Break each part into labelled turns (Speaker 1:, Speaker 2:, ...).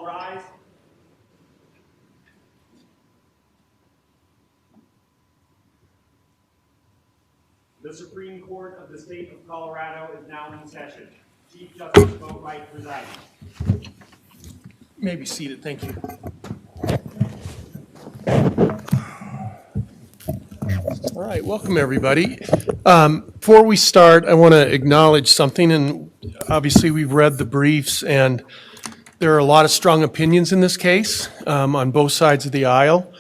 Speaker 1: rise. The Supreme Court of the State of Colorado is now in session. Chief Justice Boatwright presiding.
Speaker 2: You may be seated. Thank you. All right, welcome everybody. Before we start, I want to acknowledge something, and obviously we've read the briefs, and there are a lot of strong opinions in this case on both sides of the aisle.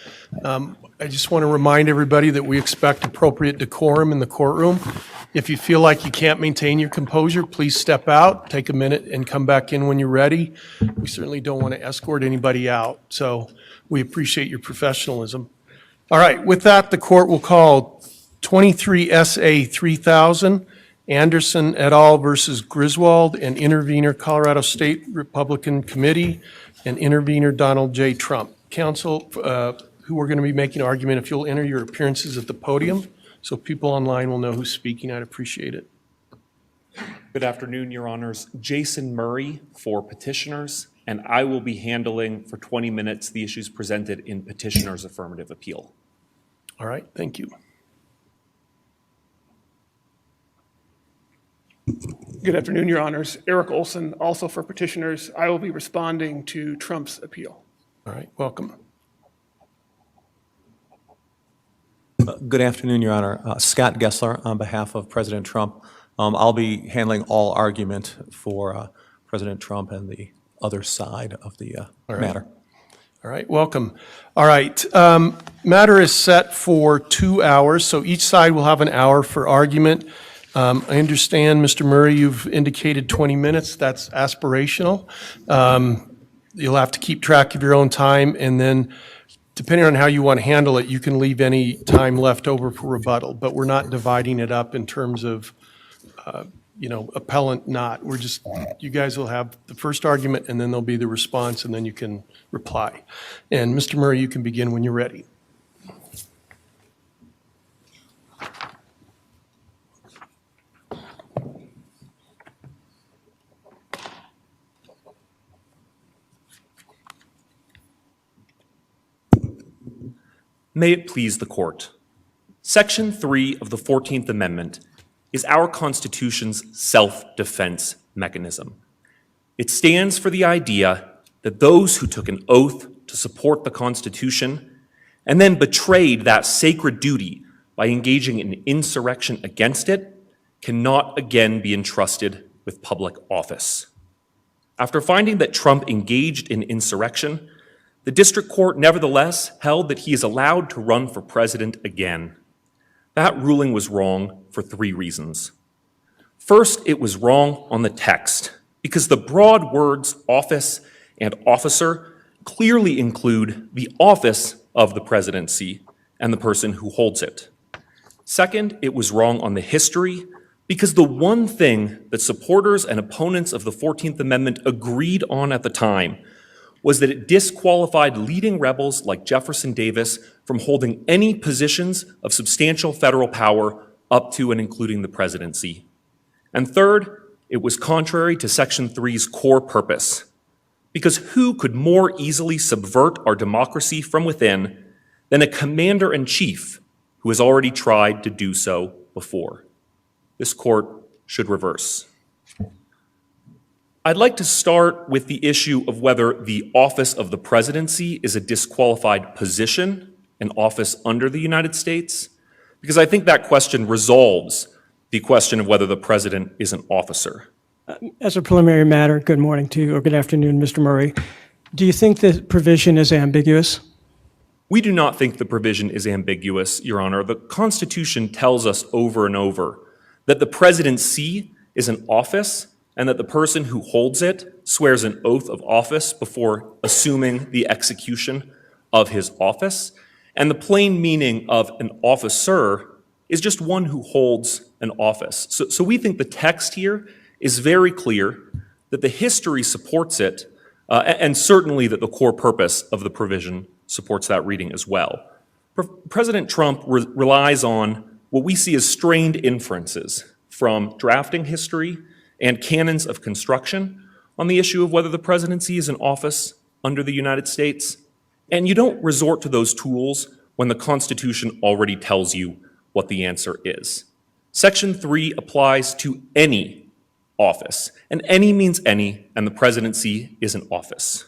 Speaker 2: I just want to remind everybody that we expect appropriate decorum in the courtroom. If you feel like you can't maintain your composure, please step out, take a minute, and come back in when you're ready. We certainly don't want to escort anybody out, so we appreciate your professionalism. All right, with that, the court will call 23 SA 3000, Anderson et al. Versus Griswold, and intervener Colorado State Republican Committee, and intervener Donald J. Trump. Counsel, who are going to be making an argument, if you'll enter your appearances at the podium so people online will know who's speaking, I'd appreciate it.
Speaker 3: Good afternoon, Your Honors. Jason Murray for petitioners, and I will be handling for 20 minutes the issues presented in petitioner's affirmative appeal.
Speaker 2: All right, thank you.
Speaker 4: Good afternoon, Your Honors. Eric Olson, also for petitioners. I will be responding to Trump's appeal.
Speaker 2: All right, welcome.
Speaker 5: Good afternoon, Your Honor. Scott Gessler on behalf of President Trump. I'll be handling all argument for President Trump and the other side of the matter.
Speaker 2: All right, welcome. All right, matter is set for 2 hours, so each side will have an hour for argument. I understand, Mr. Murray, you've indicated 20 minutes. That's aspirational. You'll have to keep track of your own time, and then depending on how you want to handle it, you can leave any time left over for rebuttal, but we're not dividing it up in terms of, appellant not. We're just, you guys will have the first argument, and then there'll be the response, and then you can reply. And Mr. Murray, you can begin when you're ready.
Speaker 3: May it please the court. Section 3 of the 14th Amendment is our Constitution's self-defense mechanism. It stands for the idea that those who took an oath to support the Constitution and then betrayed that sacred duty by engaging in insurrection against it cannot again be entrusted with public office. After finding that Trump engaged in insurrection, the district court nevertheless held that he is allowed to run for president again. That ruling was wrong for 3 reasons. First, it was wrong on the text, because the broad words office and officer clearly include the office of the presidency and the person who holds it. Second, it was wrong on the history, because the one thing that supporters and opponents of the 14th Amendment agreed on at the time was that it disqualified leading rebels like Jefferson Davis from holding any positions of substantial federal power up to and including the presidency. And third, it was contrary to Section 3's core purpose, because who could more easily subvert our democracy from within than a commander-in-chief who has already tried to do so before? This court should reverse. I'd like to start with the issue of whether the office of the presidency is a disqualified position, an office under the United States, because I think that question resolves the question of whether the president is an officer.
Speaker 6: As a preliminary matter, good morning to you, or good afternoon, Mr. Murray. Do you think the provision is ambiguous?
Speaker 3: We do not think the provision is ambiguous, Your Honor. The Constitution tells us over and over that the presidency is an office and that the person who holds it swears an oath of office before assuming the execution of his office. And the plain meaning of an officer is just one who holds an office. So we think the text here is very clear, that the history supports it, and certainly that the core purpose of the provision supports that reading as well. President Trump relies on what we see as strained inferences from drafting history and canons of construction on the issue of whether the presidency is an office under the United States, and you don't resort to those tools when the Constitution already tells you what the answer is. Section 3 applies to any office, and any means any, and the presidency is an office.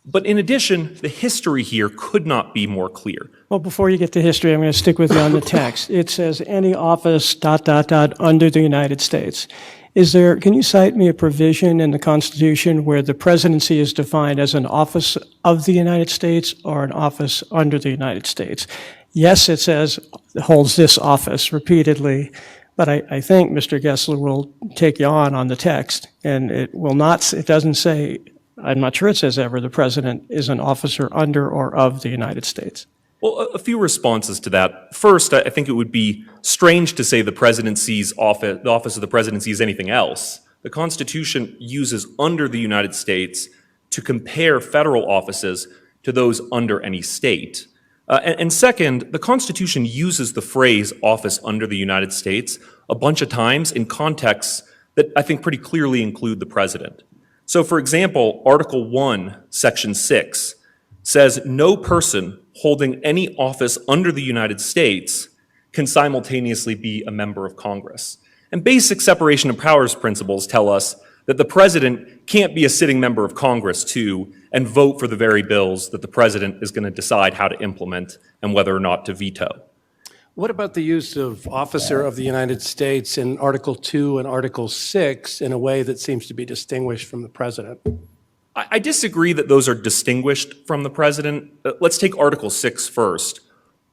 Speaker 3: But in addition, the history here could not be more clear.
Speaker 6: Well, before you get to history, I'm going to stick with you on the text. It says any office, ... under the United States. Can you cite me a provision in the Constitution where the presidency is defined as an office of the United States or an office under the United States? Yes, it says holds this office repeatedly, but I think Mr. Gessler will take you on the text, and it doesn't say, I'm not sure it says ever, the president is an officer under or of the United States.
Speaker 3: Well, a few responses to that. First, I think it would be strange to say the office of the presidency is anything else. The Constitution uses under the United States to compare federal offices to those under any state. And second, the Constitution uses the phrase office under the United States a bunch of times in contexts that I think pretty clearly include the president. So, for example, Article 1, Section 6 says no person holding any office under the United States can simultaneously be a member of Congress. And basic separation of powers principles tell us that the president can't be a sitting member of Congress, too, and vote for the very bills that the president is going to decide how to implement and whether or not to veto.
Speaker 7: What about the use of officer of the United States in Article 2 and Article 6 in a way that seems to be distinguished from the president?
Speaker 3: I disagree that those are distinguished from the president. Let's take Article 6 first.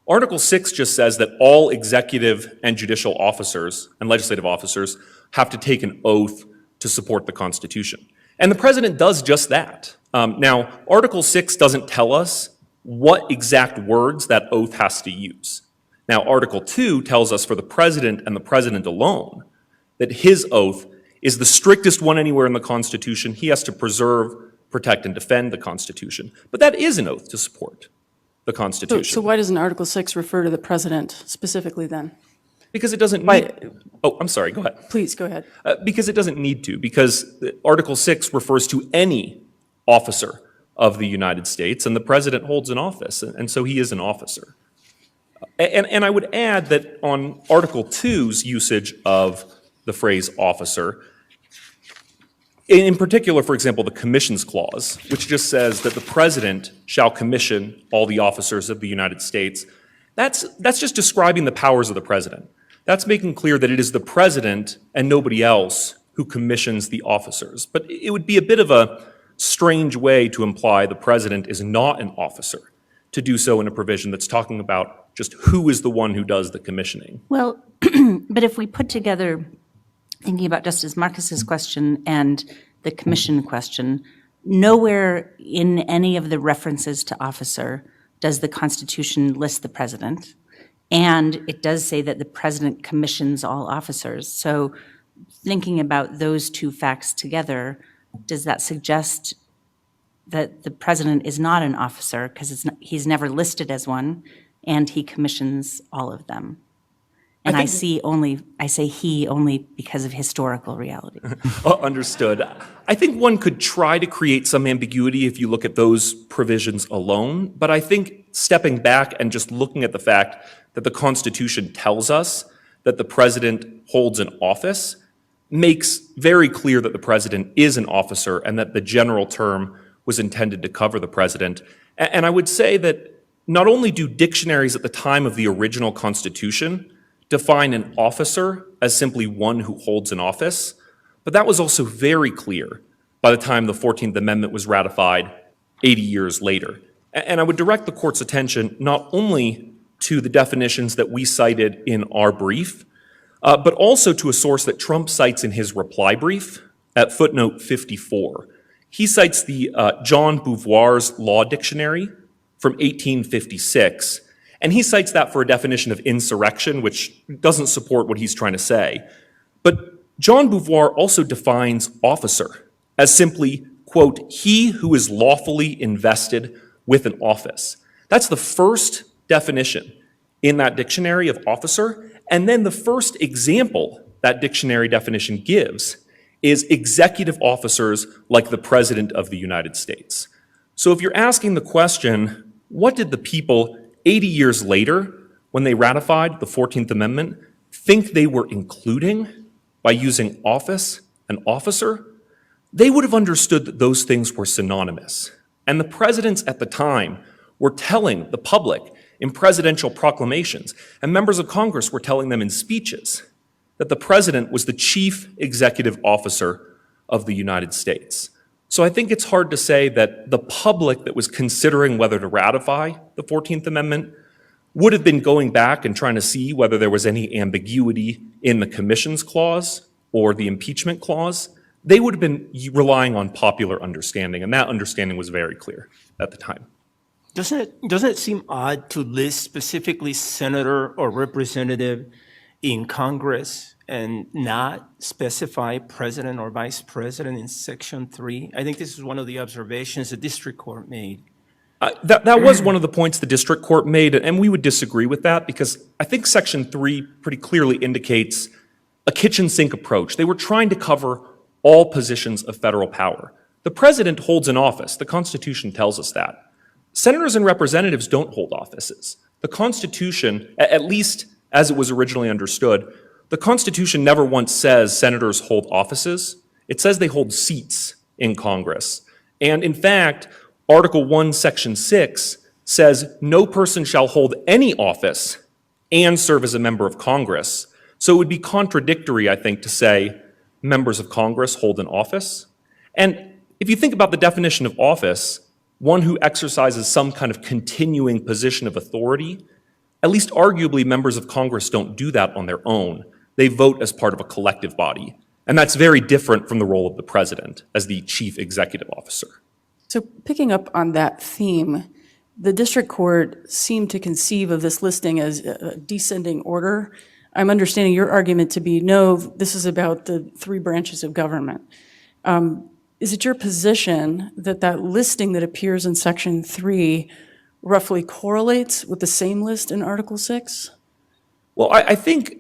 Speaker 3: Article 6 just says that all executive and judicial officers and legislative officers have to take an oath to support the Constitution. And the president does just that. Now, Article 6 doesn't tell us what exact words that oath has to use. Now, Article 2 tells us for the president and the president alone that his oath is the strictest one anywhere in the Constitution. He has to preserve, protect, and defend the Constitution. But that is an oath to support the Constitution.
Speaker 8: So why doesn't Article 6 refer to the president specifically then?
Speaker 3: Because it doesn't need... Oh, I'm sorry, go ahead.
Speaker 8: Please, go ahead.
Speaker 3: Because it doesn't need to, because Article 6 refers to any officer of the United States, and the president holds an office, and so he is an officer. And I would add that on Article 2's usage of the phrase officer, in particular, for example, the commissions clause, which just says that the president shall commission all the officers of the United States, that's just describing the powers of the president. That's making clear that it is the president and nobody else who commissions the officers. But it would be a bit of a strange way to imply the president is not an officer, to do so in a provision that's talking about just who is the one who does the commissioning.
Speaker 9: Well, but if we put together, thinking about Justice Marcus's question and the commission question, nowhere in any of the references to officer does the Constitution list the president. And it does say that the president commissions all officers. So thinking about those two facts together, does that suggest that the president is not an officer because he's never listed as one, and he commissions all of them? And I say he only because of historical reality.
Speaker 3: Understood. I think one could try to create some ambiguity if you look at those provisions alone, but I think stepping back and just looking at the fact that the Constitution tells us that the president holds an office makes very clear that the president is an officer and that the general term was intended to cover the president. And I would say that not only do dictionaries at the time of the original Constitution define an officer as simply one who holds an office, but that was also very clear by the time the 14th Amendment was ratified 80 years later. And I would direct the court's attention not only to the definitions that we cited in our brief, but also to a source that Trump cites in his reply brief at footnote 54. He cites the John Beauvoir's Law Dictionary from 1856, and he cites that for a definition of insurrection, which doesn't support what he's trying to say. But John Beauvoir also defines officer as simply, quote, he who is lawfully invested with an office. That's the first definition in that dictionary of officer, and then the first example that dictionary definition gives is executive officers like the President of the United States. So if you're asking the question, what did the people 80 years later, when they ratified the 14th Amendment, think they were including by using office and officer? They would have understood that those things were synonymous. And the presidents at the time were telling the public in presidential proclamations, and members of Congress were telling them in speeches, that the president was the chief executive officer of the United States. So I think it's hard to say that the public that was considering whether to ratify the 14th Amendment would have been going back and trying to see whether there was any ambiguity in the commission's clause or the impeachment clause. They would have been relying on popular understanding, and that understanding was very clear at the time.
Speaker 10: Doesn't it seem odd to list specifically senator or representative in Congress and not specify president or vice president in Section 3? I think this is one of the observations the district court made.
Speaker 3: That was one of the points the district court made, and we would disagree with that because I think Section 3 pretty clearly indicates a kitchen sink approach. They were trying to cover all positions of federal power. The president holds an office. The Constitution tells us that. Senators and representatives don't hold offices. The Constitution, at least as it was originally understood, the Constitution never once says senators hold offices. It says they hold seats in Congress. And in fact, Article 1, Section 6 says no person shall hold any office and serve as a member of Congress. So it would be contradictory, I think, to say members of Congress hold an office. And if you think about the definition of office, one who exercises some kind of continuing position of authority, at least arguably members of Congress don't do that on their own. They vote as part of a collective body. And that's very different from the role of the president as the chief executive officer.
Speaker 8: So picking up on that theme, the district court seemed to conceive of this listing as a descending order. I'm understanding your argument to be, no, this is about the three branches of government. Is it your position that that listing that appears in Section 3 roughly correlates with the same list in Article 6?
Speaker 3: Well, I think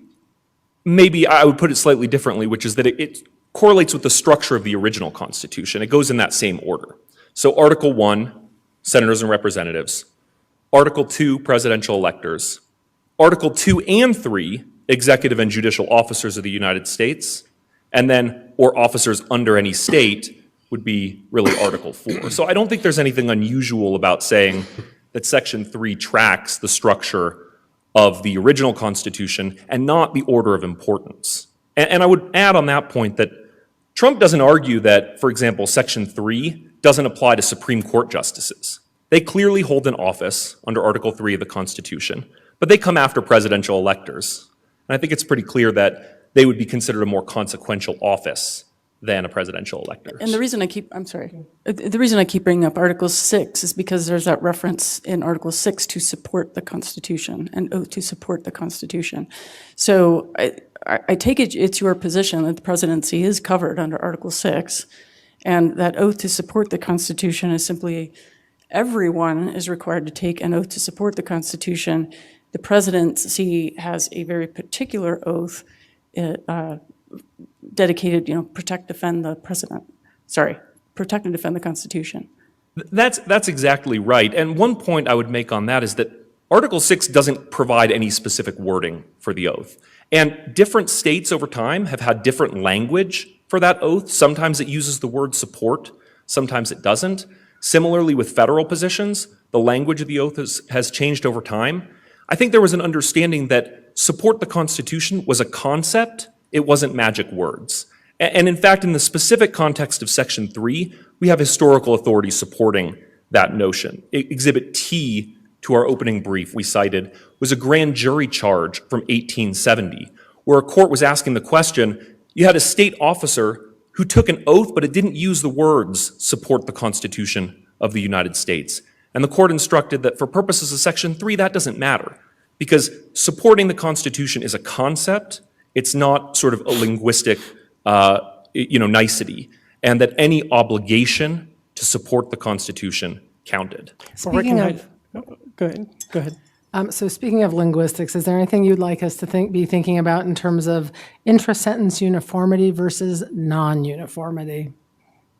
Speaker 3: maybe I would put it slightly differently, which is that it correlates with the structure of the original Constitution. It goes in that same order. So Article 1, senators and representatives. Article 2, presidential electors. Article 2 and 3, executive and judicial officers of the United States. And then, or officers under any state would be really Article 4. So I don't think there's anything unusual about saying that Section 3 tracks the structure of the original Constitution and not the order of importance. And I would add on that point that Trump doesn't argue that, for example, Section 3 doesn't apply to Supreme Court justices. They clearly hold an office under Article 3 of the Constitution, but they come after presidential electors. And I think it's pretty clear that they would be considered a more consequential office than a presidential elector.
Speaker 8: And the reason I keep, I'm sorry, the reason I keep bringing up Article 6 is because there's that reference in Article 6 to support the Constitution, an oath to support the Constitution. So I take it it's your position that the presidency is covered under Article 6, and that oath to support the Constitution is simply everyone is required to take an oath to support the Constitution. The presidency has a very particular oath dedicated, protect, defend the president. Sorry, protect and defend the Constitution.
Speaker 3: That's exactly right. And one point I would make on that is that Article 6 doesn't provide any specific wording for the oath. And different states over time have had different language for that oath. Sometimes it uses the word support, sometimes it doesn't. Similarly with federal positions, the language of the oath has changed over time. I think there was an understanding that support the Constitution was a concept, it wasn't magic words. And in fact, in the specific context of Section 3, we have historical authority supporting that notion. Exhibit T to our opening brief we cited was a grand jury charge from 1870, where a court was asking the question, you had a state officer who took an oath, but it didn't use the words support the Constitution of the United States. And the court instructed that for purposes of Section 3, that doesn't matter, because supporting the Constitution is a concept, it's not sort of a linguistic nicety, and that any obligation to support the Constitution counted.
Speaker 6: Speaking of, go ahead.
Speaker 11: So speaking of linguistics, is there anything you'd like us to be thinking about in terms of intra-sentence uniformity versus non-uniformity?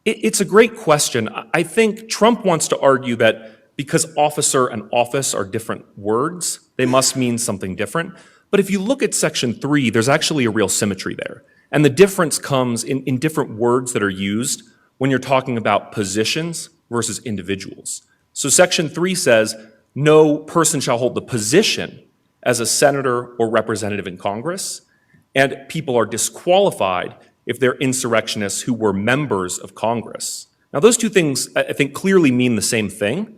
Speaker 3: It's a great question. I think Trump wants to argue that because officer and office are different words, they must mean something different. But if you look at Section 3, there's actually a real symmetry there. And the difference comes in different words that are used when you're talking about positions versus individuals. So Section 3 says, no person shall hold the position as a senator or representative in Congress, and people are disqualified if they're insurrectionists who were members of Congress. Now, those two things, I think, clearly mean the same thing,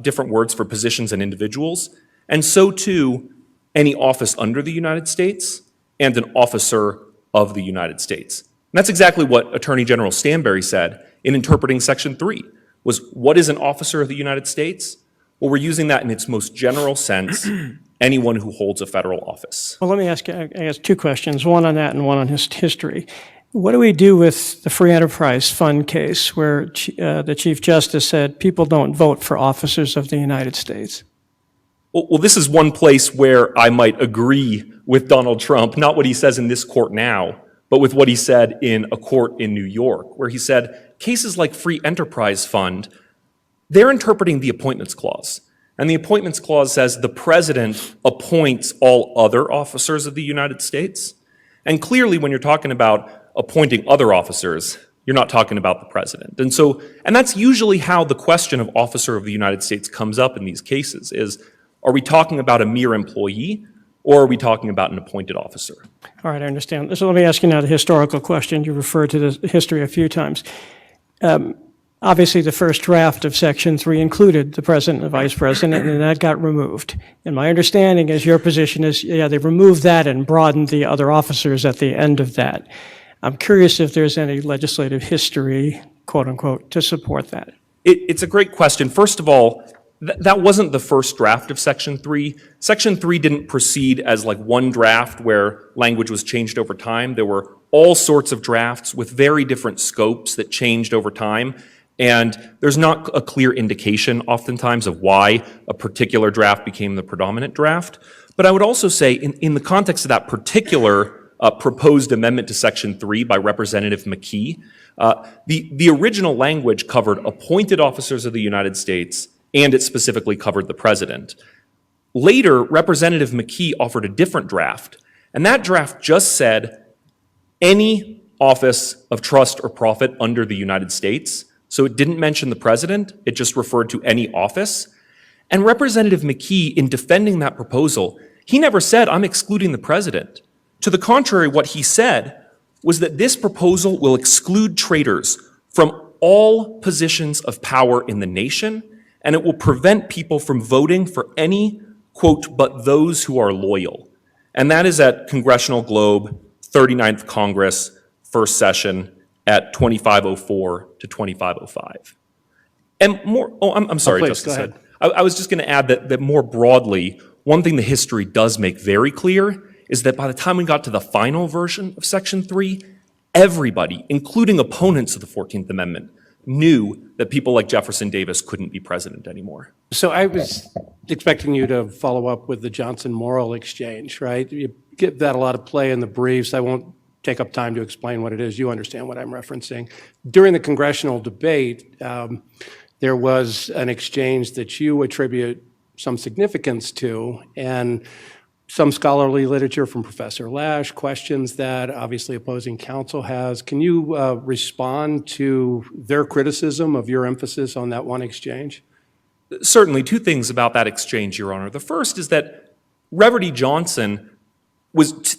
Speaker 3: different words for positions and individuals, and so too any office under the United States and an officer of the United States. And that's exactly what Attorney General Stanberry said in interpreting Section 3, was what is an officer of the United States? Well, we're using that in its most general sense, anyone who holds a federal office.
Speaker 6: Well, let me ask you, I ask two questions, one on that and one on history. What do we do with the Free Enterprise Fund case where the Chief Justice said people don't vote for officers of the United States?
Speaker 3: Well, this is one place where I might agree with Donald Trump, not what he says in this court now, but with what he said in a court in New York, where he said cases like Free Enterprise Fund, they're interpreting the Appointments Clause. And the Appointments Clause says the president appoints all other officers of the United States. And clearly, when you're talking about appointing other officers, you're not talking about the president. And that's usually how the question of officer of the United States comes up in these cases is, are we talking about a mere employee or are we talking about an appointed officer?
Speaker 6: All right, I understand. So let me ask you now the historical question. You referred to the history a few times. Obviously, the first draft of Section 3 included the president and the vice president, and that got removed. And my understanding is your position is, yeah, they removed that and broadened the other officers at the end of that. I'm curious if there's any legislative history, quote unquote, to support that.
Speaker 3: It's a great question. First of all, that wasn't the first draft of Section 3. Section 3 didn't proceed as like one draft where language was changed over time. There were all sorts of drafts with very different scopes that changed over time. And there's not a clear indication oftentimes of why a particular draft became the predominant draft. But I would also say in the context of that particular proposed amendment to Section 3 by Representative McKee, the original language covered appointed officers of the United States, and it specifically covered the president. Later, Representative McKee offered a different draft, and that draft just said any office of trust or profit under the United States. So it didn't mention the president, it just referred to any office. And Representative McKee, in defending that proposal, he never said, I'm excluding the president. To the contrary, what he said was that this proposal will exclude traitors from all positions of power in the nation, and it will prevent people from voting for any, quote, but those who are loyal. And that is at Congressional Globe, 39th Congress, first session, at 2504 to 2505. And more, I'm sorry,
Speaker 7: please,
Speaker 3: Justice
Speaker 7: go ahead.
Speaker 3: Head. I was just going to add that more broadly, one thing the history does make very clear is that by the time we got to the final version of Section 3, everybody, including opponents of the 14th Amendment, knew that people like Jefferson Davis couldn't be president anymore.
Speaker 7: So I was expecting you to follow up with the Johnson-Morrill exchange, right? You give that a lot of play in the briefs. I won't take up time to explain what it is. You understand what I'm referencing. During the congressional debate, there was an exchange that you attribute some significance to, and some scholarly literature from Professor Lash questions that obviously opposing counsel has. Can you respond to their criticism of your emphasis on that one exchange?
Speaker 3: Certainly, two things about that exchange, Your Honor. The first is that Reverdy Johnson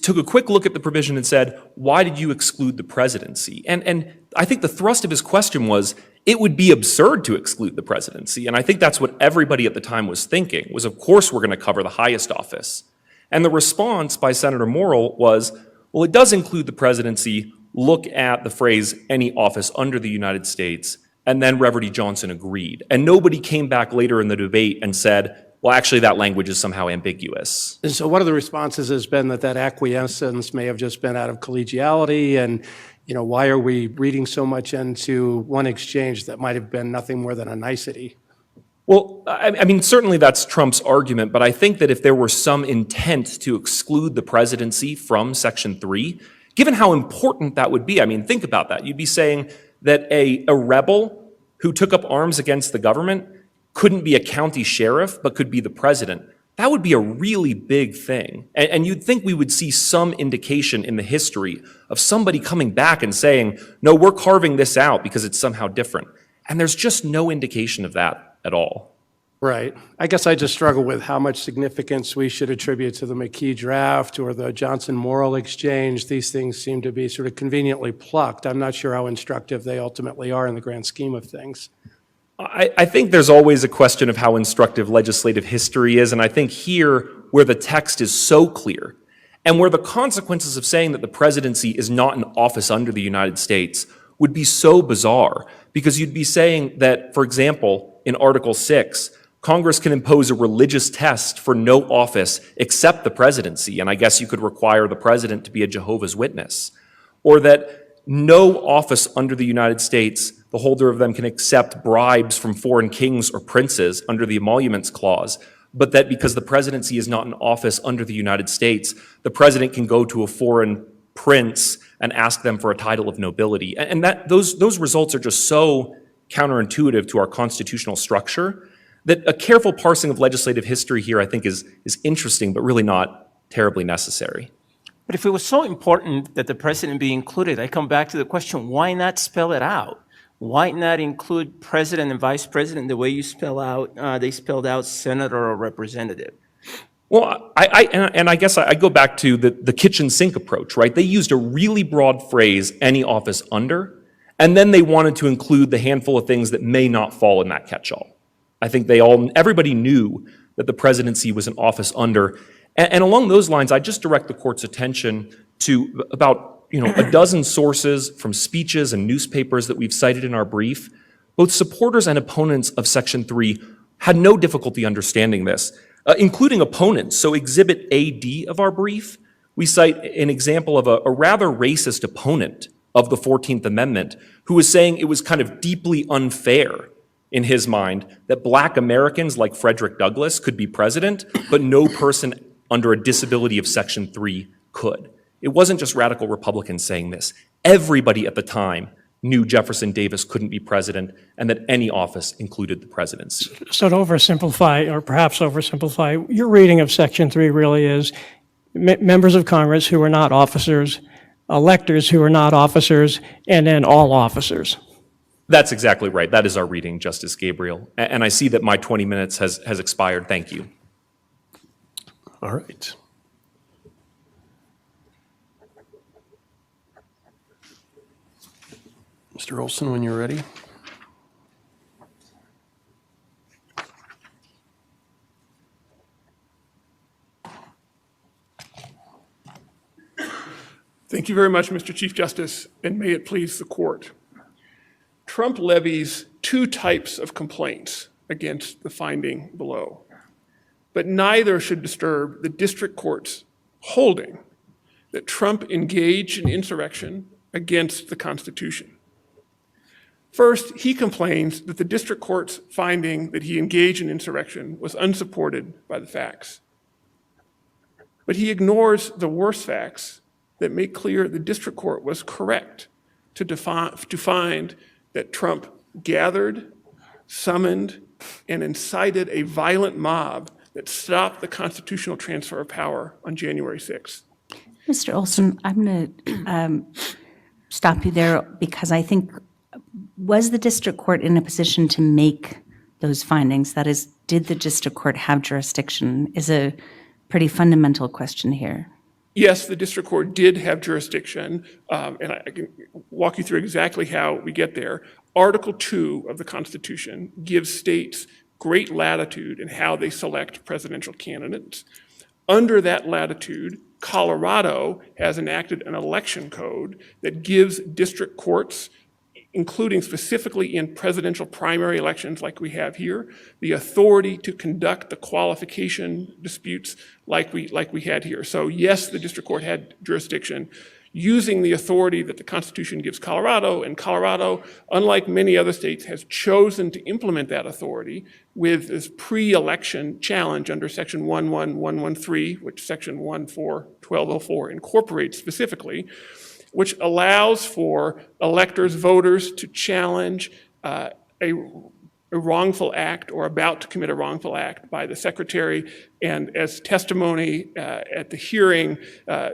Speaker 3: took a quick look at the provision and said, why did you exclude the presidency? And I think the thrust of his question was, it would be absurd to exclude the presidency. And I think that's what everybody at the time was thinking, was of course we're going to cover the highest office. And the response by Senator Morrill was, well, it does include the presidency. Look at the phrase, any office under the United States. And then Reverdy Johnson agreed. And nobody came back later in the debate and said, well, actually, that language is somehow ambiguous.
Speaker 7: And so one of the responses has been that acquiescence may have just been out of collegiality, and why are we reading so much into one exchange that might have been nothing more than a nicety?
Speaker 3: Well, I mean, certainly that's Trump's argument, but I think that if there were some intent to exclude the presidency from Section 3, given how important that would be, I mean, think about that. You'd be saying that a rebel who took up arms against the government couldn't be a county sheriff, but could be the president. That would be a really big thing. And you'd think we would see some indication in the history of somebody coming back and saying, no, we're carving this out because it's somehow different. And there's just no indication of that at all.
Speaker 7: Right. I guess I just struggle with how much significance we should attribute to the McKee draft or the Johnson-Morrill exchange. These things seem to be sort of conveniently plucked. I'm not sure how instructive they ultimately are in the grand scheme of things.
Speaker 3: I think there's always a question of how instructive legislative history is, and I think here, where the text is so clear, and where the consequences of saying that the presidency is not an office under the United States would be so bizarre, because you'd be saying that, for example, in Article 6, Congress can impose a religious test for no office except the presidency, and I guess you could require the president to be a Jehovah's Witness, or that no office under the United States, the holder of them can accept bribes from foreign kings or princes under the Emoluments Clause, but that because the presidency is not an office under the United States, the president can go to a foreign prince and ask them for a title of nobility. And that those results are just so counterintuitive to our constitutional structure that a careful parsing of legislative history here, I think, is interesting, but really not terribly necessary.
Speaker 10: But if it was so important that the president be included, I come back to the question, why not spell it out? Why not include president and vice president the way you spell out, they spelled out senator or representative?
Speaker 3: Well, I guess I go back to the kitchen sink approach, right? They used a really broad phrase, any office under, and then they wanted to include the handful of things that may not fall in that catch-all. I think everybody knew that the presidency was an office under. And along those lines, I just direct the court's attention to about a dozen sources from speeches and newspapers that we've cited in our brief. Both supporters and opponents of Section 3 had no difficulty understanding this, including opponents. So Exhibit AD of our brief, we cite an example of a rather racist opponent of the 14th Amendment who was saying it was kind of deeply unfair in his mind that Black Americans like Frederick Douglass could be president, but no person under a disability of Section 3 could. It wasn't just radical Republicans saying this. Everybody at the time knew Jefferson Davis couldn't be president and that any office included the presidency.
Speaker 6: So to oversimplify, or perhaps oversimplify, your reading of Section 3 really is members of Congress who are not officers, electors who are not officers, and then all officers.
Speaker 3: That's exactly right. That is our reading, Justice Gabriel. And I see that my 20 minutes has expired. Thank you.
Speaker 2: All right. Mr. Olson, when you're ready.
Speaker 4: Thank you very much, Mr. Chief Justice, and may it please the court. Trump levies two types of complaints against the finding below, but neither should disturb the district court's holding that Trump engaged in insurrection against the Constitution. First, he complains that the district court's finding that he engaged in insurrection was unsupported by the facts. But he ignores the worse facts that make clear the district court was correct to find that Trump gathered, summoned, and incited a violent mob that stopped the constitutional transfer of power on January 6th.
Speaker 9: Mr. Olson, I'm going to stop you there because I think, was the district court in a position to make those findings? That is, did the district court have jurisdiction? Is a pretty fundamental question here.
Speaker 4: Yes, the district court did have jurisdiction, and I can walk you through exactly how we get there. Article 2 of the Constitution gives states great latitude in how they select presidential candidates. Under that latitude, Colorado has enacted an election code that gives district courts, including specifically in presidential primary elections like we have here, the authority to conduct the qualification disputes like we had here. So yes, the district court had jurisdiction. using the authority that the Constitution gives Colorado, and Colorado, unlike many other states, has chosen to implement that authority with this pre-election challenge under Section 11113, which Section 141204 incorporates specifically, which allows for electors, voters to challenge a wrongful act or about to commit a wrongful act by the secretary. And as testimony at the hearing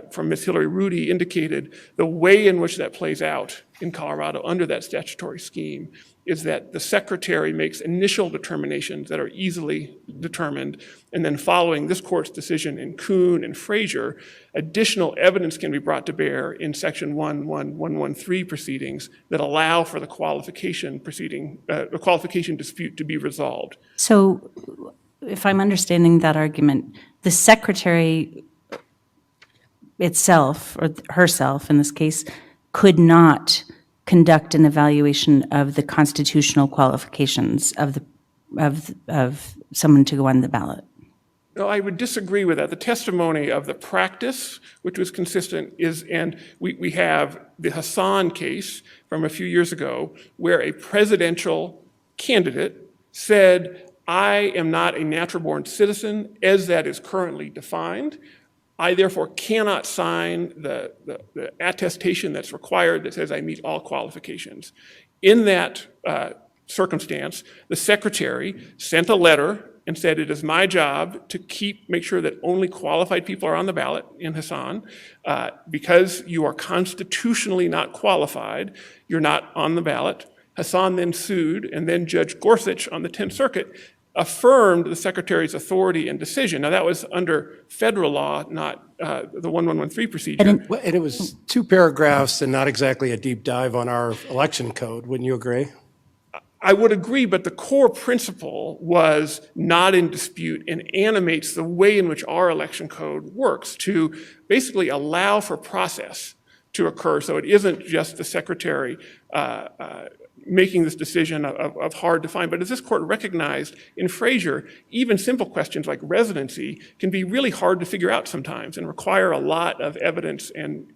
Speaker 4: from Ms. Hillary Rudy indicated, the way in which that plays out in Colorado under that statutory scheme is that the secretary makes initial determinations that are easily determined, and then following this court's decision in Kuhn and Frazier, additional evidence can be brought to bear in Section 11113 proceedings that allow for the qualification dispute to be resolved.
Speaker 9: So if I'm understanding that argument, the secretary itself, or herself in this case, could not conduct an evaluation of the constitutional qualifications of someone to go on the ballot.
Speaker 4: No, I would disagree with that. The testimony of the practice, which was consistent, and we have the Hassan case from a few years ago, where a presidential candidate said, I am not a natural-born citizen as that is currently defined. I therefore cannot sign the attestation that's required that says I meet all qualifications. In that circumstance, the secretary sent a letter and said, it is my job to make sure that only qualified people are on the ballot in Hassan. Because you are constitutionally not qualified, you're not on the ballot. Hassan then sued, and then Judge Gorsuch on the 10th Circuit affirmed the secretary's authority and decision. Now, that was under federal law, not the 1113 procedure.
Speaker 7: And it was 2 paragraphs and not exactly a deep dive on our election code. Wouldn't you agree?
Speaker 4: I would agree, but the core principle was not in dispute and animates the way in which our election code works to basically allow for process to occur. So it isn't just the secretary making this decision of hard to find. But as this court recognized in Frazier, even simple questions like residency can be really hard to figure out sometimes and require a lot of evidence and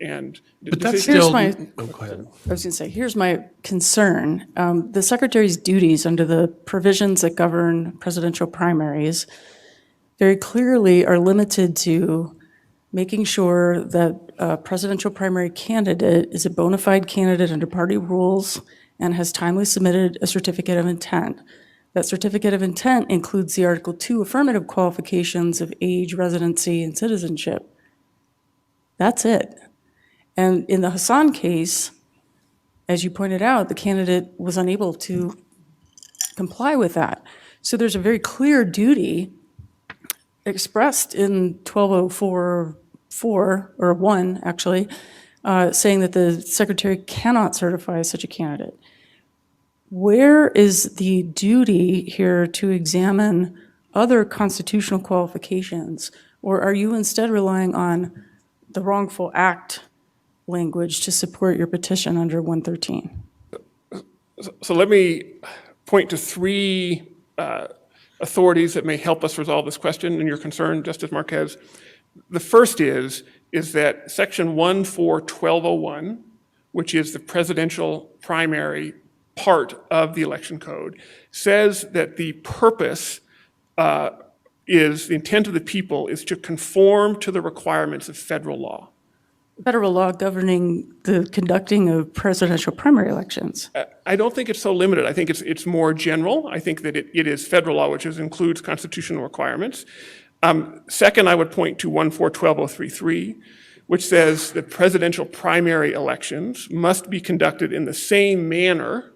Speaker 2: But that's
Speaker 4: decisions.
Speaker 2: still, go ahead.
Speaker 8: I was going to say, here's my concern. The secretary's duties under the provisions that govern presidential primaries very clearly are limited to making sure that a presidential primary candidate is a bona fide candidate under party rules and has timely submitted a certificate of intent. That certificate of intent includes the Article 2 affirmative qualifications of age, residency, and citizenship. That's it. And in the Hassan case, as you pointed out, the candidate was unable to comply with that. So there's a very clear duty expressed in 1204 or 1, actually, saying that the secretary cannot certify such a candidate. Where is the duty here to examine other constitutional qualifications? Or are you instead relying on the wrongful act language to support your petition under 113?
Speaker 4: So let me point to 3 authorities that may help us resolve this question and your concern, Justice Marquez. The first is that Section 141201, which is the presidential primary part of the election code, says that the purpose is, the intent of the people is to conform to the requirements of federal law.
Speaker 8: Federal law governing the conducting of presidential primary elections.
Speaker 4: I don't think it's so limited. I think it's more general. I think that it is federal law, which includes constitutional requirements. Second, I would point to 1412033, which says that presidential primary elections must be conducted in the same manner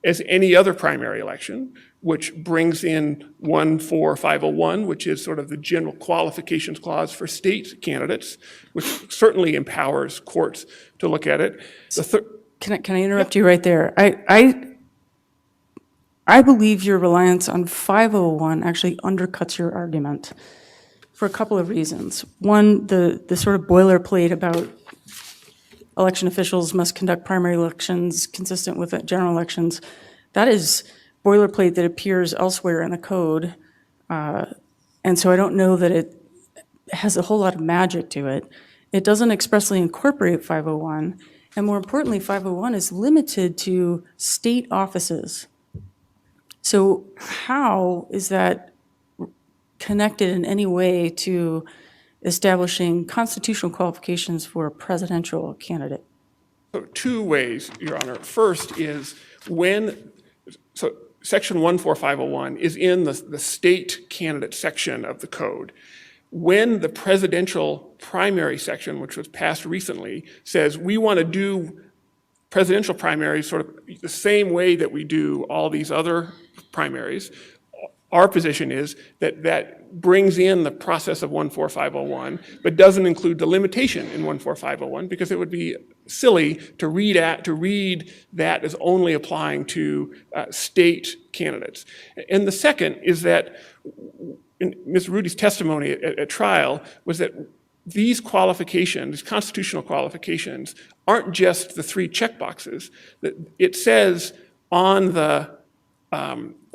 Speaker 4: as any other primary election, which brings in 14501, which is sort of the general qualifications clause for state candidates, which certainly empowers courts to look at it.
Speaker 8: Can I interrupt you right there? I believe your reliance on 501 actually undercuts your argument for a couple of reasons. One, the sort of boilerplate about election officials must conduct primary elections consistent with general elections. That is boilerplate that appears elsewhere in the code. And so I don't know that it has a whole lot of magic to it. It doesn't expressly incorporate 501. And more importantly, 501 is limited to state offices. So how is that connected in any way to establishing constitutional qualifications for a presidential candidate?
Speaker 4: So two ways, Your Honor. First is so Section 14501 is in the state candidate section of the code. When the presidential primary section, which was passed recently, says we want to do presidential primaries sort of the same way that we do all these other primaries, our position is that that brings in the process of 14501, but doesn't include the limitation in 14501 because it would be silly to read that as only applying to state candidates. And the second is that Ms. Rudy's testimony at trial was that these qualifications, these constitutional qualifications, aren't just the three checkboxes. It says on the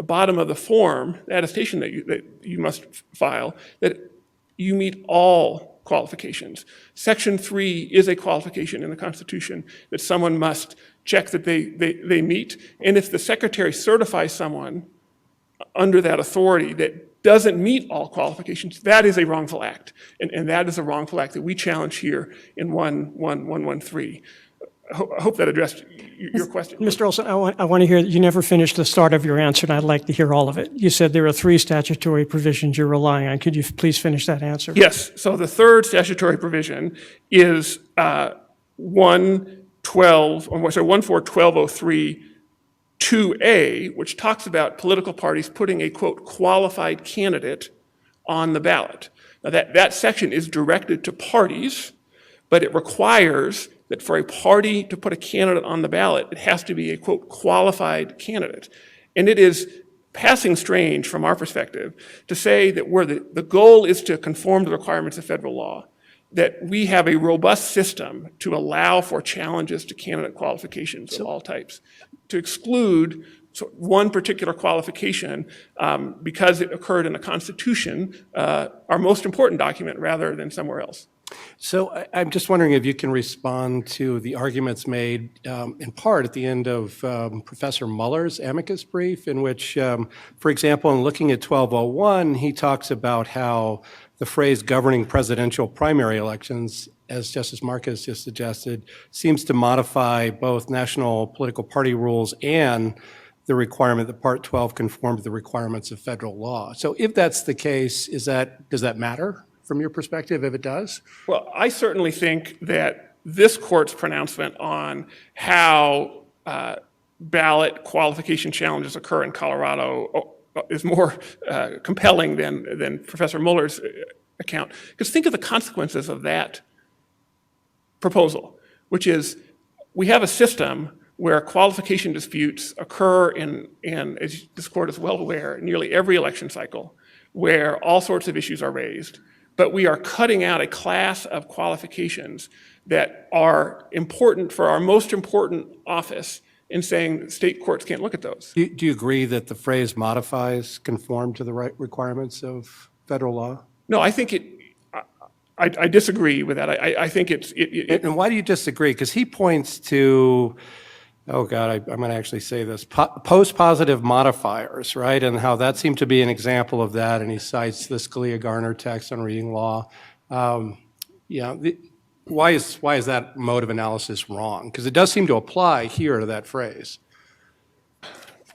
Speaker 4: bottom of the form, the attestation that you must file, that you meet all qualifications. Section 3 is a qualification in the Constitution that someone must check that they meet. And if the secretary certifies someone under that authority that doesn't meet all qualifications, that is a wrongful act. And that is a wrongful act that we challenge here in 11113. I hope that addressed your question.
Speaker 6: Mr. Olson, I want to hear, you never finished the start of your answer, and I'd like to hear all of it. You said there are 3 statutory provisions you're relying on. Could you please finish that answer?
Speaker 4: Yes. So the third statutory provision is 1412032A, which talks about political parties putting a, quote, qualified candidate on the ballot. Now that section is directed to parties, but it requires that for a party to put a candidate on the ballot, it has to be a, quote, qualified candidate. And it is passing strange from our perspective to say that where the goal is to conform to the requirements of federal law, that we have a robust system to allow for challenges to candidate qualifications of all types, to exclude one particular qualification because it occurred in the Constitution, our most important document, rather than somewhere else.
Speaker 7: So I'm just wondering if you can respond to the arguments made in part at the end of Professor Muller's amicus brief, in which, for example, in looking at 1201, he talks about how the phrase governing presidential primary elections, as Justice Marcus just suggested, seems to modify both national political party rules and the requirement that Part 12 conform to the requirements of federal law. So if that's the case, does that matter from your perspective, if it does?
Speaker 4: Well, I certainly think that this court's pronouncement on how ballot qualification challenges occur in Colorado is more compelling than Professor Muller's account. Because think of the consequences of that proposal, which is we have a system where qualification disputes occur in, as this court is well aware, nearly every election cycle, where all sorts of issues are raised. But we are cutting out a class of qualifications that are important for our most important office and saying state courts can't look at those.
Speaker 7: Do you agree that the phrase modifies conform to the right requirements of federal law?
Speaker 4: No, I think I disagree with that. I think it's...
Speaker 7: And why do you disagree? Because he points to, oh God, I'm going to actually say this, post-positive modifiers, right? And how that seemed to be an example of that. And he cites the Scalia-Garner text on reading law. Why is that mode of analysis wrong? Because it does seem to apply here to that phrase.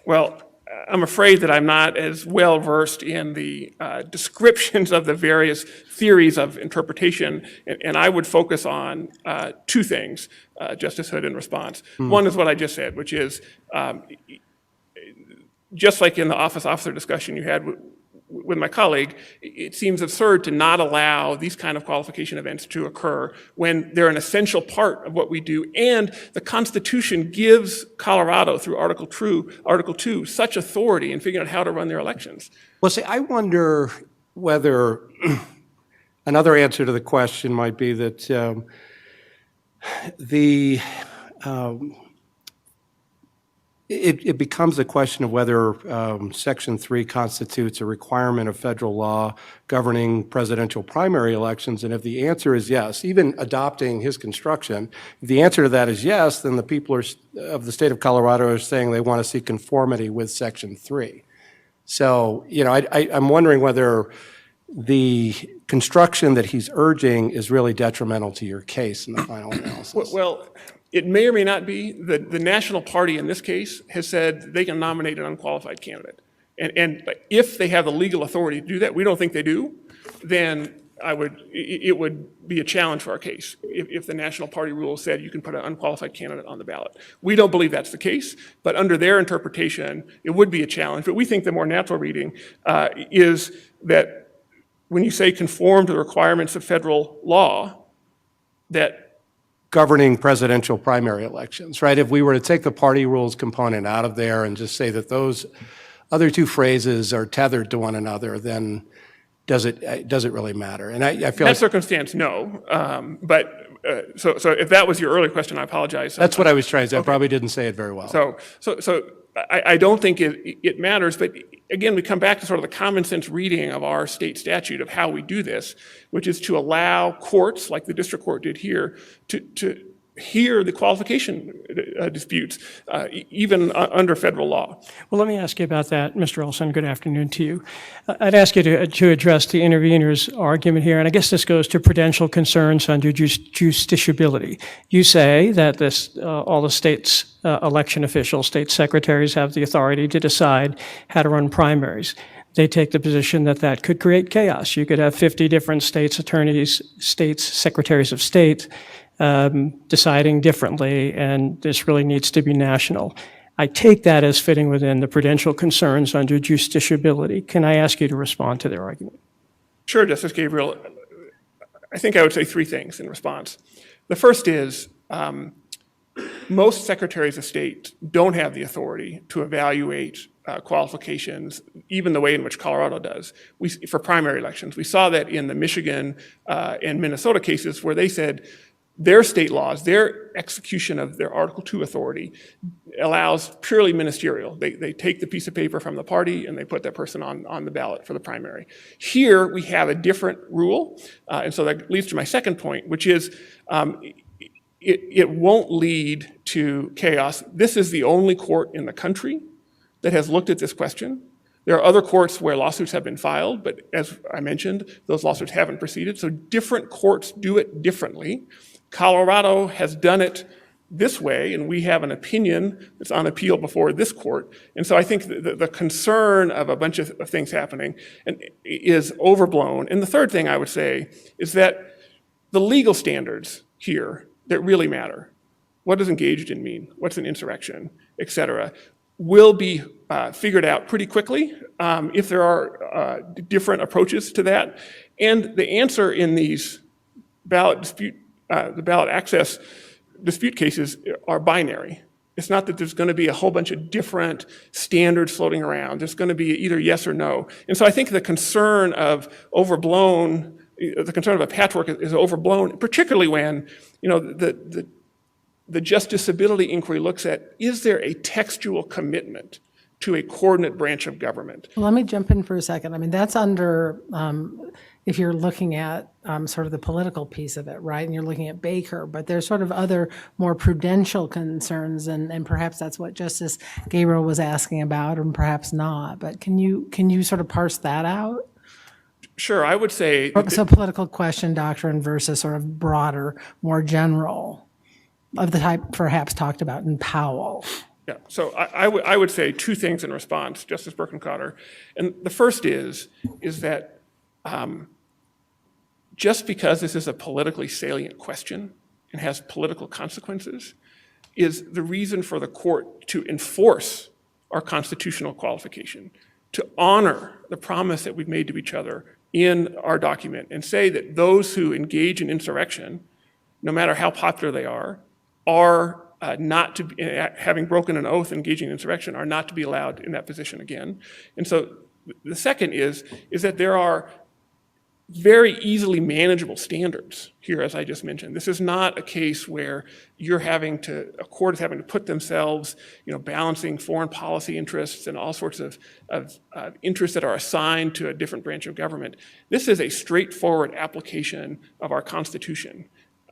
Speaker 4: Well, I'm afraid that I'm not as well versed in the descriptions of the various theories of interpretation, and I would focus on 2 things, Justice Hood, in response. One is what I just said, which is just like in the officer discussion you had with my colleague, it seems absurd to not allow these kind of qualification events to occur when they're an essential part of what we do. And the Constitution gives Colorado, through Article 2, such authority in figuring out how to run their elections.
Speaker 7: Well, see, I wonder whether another answer to the question might be that it becomes a question of whether Section 3 constitutes a requirement of federal law governing presidential primary elections. And if the answer is yes, even adopting his construction, if the answer to that is yes, then the people of the state of Colorado are saying they want to see conformity with Section 3. So, I'm wondering whether the construction that he's urging is really detrimental to your case in the final analysis.
Speaker 4: Well, it may or may not be. The national party in this case has said they can nominate an unqualified candidate. And if they have the legal authority to do that, we don't think they do, then it would be a challenge for our case if the national party rule said you can put an unqualified candidate on the ballot. We don't believe that's the case, but under their interpretation, it would be a challenge. But we think the more natural reading is that when you say conform to the requirements of federal law, that
Speaker 7: governing presidential primary elections, right? If we were to take the party rules component out of there and just say that those other two phrases are tethered to one another, then does it really matter? And I feel
Speaker 4: in
Speaker 7: like
Speaker 4: that circumstance, no. So if that was your earlier question, I apologize.
Speaker 7: that's what I was trying to say. I probably didn't say it very well.
Speaker 4: So I don't think it matters, but again, we come back to sort of the common sense reading of our state statute of how we do this, which is to allow courts, like the district court did here, to hear the qualification disputes, even under federal law.
Speaker 6: Well, let me ask you about that, Mr. Olson. Good afternoon to you. I'd ask you to address the intervener's argument here, and I guess this goes to prudential concerns under justiciability. You say that all the states' election officials, state secretaries, have the authority to decide how to run primaries. They take the position that could create chaos. You could have 50 different states' attorneys, states' secretaries of state, deciding differently, and this really needs to be national. I take that as fitting within the prudential concerns under justiciability. Can I ask you to respond to their argument?
Speaker 4: Sure, Justice Gabriel. I think I would say three things in response. The first is most secretaries of state don't have the authority to evaluate qualifications, even the way in which Colorado does, for primary elections. We saw that in the Michigan and Minnesota cases where they said their state laws, their execution of their Article II authority allows purely ministerial. They take the piece of paper from the party and they put that person on the ballot for the primary. Here we have a different rule, and so that leads to my second point, which is it won't lead to chaos. This is the only court in the country that has looked at this question. There are other courts where lawsuits have been filed, but as I mentioned, those lawsuits haven't proceeded, so different courts do it differently. Colorado has done it this way, and we have an opinion that's on appeal before this court. And so I think the concern of a bunch of things happening is overblown. And the third thing I would say is that the legal standards here that really matter, what does engaged in mean, what's an insurrection, et cetera, will be figured out pretty quickly if there are different approaches to that. And the answer in these the ballot access dispute cases are binary. It's not that there's going to be a whole bunch of different standards floating around. There's going to be either yes or no. And so I think the concern of a patchwork is overblown, particularly when the justiciability inquiry looks at, is there a textual commitment to a coordinate branch of government?
Speaker 11: Well, let me jump in for a second. I mean, that's under, if you're looking at sort of the political piece of it, right? And you're looking at Baker, but there's sort of other more prudential concerns, and perhaps that's what Justice Gabriel was asking about, and perhaps not. But can you sort of parse that out?
Speaker 4: Sure, I would say.
Speaker 11: So political question doctrine versus sort of broader, more general, of the type perhaps talked about in Powell.
Speaker 4: Yeah, so I would say two things in response, Justice Birkenkotter. And the first is that just because this is a politically salient question and has political consequences is the reason for the court to enforce our constitutional qualification, to honor the promise that we've made to each other in our document and say that those who engage in insurrection, no matter how popular they are not to be, having broken an oath engaging in insurrection, are not to be allowed in that position again. And so the second is that there are very easily manageable standards here, as I just mentioned. This is not a case where a court is having to put themselves, balancing foreign policy interests and all sorts of interests that are assigned to a different branch of government. This is a straightforward application of our Constitution.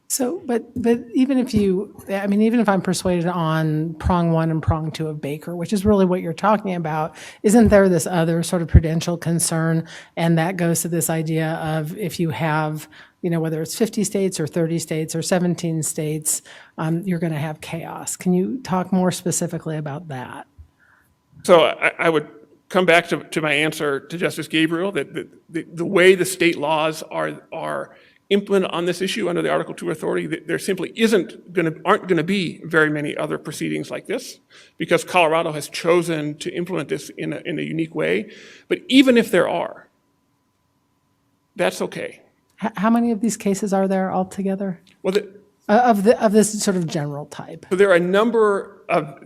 Speaker 11: So, but even if I'm persuaded on prong one and prong two of Baker, which is really what you're talking about, isn't there this other sort of prudential concern? And that goes to this idea of if you have, whether it's 50 states or 30 states or 17 states, you're going to have chaos. Can you talk more specifically about that?
Speaker 4: So I would come back to my answer to Justice Gabriel, that the way the state laws are implement on this issue under the Article 2 authority, there simply aren't going to be very many other proceedings like this, because Colorado has chosen to implement this in a unique way. But even if there are, that's okay.
Speaker 11: How many of these cases are there altogether?
Speaker 4: Well,
Speaker 11: Of this sort of general type?
Speaker 4: so there are a number of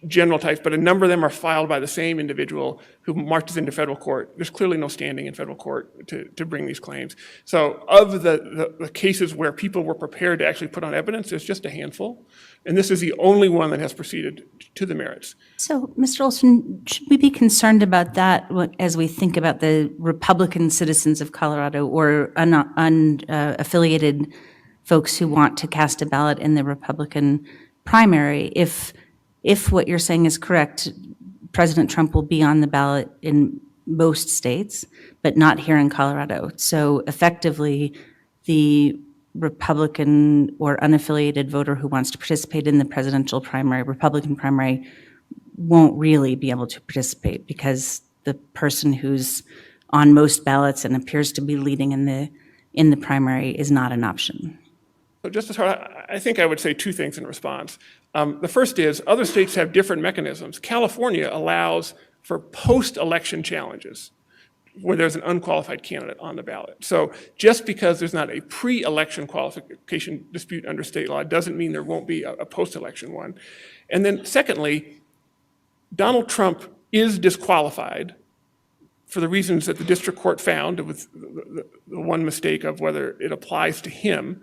Speaker 4: general types, but a number of them are filed by the same individual who marches into federal court. There's clearly no standing in federal court to bring these claims. So of the cases where people were prepared to actually put on evidence, there's just a handful. And this is the only one that has proceeded to the merits.
Speaker 9: So, Mr. Olson, should we be concerned about that as we think about the Republican citizens of Colorado or unaffiliated folks who want to cast a ballot in the Republican primary? If what you're saying is correct, President Trump will be on the ballot in most states, but not here in Colorado. So effectively, the Republican or unaffiliated voter who wants to participate in the presidential primary, Republican primary, won't really be able to participate because the person who's on most ballots and appears to be leading in the primary is not an option.
Speaker 4: So Justice Hart, I think I would say two things in response. The first is other states have different mechanisms. California allows for post-election challenges where there's an unqualified candidate on the ballot. So just because there's not a pre-election qualification dispute under state law doesn't mean there won't be a post-election one. And then secondly, Donald Trump is disqualified for the reasons that the district court found, with the one mistake of whether it applies to him.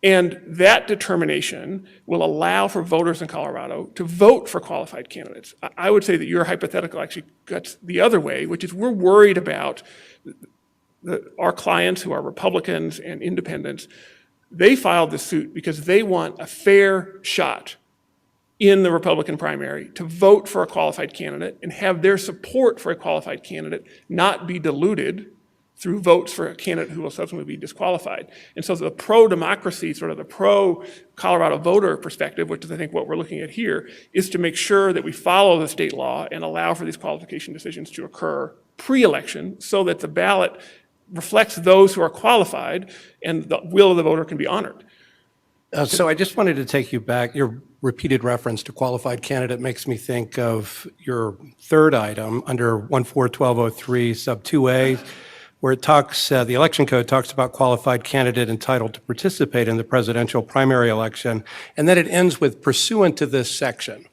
Speaker 4: And that determination will allow for voters in Colorado to vote for qualified candidates. I would say that your hypothetical actually cuts the other way, which is we're worried about our clients who are Republicans and independents. They filed this suit because they want a fair shot in the Republican primary to vote for a qualified candidate and have their support for a qualified candidate not be diluted through votes for a candidate who will subsequently be disqualified. And so the pro-democracy, sort of the pro-Colorado voter perspective, which is I think what we're looking at here, is to make sure that we follow the state law and allow for these qualification decisions to occur pre-election so that the ballot reflects those who are qualified and the will of the voter can be honored.
Speaker 7: So I just wanted to take you back. Your repeated reference to qualified candidate makes me think of your third item under 141203 sub 2A, where it talks, the election code talks about qualified candidate entitled to participate in the presidential primary election, and then it ends with pursuant to this section.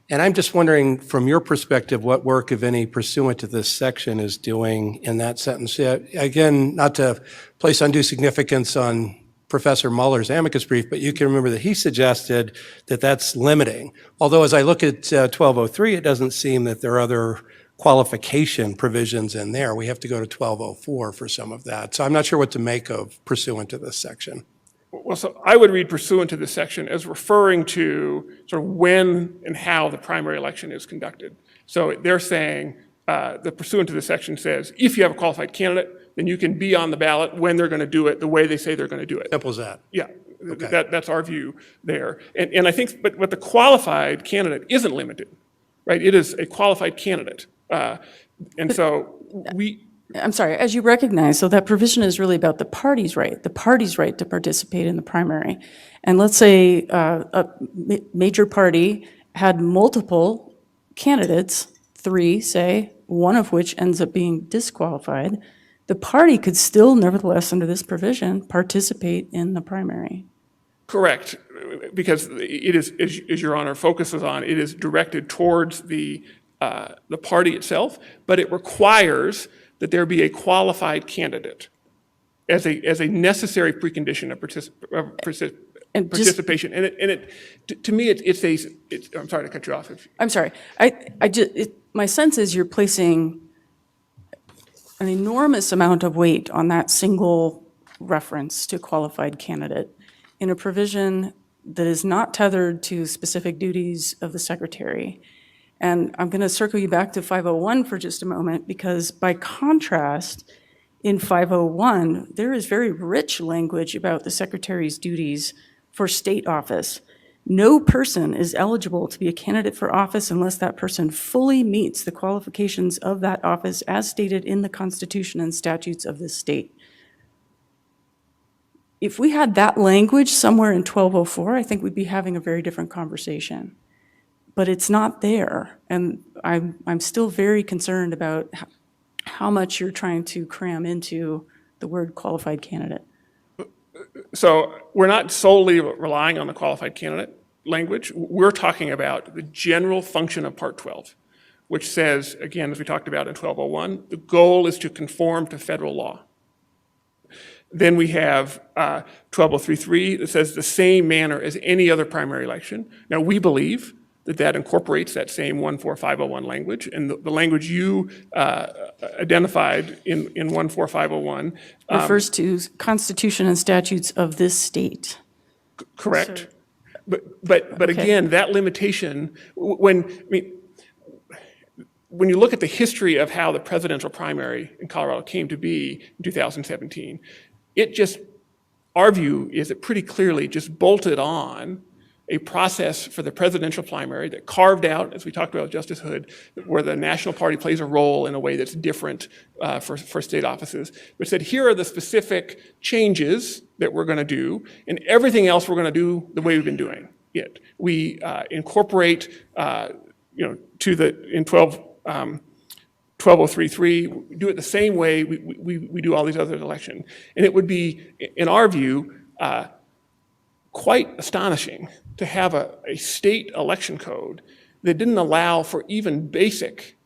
Speaker 7: And I'm just wondering, from your perspective, what work, if any, pursuant to this section is doing in that sentence. Again, not to place undue significance on Professor Mueller's amicus brief, but you can remember that he suggested that that's limiting. Although as I look at 1203, it doesn't seem that there are other qualification provisions in there. We have to go to 1204 for some of that. So I'm not sure what to make of pursuant to this section.
Speaker 4: Well, so I would read pursuant to this section as referring to sort of when and how the primary election is conducted. So they're saying the pursuant to this section says if you have a qualified candidate, then you can be on the ballot when they're going to do it the way they say they're going to do it.
Speaker 7: Simple as that.
Speaker 4: Yeah,
Speaker 7: Okay.
Speaker 4: that's our view there. And I think, but the qualified candidate isn't limited, right? It is a qualified candidate. And so
Speaker 8: I'm sorry, as you recognize, so that provision is really about the party's right to participate in the primary. And let's say a major party had multiple candidates, 3, say, one of which ends up being disqualified. The party could still, nevertheless, under this provision, participate in the primary.
Speaker 4: Correct, because it is, as Your Honor focuses on, it is directed towards the party itself, but it requires that there be a qualified candidate as a necessary precondition of
Speaker 8: And just-
Speaker 4: participation. To me, I'm sorry to cut you off.
Speaker 8: I'm sorry. My sense is you're placing an enormous amount of weight on that single reference to qualified candidate in a provision that is not tethered to specific duties of the secretary. And I'm going to circle you back to 501 for just a moment, because by contrast, in 501, there is very rich language about the secretary's duties for state office. No person is eligible to be a candidate for office unless that person fully meets the qualifications of that office as stated in the Constitution and statutes of this state. If we had that language somewhere in 1204, I think we'd be having a very different conversation. But it's not there, and I'm still very concerned about how much you're trying to cram into the word qualified candidate.
Speaker 4: So we're not solely relying on the qualified candidate language. We're talking about the general function of Part 12, which says, again, as we talked about in 1201, the goal is to conform to federal law. Then we have 12033 that says the same manner as any other primary election. Now, we believe that incorporates that same 14501 language, and the language you identified in 14501
Speaker 8: Refers to Constitution and statutes of this state.
Speaker 4: correct. But again, that limitation, when you look at the history of how the presidential primary in Colorado came to be in 2017, our view is it pretty clearly just bolted on a process for the presidential primary that carved out, as we talked about with Justice Hood, where the national party plays a role in a way that's different for state offices, which said, here are the specific changes that we're going to do, and everything else we're going to do the way we've been doing it. We incorporate, in 12033, we do it the same way we do all these other elections. And it would be, in our view, quite astonishing to have a state election code that didn't allow for even basic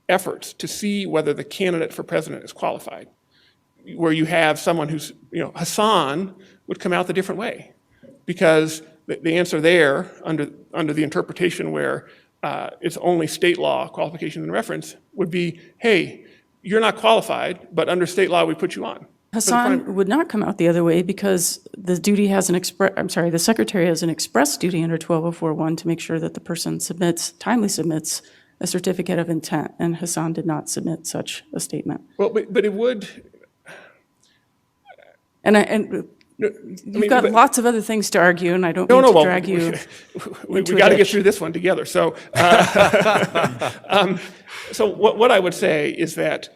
Speaker 4: efforts to see whether the candidate for president is qualified, where you have someone who's, Hassan would come out the different way, because the answer there, under the interpretation where it's only state law qualification and reference, would be, hey, you're not qualified, but under state law we put you on.
Speaker 8: Hassan would not come out the other way, because the secretary has an express duty under 12041 to make sure that the person timely submits a certificate of intent, and Hassan did not submit such a statement.
Speaker 4: Well, but it would.
Speaker 8: You've got lots of other things to argue, and I don't mean to drag you.
Speaker 4: We got to get through this one together. So, so what I would say is that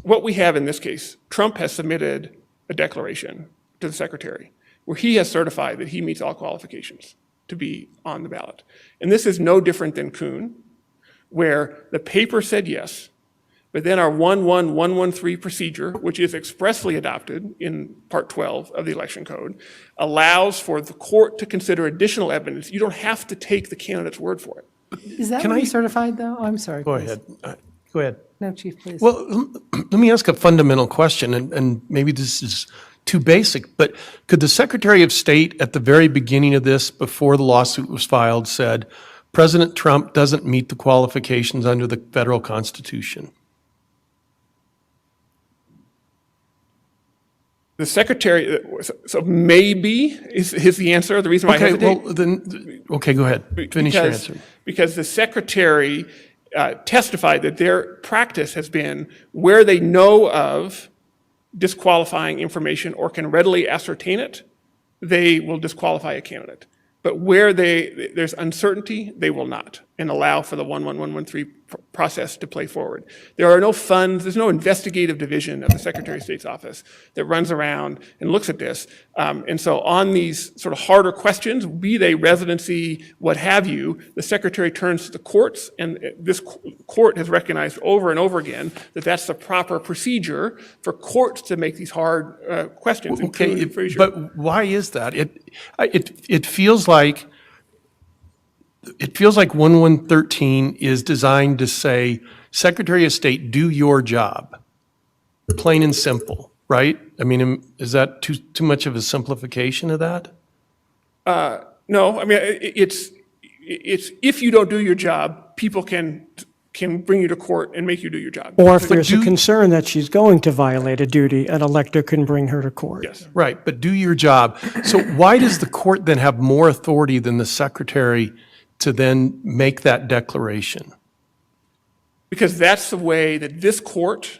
Speaker 4: what we have in this case, Trump has submitted a declaration to the secretary where he has certified that he meets all qualifications to be on the ballot. And this is no different than Kuhn, where the paper said yes, but then our 11113 procedure, which is expressly adopted in Part 12 of the Election Code, allows for the court to consider additional evidence. You don't have to take the candidate's word for it.
Speaker 11: Is that what he certified, though? Oh, I'm sorry.
Speaker 2: Go
Speaker 11: please.
Speaker 2: ahead. Go ahead.
Speaker 11: No, Chief, please.
Speaker 2: Well, let me ask a fundamental question, and maybe this is too basic, but could the Secretary of State at the very beginning of this, before the lawsuit was filed, said, President Trump doesn't meet the qualifications under the federal Constitution?
Speaker 4: The secretary, so maybe is the answer. The reason why I hesitate.
Speaker 2: Well, then, okay, go ahead. Finish your answer.
Speaker 4: Because the secretary testified that their practice has been where they know of disqualifying information or can readily ascertain it, they will disqualify a candidate. But where there's uncertainty, they will not, and allow for the 11113 process to play forward. There are no funds, there's no investigative division of the Secretary of State's office that runs around and looks at this. And so on these sort of harder questions, be they residency, what have you, the Secretary turns to the courts, and this court has recognized over and over again that that's the proper procedure for courts to make these hard questions.
Speaker 2: Okay, but why is that? It feels like 1113 is designed to say, Secretary of State, do your job. plain and simple, right? I mean, is that too much of a simplification of that?
Speaker 4: No, I mean, it's if you don't do your job, people can bring you to court and make you do your job.
Speaker 6: Or if there's a concern that she's going to violate a duty, an elector can bring her to court.
Speaker 4: Yes.
Speaker 2: Right, but do your job. So why does the court then have more authority than the secretary to then make that declaration?
Speaker 4: Because that's the way that this court,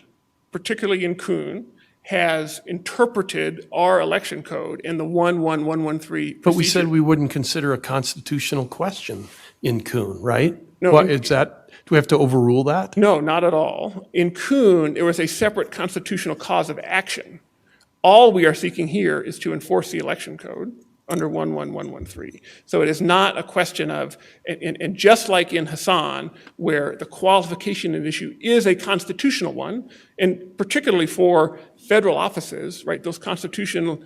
Speaker 4: particularly in Kuhn, has interpreted our election code in the 11113
Speaker 2: But we said
Speaker 4: procedure.
Speaker 2: we wouldn't consider a constitutional question in Kuhn, right?
Speaker 4: No,
Speaker 2: What, is that, do we have to overrule that?
Speaker 4: No, not at all. In Kuhn, there was a separate constitutional cause of action. All we are seeking here is to enforce the election code under 11113. So it is not a question of, and just like in Hassan, where the qualification at issue is a constitutional one, and particularly for federal offices, right, those constitutional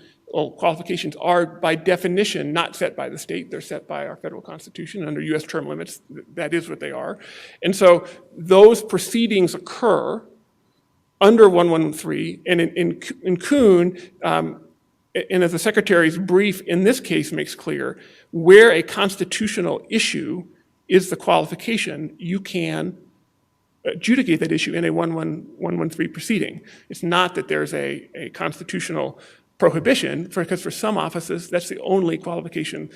Speaker 4: qualifications are by definition not set by the state, they're set by our federal constitution under US term limits, that is what they are. And so those proceedings occur under 113, and in Kuhn, and as the Secretary's brief in this case makes clear, where a constitutional issue is the qualification, you can adjudicate that issue in a 113 proceeding. It's not that there's a constitutional prohibition, because for some offices, that's the only qualification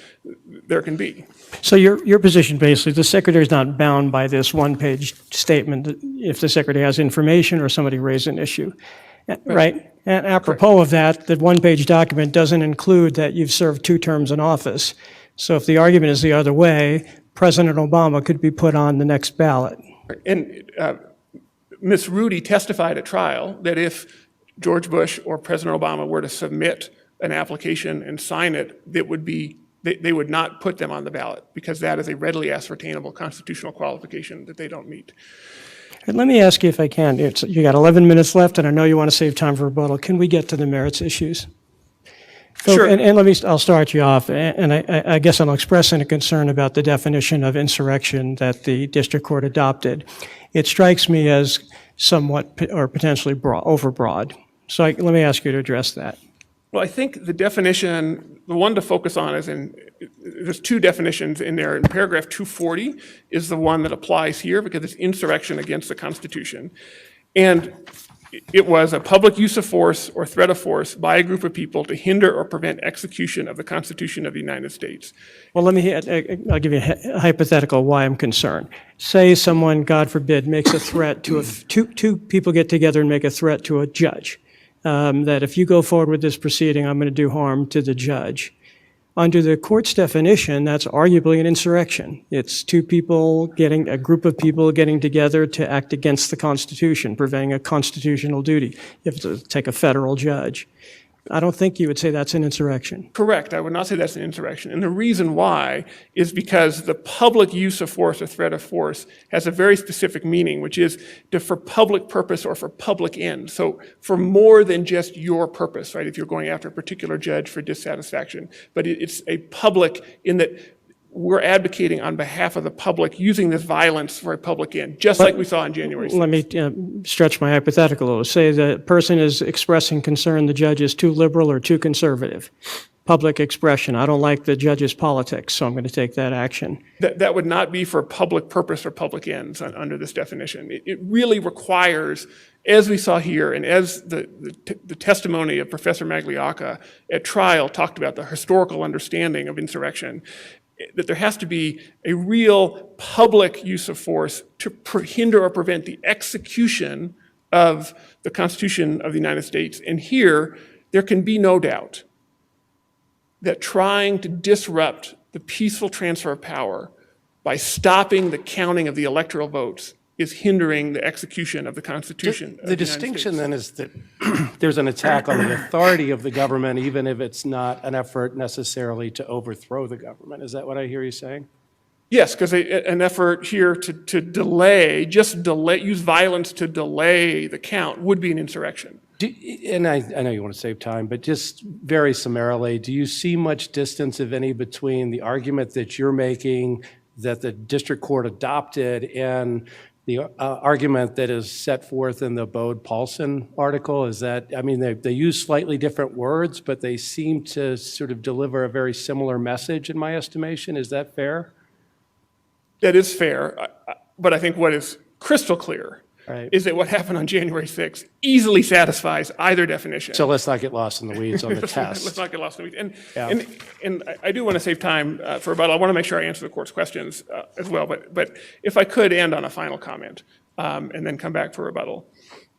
Speaker 4: there can be.
Speaker 6: So your position basically, the secretary is not bound by this one-page statement if the secretary has information or somebody raised an issue, right? And apropos of that, that one-page document doesn't include that you've served 2 terms in office. So if the argument is the other way, President Obama could be put on the next ballot. And
Speaker 4: Ms. Rudy testified at trial that if George Bush or President Obama were to submit an application and sign it, that would be, they would not put them on the ballot because that is a readily ascertainable constitutional qualification that they don't meet.
Speaker 6: And let me ask you if I can, you got 11 minutes left and I know you want to save time for rebuttal. Can we get to the merits issues? So,
Speaker 4: sure.
Speaker 6: And I'll start you off, and I guess I'm expressing a concern about the definition of insurrection that the district court adopted. It strikes me as somewhat or potentially overbroad. So let me ask you to address that.
Speaker 4: Well, I think the definition, the one to focus on is there's 2 definitions in there. In paragraph 240 is the one that applies here because it's insurrection against the Constitution. And it was a public use of force or threat of force by a group of people to hinder or prevent execution of the Constitution of the United States.
Speaker 6: Well, I'll give you a hypothetical why I'm concerned. Say someone, God forbid, makes a threat to two people get together and make a threat to a judge. That if you go forward with this proceeding, I'm going to do harm to the judge. Under the court's definition, that's arguably an insurrection. It's a group of people getting together to act against the Constitution, preventing a constitutional duty. You have to take a federal judge. I don't think you would say that's an insurrection.
Speaker 4: Correct. I would not say that's an insurrection. And the reason why is because the public use of force or threat of force has a very specific meaning, which is for public purpose or for public end. So for more than just your purpose, right, if you're going after a particular judge for dissatisfaction. But it's a public in that we're advocating on behalf of the public using this violence for a public end, just like we saw on January 6th.
Speaker 6: Let me stretch my hypothetical a little. Say the person is expressing concern the judge is too liberal or too conservative. Public expression. I don't like the judge's politics, so I'm going to take that action.
Speaker 4: That would not be for public purpose or public ends under this definition. It really requires, as we saw here, and as the testimony of Professor Magliocca at trial talked about the historical understanding of insurrection, that there has to be a real public use of force to hinder or prevent the execution of the Constitution of the United States. And here, there can be no doubt that trying to disrupt the peaceful transfer of power by stopping the counting of the electoral votes is hindering the execution of the Constitution.
Speaker 7: The distinction then is that there's an attack on the authority of the government, even if it's not an effort necessarily to overthrow the government. Is that what I hear you saying?
Speaker 4: Yes, because an effort here to delay, use violence to delay the count would be an insurrection.
Speaker 7: And I know you want to save time, but just very summarily, do you see much distance, if any, between the argument that you're making that the district court adopted and The argument that is set forth in the Bode-Paulson article is that, I mean, they use slightly different words, but they seem to sort of deliver a very similar message in my estimation. Is that fair?
Speaker 4: That is fair, but I think what is crystal clear
Speaker 7: Right.
Speaker 4: is that what happened on January 6th easily satisfies either definition.
Speaker 7: So let's not get lost in the weeds on the
Speaker 4: Let's
Speaker 7: test.
Speaker 4: not get lost in the weeds.
Speaker 7: Yeah.
Speaker 4: And I do want to save time for rebuttal. I want to make sure I answer the court's questions as well. But if I could end on a final comment and then come back for rebuttal,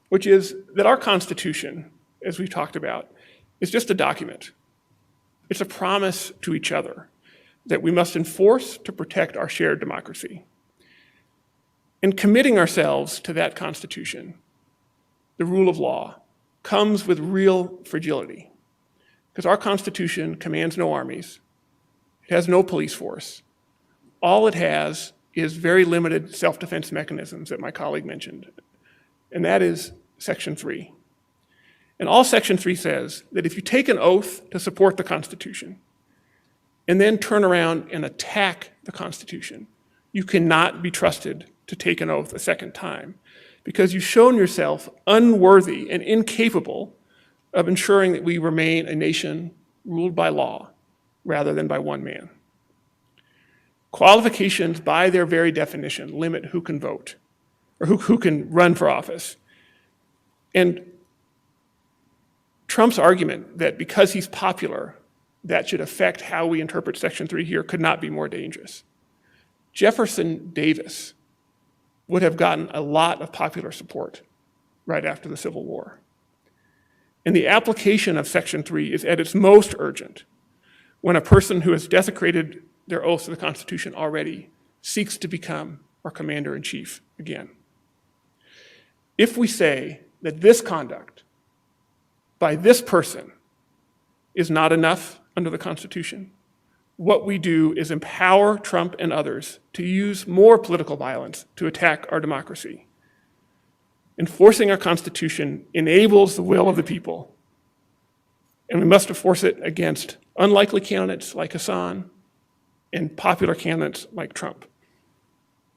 Speaker 4: which is that our Constitution, as we've talked about, is just a document. It's a promise to each other that we must enforce to protect our shared democracy. In committing ourselves to that Constitution, the rule of law comes with real fragility, because our Constitution commands no armies. It has no police force. All it has is very limited self-defense mechanisms that my colleague mentioned, and that is Section 3. And all Section 3 says that if you take an oath to support the Constitution and then turn around and attack the Constitution, you cannot be trusted to take an oath a second time, because you've shown yourself unworthy and incapable of ensuring that we remain a nation ruled by law rather than by one man. Qualifications, by their very definition, limit who can vote or who can run for office. And Trump's argument that because he's popular, that should affect how we interpret Section 3 here could not be more dangerous. Jefferson Davis would have gotten a lot of popular support right after the Civil War. And the application of Section 3 is at its most urgent when a person who has desecrated their oath to the Constitution already seeks to become our commander-in-chief again. If we say that this conduct by this person is not enough under the Constitution, what we do is empower Trump and others to use more political violence to attack our democracy. Enforcing our Constitution enables the will of the people, and we must enforce it against unlikely candidates like Hassan and popular candidates like Trump.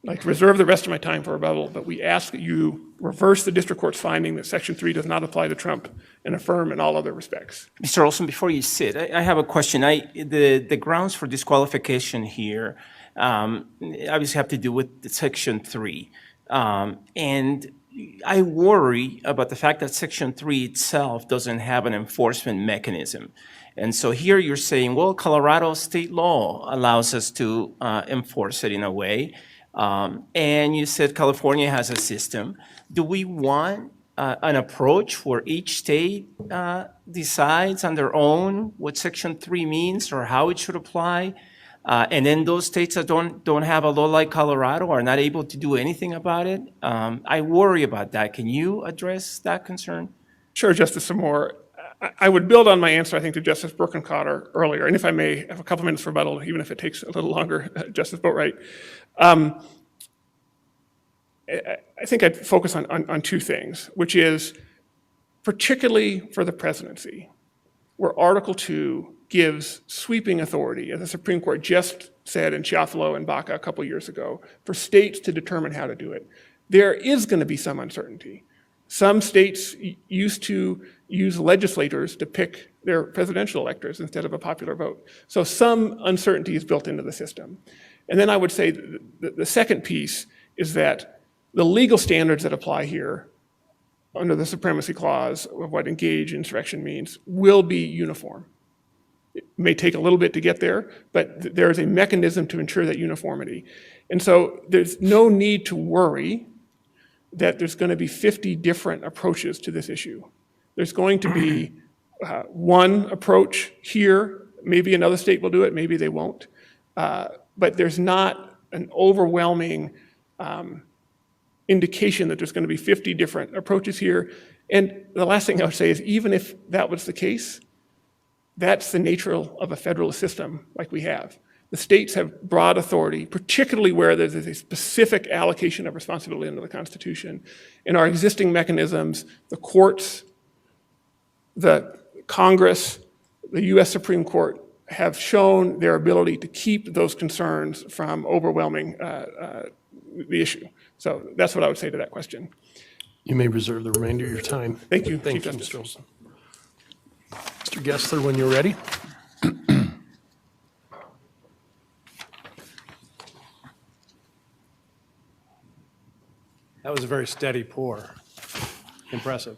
Speaker 4: I'd like to reserve the rest of my time for rebuttal, but we ask that you reverse the district court's finding that Section 3 does not apply to Trump and affirm in all other respects.
Speaker 10: Mr. Olson, before you sit, I have a question. The grounds for disqualification here obviously have to do with Section 3. And I worry about the fact that Section 3 itself doesn't have an enforcement mechanism. And so here you're saying, well, Colorado state law allows us to enforce it in a way. And you said California has a system. Do we want an approach where each state decides on their own what Section 3 means or how it should apply? And then those states that don't have a law like Colorado are not able to do anything about it? I worry about that. Can you address that concern?
Speaker 4: Sure, Justice Samore. I would build on my answer, I think, to Justice Birkencotter earlier. And if I may have a couple minutes for rebuttal, even if it takes a little longer, Justice Boatwright. I think I'd focus on two things, which is particularly for the presidency, where Article 2 gives sweeping authority, as the Supreme Court just said in Chiafalo and Baca a couple years ago, for states to determine how to do it. There is going to be some uncertainty. Some states used to use legislators to pick their presidential electors instead of a popular vote. So some uncertainty is built into the system. And then I would say the second piece is that the legal standards that apply here under the Supremacy Clause of what engage insurrection means will be uniform. It may take a little bit to get there, but there is a mechanism to ensure that uniformity. And so there's no need to worry that there's going to be 50 different approaches to this issue. There's going to be one approach here. Maybe another state will do it, maybe they won't. But there's not an overwhelming indication that there's going to be 50 different approaches here. And the last thing I would say is, even if that was the case, that's the nature of a federalist system like we have. The states have broad authority, particularly where there's a specific allocation of responsibility under the Constitution. In our existing mechanisms, the courts, the Congress, the US Supreme Court have shown their ability to keep those concerns from overwhelming the issue. So that's what I would say to that question.
Speaker 2: You may reserve the remainder of your time.
Speaker 4: Thank you,
Speaker 2: Thank
Speaker 4: Chief
Speaker 2: you,
Speaker 4: Justice.
Speaker 2: Mr. Olson. Mr. Gessler, when you're ready.
Speaker 12: That was a very steady pour. Impressive.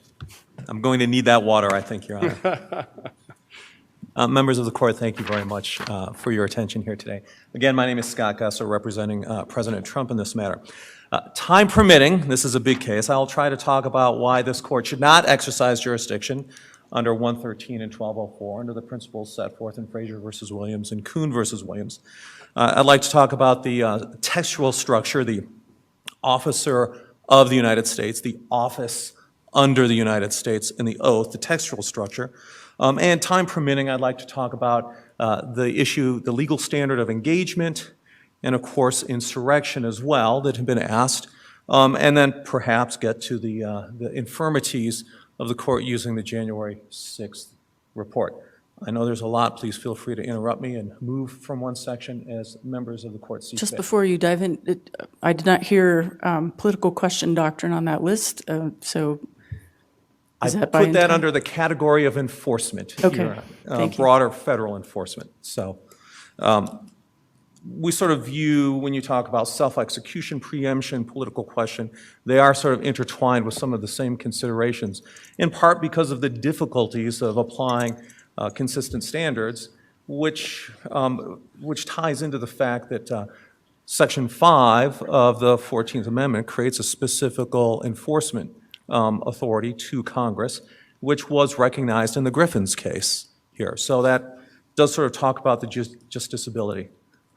Speaker 5: I'm going to need that water, I think, Your Honor. Members of the court, thank you very much for your attention here today. Again, my name is Scott Gessler, representing President Trump in this matter. Time permitting, this is a big case, I'll try to talk about why this court should not exercise jurisdiction under 113 and 1204 under the principles set forth in Frazier versus Williams and Kuhn versus Williams. I'd like to talk about the textual structure, the officer of the United States, the office under the United States, and the oath, the textual structure. And time permitting, I'd like to talk about the issue, the legal standard of engagement, and of course, insurrection as well that have been asked, and then perhaps get to the infirmities of the court using the January 6th report. I know there's a lot. Please feel free to interrupt me and move from one section as members of the court see
Speaker 8: Just
Speaker 5: fit.
Speaker 8: before you dive in, I did not hear political question doctrine on that list, so
Speaker 5: I
Speaker 8: is that by
Speaker 5: put that
Speaker 8: intent?
Speaker 5: under the category of enforcement.
Speaker 8: Okay.
Speaker 5: Your Honor.
Speaker 8: Thank you.
Speaker 5: Broader federal enforcement. So we sort of view, when you talk about self-execution, preemption, political question, they are sort of intertwined with some of the same considerations, in part because of the difficulties of applying consistent standards, which ties into the fact that Section 5 of the 14th Amendment creates a specific enforcement authority to Congress, which was recognized in the Griffin's case here. So that does sort of talk about the justiciability.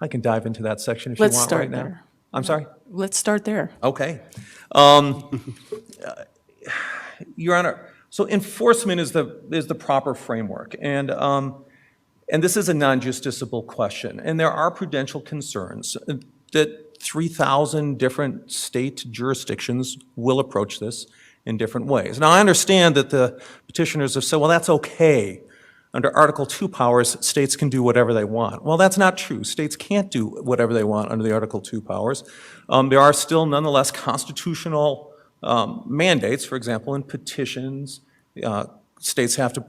Speaker 5: I can dive into that section if
Speaker 8: Let's
Speaker 5: you want
Speaker 8: start
Speaker 5: right now.
Speaker 8: there.
Speaker 5: I'm sorry?
Speaker 8: Let's start there.
Speaker 5: Okay. Your Honor, so enforcement is the proper framework, and this is a non-justiciable question, and there are prudential concerns that 3,000 different state jurisdictions will approach this in different ways. Now, I understand that the petitioners have said, well, that's okay. Under Article 2 powers, states can do whatever they want. Well, that's not true. States can't do whatever they want under the Article 2 powers. There are still, nonetheless, constitutional mandates. For example, in petitions, states have to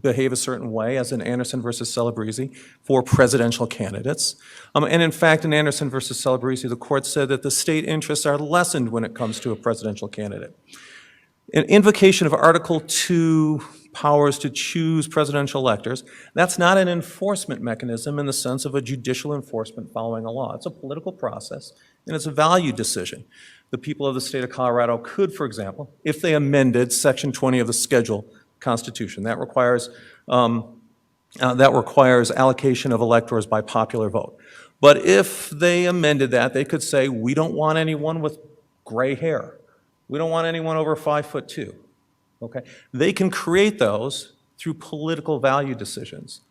Speaker 5: behave a certain way, as in Anderson versus Celebrezzi, for presidential candidates. And in fact, in Anderson versus Celebrezzi, the court said that the state interests are lessened when it comes to a presidential candidate. An invocation of Article 2 powers to choose presidential electors, that's not an enforcement mechanism in the sense of a judicial enforcement following a law. It's a political process, and it's a value decision. The people of the state of Colorado could, for example, if they amended Section 20 of the Schedule Constitution, that requires allocation of electors by popular vote. But if they amended that, they could say, we don't want anyone with gray hair. We don't want anyone over 5'2". Okay? They can create those through political value decisions.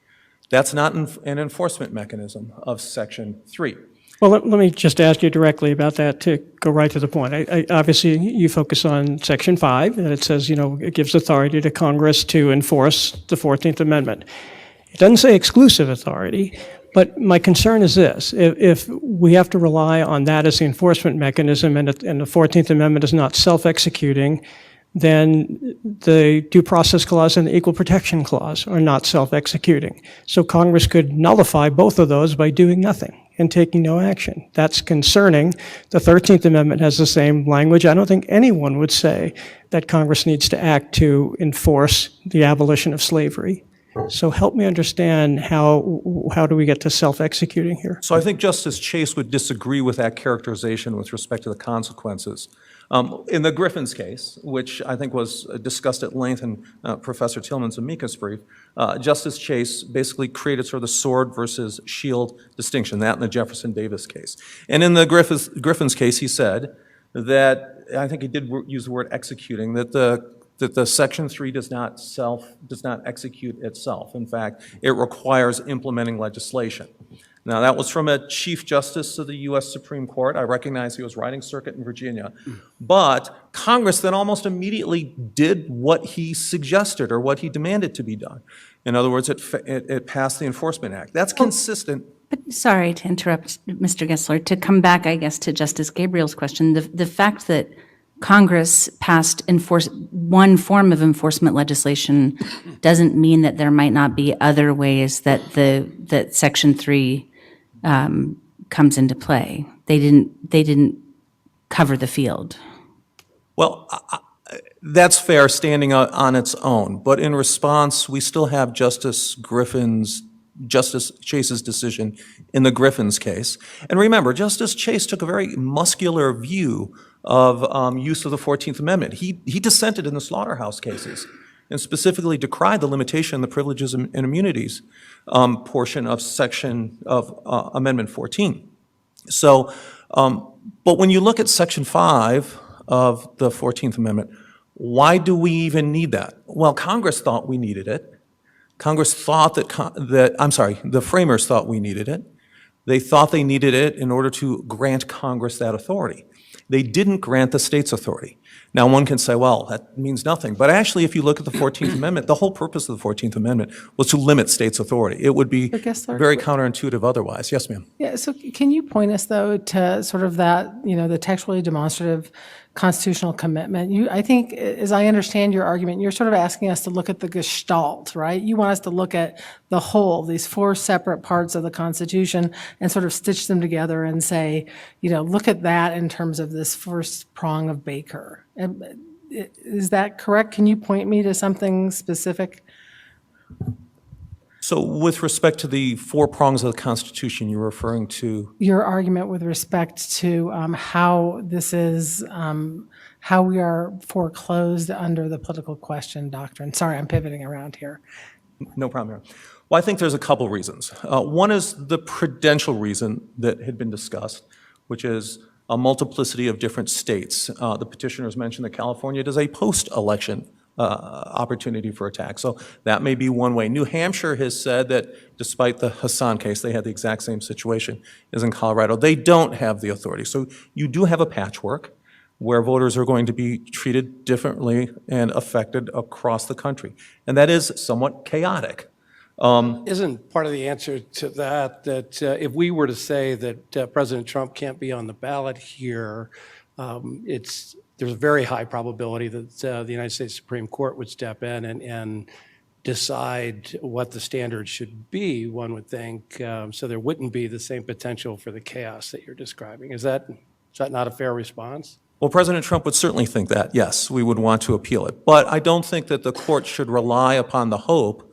Speaker 5: That's not an enforcement mechanism of Section 3.
Speaker 6: Well, let me just ask you directly about that to go right to the point. Obviously, you focus on Section 5, and it says, it gives authority to Congress to enforce the 14th Amendment. It doesn't say exclusive authority, but my concern is this. If we have to rely on that as the enforcement mechanism and the 14th Amendment is not self-executing, then the Due Process Clause and the Equal Protection Clause are not self-executing. So Congress could nullify both of those by doing nothing and taking no action. That's concerning. The 13th Amendment has the same language. I don't think anyone would say that Congress needs to act to enforce the abolition of slavery. So help me understand how do we get to self-executing here?
Speaker 5: So I think Justice Chase would disagree with that characterization with respect to the consequences. In the Griffin's case, which I think was discussed at length in Professor Tillman's amicus brief, Justice Chase basically created sort of the sword versus shield distinction, that in the Jefferson Davis case. And in the Griffin's case, he said that, I think he did use the word executing, that the Section 3 does not execute itself. In fact, it requires implementing legislation. Now, that was from a Chief Justice of the U.S. Supreme Court. I recognize he was riding circuit in Virginia. But Congress then almost immediately did what he suggested or what he demanded to be done. In other words, it passed the Enforcement Act. That's consistent.
Speaker 9: But sorry to interrupt, Mr. Gessler, to come back, I guess, to Justice Gabriel's question, the fact that Congress passed one form of enforcement legislation doesn't mean that there might not be other ways that that Section 3 comes into play. They didn't cover the field.
Speaker 5: Well, that's fair standing on its own. But in response, we still have Justice Chase's decision in the Griffin's case. And remember, Justice Chase took a very muscular view of use of the 14th Amendment. He dissented in the slaughterhouse cases and specifically decried the limitation in the privileges and immunities portion of Amendment 14. So, but when you look at Section 5 of the 14th Amendment, why do we even need that? Well, Congress thought we needed it. Congress thought the framers thought we needed it. They thought they needed it in order to grant Congress that authority. They didn't grant the states authority. Now, one can say, well, that means nothing. But actually, if you look at the 14th Amendment, the whole purpose of the 14th Amendment was to limit states' authority. It would be very counterintuitive otherwise. Yes, ma'am.
Speaker 11: Yeah, so can you point us, though, to sort of that, the textually demonstrative constitutional commitment? I think, as I understand your argument, you're sort of asking us to look at the gestalt, right? You want us to look at the whole, these 4 separate parts of the Constitution, and sort of stitch them together and say, look at that in terms of this first prong of Baker. Is that correct? Can you point me to something specific?
Speaker 5: So with respect to the 4 prongs of the Constitution, you're referring to?
Speaker 11: Your argument with respect to how this is, how we are foreclosed under the political question doctrine. Sorry, I'm pivoting around here.
Speaker 5: No problem here. Well, I think there's a couple reasons. One is the prudential reason that had been discussed, which is a multiplicity of different states. The petitioners mentioned that California does a post-election opportunity for attack. So that may be one way. New Hampshire has said that despite the Hassan case, they had the exact same situation as in Colorado. They don't have the authority. So you do have a patchwork where voters are going to be treated differently and affected across the country. And that is somewhat chaotic.
Speaker 7: Isn't part of the answer to that if we were to say that President Trump can't be on the ballot here, there's a very high probability that the United States Supreme Court would step in and decide what the standard should be, one would think, so there wouldn't be the same potential for the chaos that you're describing. Is that not a fair response?
Speaker 5: Well, President Trump would certainly think that, yes, we would want to appeal it. But I don't think that the court should rely upon the hope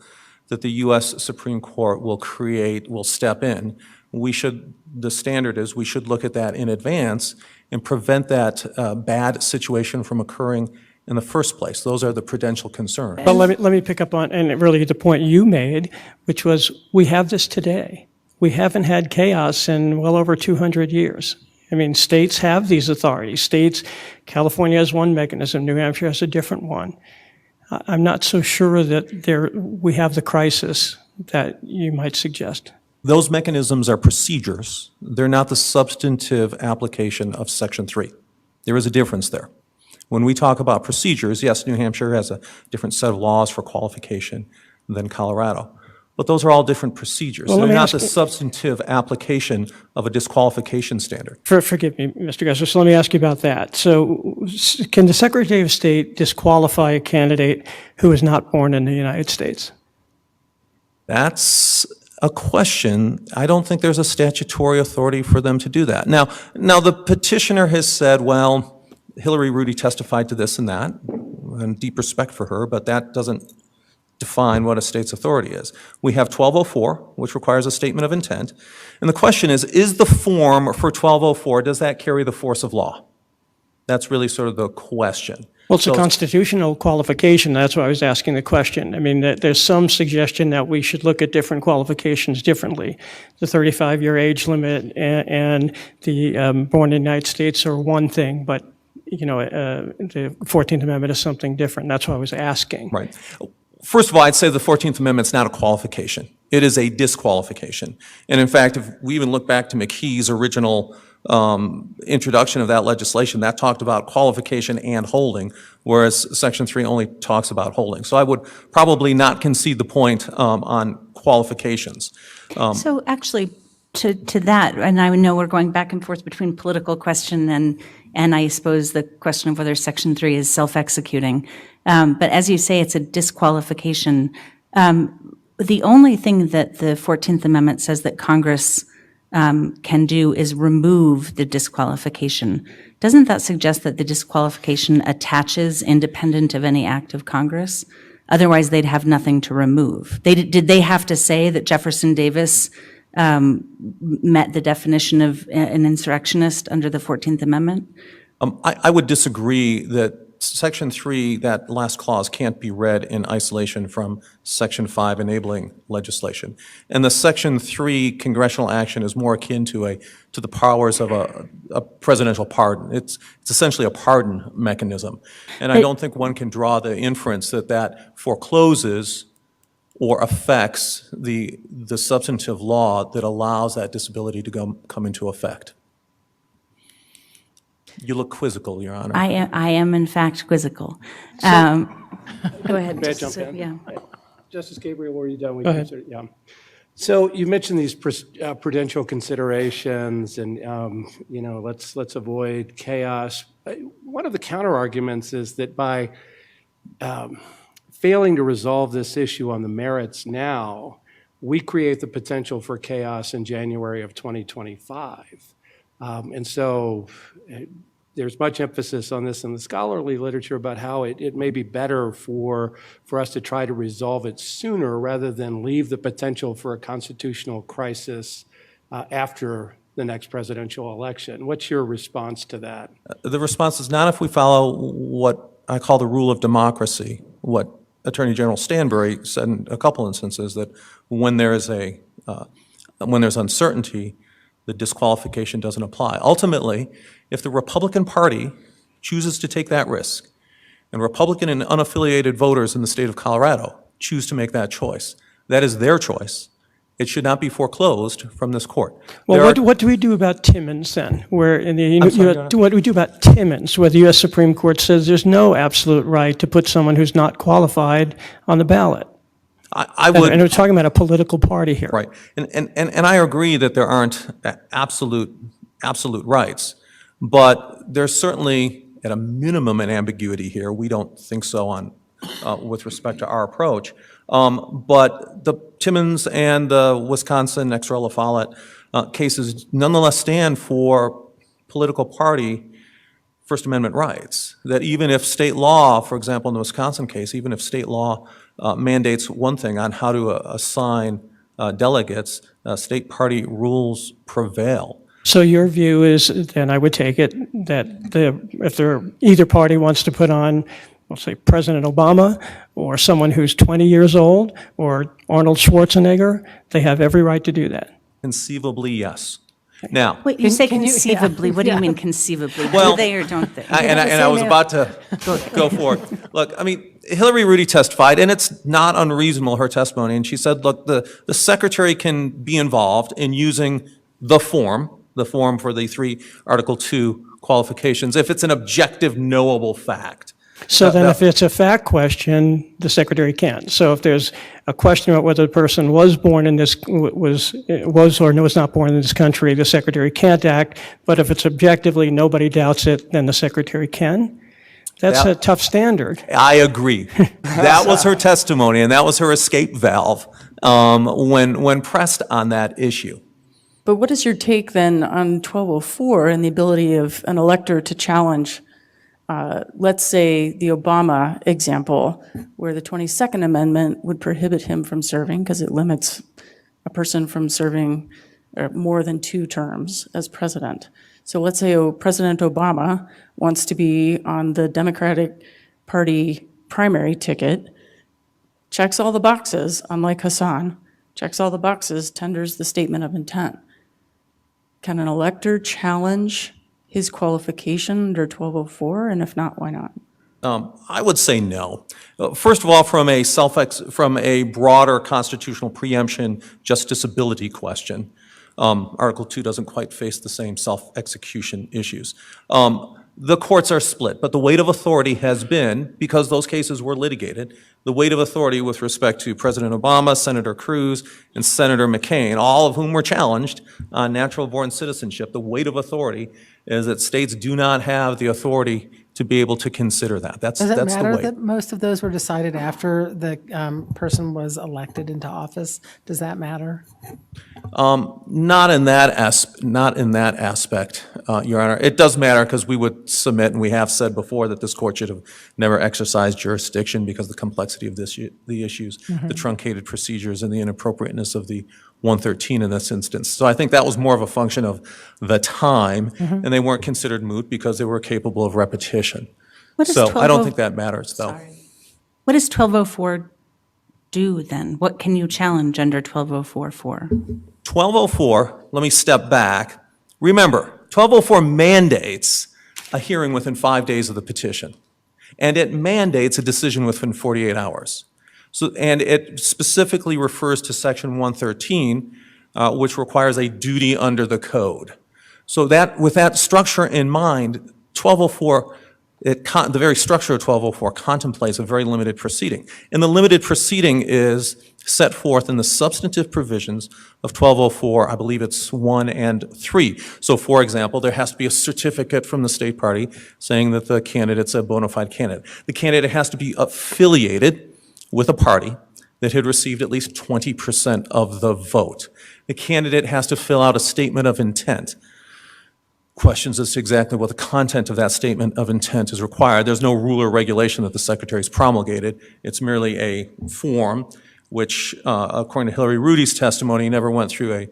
Speaker 5: that the U.S. Supreme Court will step in. The standard is we should look at that in advance and prevent that bad situation from occurring in the first place. Those are the prudential concerns.
Speaker 6: But let me pick up on, and really the point you made, which was we have this today. We haven't had chaos in well over 200 years. I mean, states have these authorities. California has one mechanism, New Hampshire has a different one. I'm not so sure that we have the crisis that you might suggest.
Speaker 5: Those mechanisms are procedures. They're not the substantive application of Section 3. There is a difference there. When we talk about procedures, yes, New Hampshire has a different set of laws for qualification than Colorado. But those are all different procedures.
Speaker 6: Well,
Speaker 5: They're not the substantive application of a disqualification standard.
Speaker 6: Forgive me, Mr. Gessler, so let me ask you about that. So can the Secretary of State disqualify a candidate who is not born in the United States?
Speaker 5: That's a question. I don't think there's a statutory authority for them to do that. Now the petitioner has said, well, Hillary Rudy testified to this and that, and deep respect for her, but that doesn't define what a state's authority is. We have 1204, which requires a statement of intent. And the question is the form for 1204, does that carry the force of law? That's really sort of the question.
Speaker 6: Well, it's a constitutional qualification. That's why I was asking the question. I mean, there's some suggestion that we should look at different qualifications differently. The 35-year age limit and the born in the United States are one thing, but the 14th Amendment is something different. That's why I was asking.
Speaker 5: Right. First of all, I'd say the 14th Amendment's not a qualification. It is a disqualification. And in fact, if we even look back to McKee's original introduction of that legislation, that talked about qualification and holding, whereas Section 3 only talks about holding. So I would probably not concede the point on qualifications.
Speaker 9: So actually, to that, and I know we're going back and forth between political question and I suppose the question of whether Section 3 is self-executing. But as you say, it's a disqualification. The only thing that the 14th Amendment says that Congress can do is remove the disqualification. Doesn't that suggest that the disqualification attaches independent of any act of Congress? Otherwise, they'd have nothing to remove. Did they have to say that Jefferson Davis met the definition of an insurrectionist under the 14th Amendment?
Speaker 5: I would disagree that Section 3, that last clause, can't be read in isolation from Section 5 enabling legislation. And the Section 3 congressional action is more akin to the powers of a presidential pardon. It's essentially a pardon mechanism. And I don't think one can draw the inference that that forecloses or affects the substantive law that allows that disability to come into effect. You look quizzical, Your Honor.
Speaker 9: I am in fact quizzical. Go ahead.
Speaker 7: May I
Speaker 9: Justice,
Speaker 7: jump in?
Speaker 9: yeah.
Speaker 7: Justice Gabriel, were you done?
Speaker 6: Go ahead.
Speaker 7: Yeah. So you mentioned these prudential considerations and, let's avoid chaos. One of the counter arguments is that by failing to resolve this issue on the merits now, we create the potential for chaos in January of 2025. And so there's much emphasis on this in the scholarly literature about how it may be better for us to try to resolve it sooner rather than leave the potential for a constitutional crisis after the next presidential election. What's your response to that?
Speaker 5: The response is not if we follow what I call the rule of democracy, what Attorney General Stanbury said in a couple instances, that when there's uncertainty, the disqualification doesn't apply. Ultimately, if the Republican Party chooses to take that risk, and Republican and unaffiliated voters in the state of Colorado choose to make that choice, that is their choice. It should not be foreclosed from this court.
Speaker 6: Well, what do we do about Timmons then? Where what do we do about Timmons, where the U.S. Supreme Court says there's no absolute right to put someone who's not qualified on the ballot?
Speaker 5: I would,
Speaker 6: and we're talking about a political party here.
Speaker 5: right, and I agree that there aren't absolute rights, but there's certainly, at a minimum, an ambiguity here. We don't think so on with respect to our approach. But the Timmons and the Wisconsin Ex rel. Follett cases nonetheless stand for political party First Amendment rights. That even if state law, for example, in the Wisconsin case, even if state law mandates one thing on how to assign delegates, state party rules prevail.
Speaker 6: So your view is, then I would take it, that if either party wants to put on, let's say, President Obama, or someone who's 20 years old, or Arnold Schwarzenegger, they have every right to do that.
Speaker 5: Conceivably, yes. Now,
Speaker 9: Wait, you say
Speaker 11: Can you-
Speaker 9: conceivably. What do you
Speaker 11: yeah.
Speaker 9: mean conceivably?
Speaker 5: Well,
Speaker 9: Do they or don't they?
Speaker 5: I was about to go for it. Look, I mean, Hillary Rudy testified, and it's not unreasonable, her testimony, and she said, look, the secretary can be involved in using the form for the 3 Article 2 qualifications, if it's an objective, knowable fact.
Speaker 6: So then if it's a fact question, the secretary can. So if there's a question about whether the person was born in this, was or was not born in this country, the secretary can't act. But if it's objectively, nobody doubts it, then the secretary can. That's a tough standard.
Speaker 5: I agree. That was her testimony, and that was her escape valve when pressed on that issue.
Speaker 8: But what is your take then on 1204 and the ability of an elector to challenge, let's say, the Obama example, where the 22nd Amendment would prohibit him from serving because it limits a person from serving more than 2 terms as president. So let's say President Obama wants to be on the Democratic Party primary ticket, checks all the boxes, unlike Hassan, checks all the boxes, tenders the statement of intent. Can an elector challenge his qualification under 1204, and if not, why not?
Speaker 5: I would say no. First of all, from a broader constitutional preemption justiciability question, Article 2 doesn't quite face the same self-execution issues. The courts are split, but the weight of authority has been, because those cases were litigated, the weight of authority with respect to President Obama, Senator Cruz, and Senator McCain, all of whom were challenged on natural-born citizenship. The weight of authority is that states do not have the authority to be able to consider that. That's the weight.
Speaker 11: Does it matter that most of those were decided after the person was elected into office? Does that matter?
Speaker 5: Not in that aspect, Your Honor. It does matter because we would submit, and we have said before, that this court should have never exercised jurisdiction because of the complexity of the issues, the truncated procedures, and the inappropriateness of the 113 in this instance. So I think that was more of a function of the time, and they weren't considered moot because they were capable of repetition. So I don't think that matters, though.
Speaker 9: What does 1204 do then? What can you challenge under 1204 for?
Speaker 5: 1204, let me step back. Remember, 1204 mandates a hearing within 5 days of the petition, and it mandates a decision within 48 hours. So, and it specifically refers to Section 113, which requires a duty under the code. So that, with that structure in mind, 1204, the very structure of 1204 contemplates a very limited proceeding. And the limited proceeding is set forth in the substantive provisions of 1204, I believe it's 1 and 3. So for example, there has to be a certificate from the state party saying that the candidate's a bona fide candidate. The candidate has to be affiliated with a party that had received at least 20% of the vote. The candidate has to fill out a statement of intent. Questions as to exactly what the content of that statement of intent is required. There's no rule or regulation that the Secretary's promulgated. It's merely a form which, according to Hillary Rudy's testimony, never went through